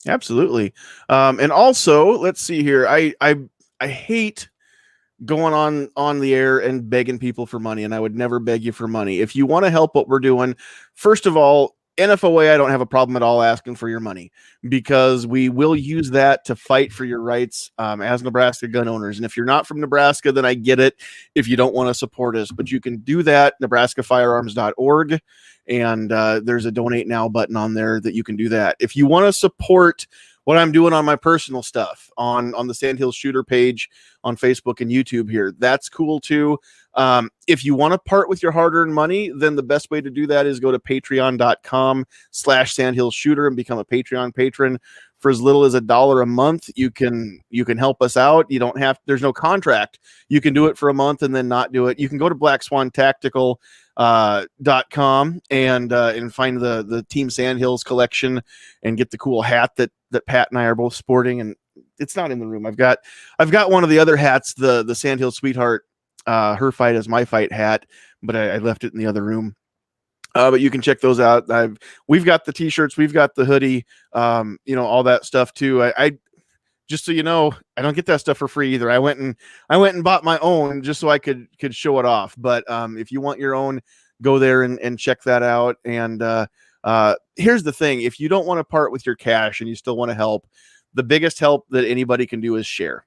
Absolutely. And also, let's see here. I hate going on the air and begging people for money, and I would never beg you for money. If you want to help what we're doing, first of all, NFOA, I don't have a problem at all asking for your money, because we will use that to fight for your rights as Nebraska gun owners. And if you're not from Nebraska, then I get it if you don't want to support us, but you can do that, nebraskafirearms.org. And there's a donate now button on there that you can do that. If you want to support what I'm doing on my personal stuff on the Sandhills Shooter page on Facebook and YouTube here, that's cool too. If you want to part with your hard-earned money, then the best way to do that is go to patreon.com/Sandhills Shooter and become a Patreon patron. For as little as $1 a month, you can help us out. You don't have, there's no contract. You can do it for a month and then not do it. You can go to blackswantactical.com and find the Team Sandhills collection and get the cool hat that Pat and I are both sporting. And it's not in the room. I've got one of the other hats, the Sandhills Sweetheart, her fight is my fight hat, but I left it in the other room. But you can check those out. We've got the t-shirts, we've got the hoodie, all that stuff too. I just so you know, I don't get that stuff for free either. I went and bought my own just so I could show it off. But if you want your own, go there and check that out. And here's the thing: if you don't want to part with your cash and you still want to help, the biggest help that anybody can do is share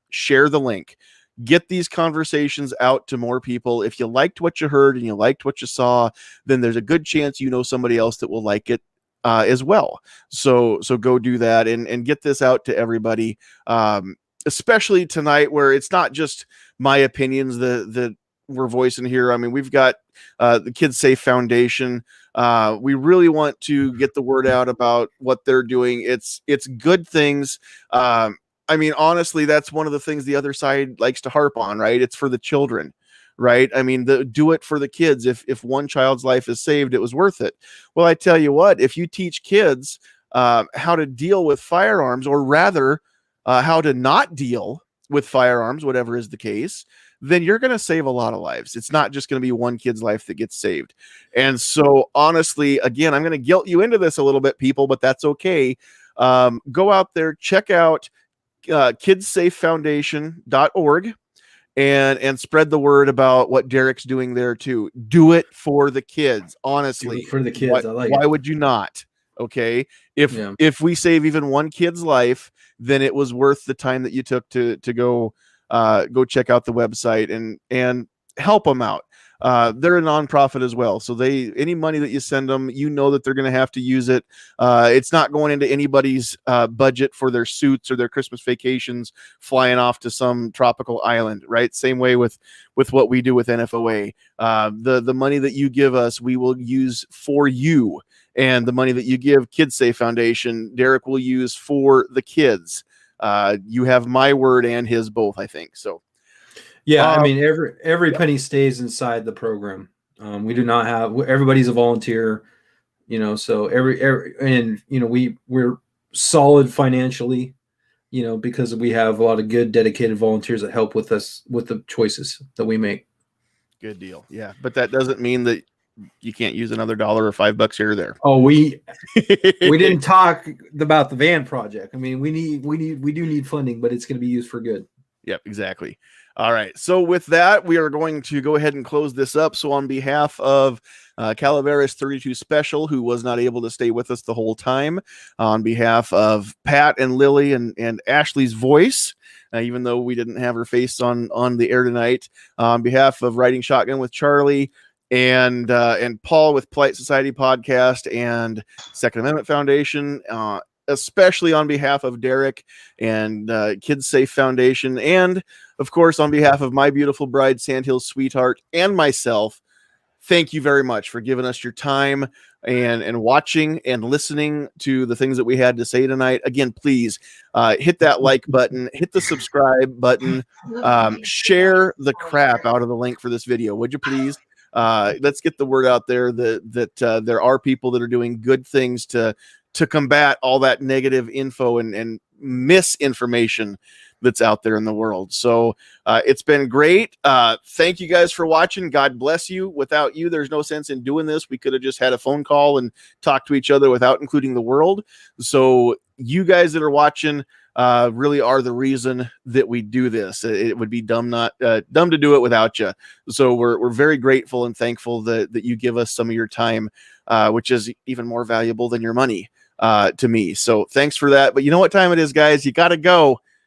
the link. Get these conversations out to more people. If you liked what you heard and you liked what you saw, then there's a good chance you know somebody else that will like it as well. So go do that and get this out to everybody, especially tonight, where it's not just my opinions that we're voicing here. I mean, we've got the Kids S.A.F.E Foundation. We really want to get the word out about what they're doing. It's good things. I mean, honestly, that's one of the things the other side likes to harp on, right? It's for the children, right? I mean, do it for the kids. If one child's life is saved, it was worth it. Well, I tell you what, if you teach kids how to deal with firearms, or rather how to not deal with firearms, whatever is the case, then you're going to save a lot of lives. It's not just going to be one kid's life that gets saved. And so honestly, again, I'm going to guilt you into this a little bit, people, but that's okay. Go out there, check out KidsSAFEFoundation.org and spread the word about what Derek's doing there too. Do it for the kids. Honestly, for the kids. Why would you not? Okay. If we save even one kid's life, then it was worth the time that you took to go check out the website and help them out. They're a nonprofit as well. So any money that you send them, that they're going to have to use it. It's not going into anybody's budget for their suits or their Christmas vacations flying off to some tropical island, right? Same way with what we do with NFOA. The money that you give us, we will use for you. And the money that you give Kids S.A.F.E Foundation, Derek will use for the kids. You have my word and his both, I think. So. Yeah, I mean, every penny stays inside the program. We do not have, everybody's a volunteer, so we're solid financially, because we have a lot of good dedicated volunteers that help with us with the choices that we make. Good deal. Yeah, but that doesn't mean that you can't use another $1 or $5 here or there. Oh, we didn't talk about the van project. I mean, we do need funding, but it's going to be used for good. Yep, exactly. All right. So with that, we are going to go ahead and close this up. So on behalf of Calaveras 32 Special, who was not able to stay with us the whole time, on behalf of Pat and Lily and Ashley's voice, even though we didn't have her face on the air tonight, on behalf of Riding Shotgun with Charlie and Paul with Polite Society Podcast and Second Amendment Foundation, especially on behalf of Derek and Kids S.A.F.E Foundation, and of course on behalf of my beautiful bride, Sandhills Sweetheart, and myself, thank you very much for giving us your time and watching and listening to the things that we had to say tonight. Again, please hit that like button, hit the subscribe button, share the crap out of the link for this video, would you please? Let's get the word out there that there are people that are doing good things to combat all that negative info and misinformation that's out there in the world. So it's been great. Thank you guys for watching. God bless you. Without you, there's no sense in doing this. We could have just had a phone call and talked to each other without including the world. So you guys that are watching really are the reason that we do this. It would be dumb to do it without you. So we're very grateful and thankful that you give us some of your time, which is even more valuable than your money to me. So thanks for that. But you know what time it is, guys? You got to go.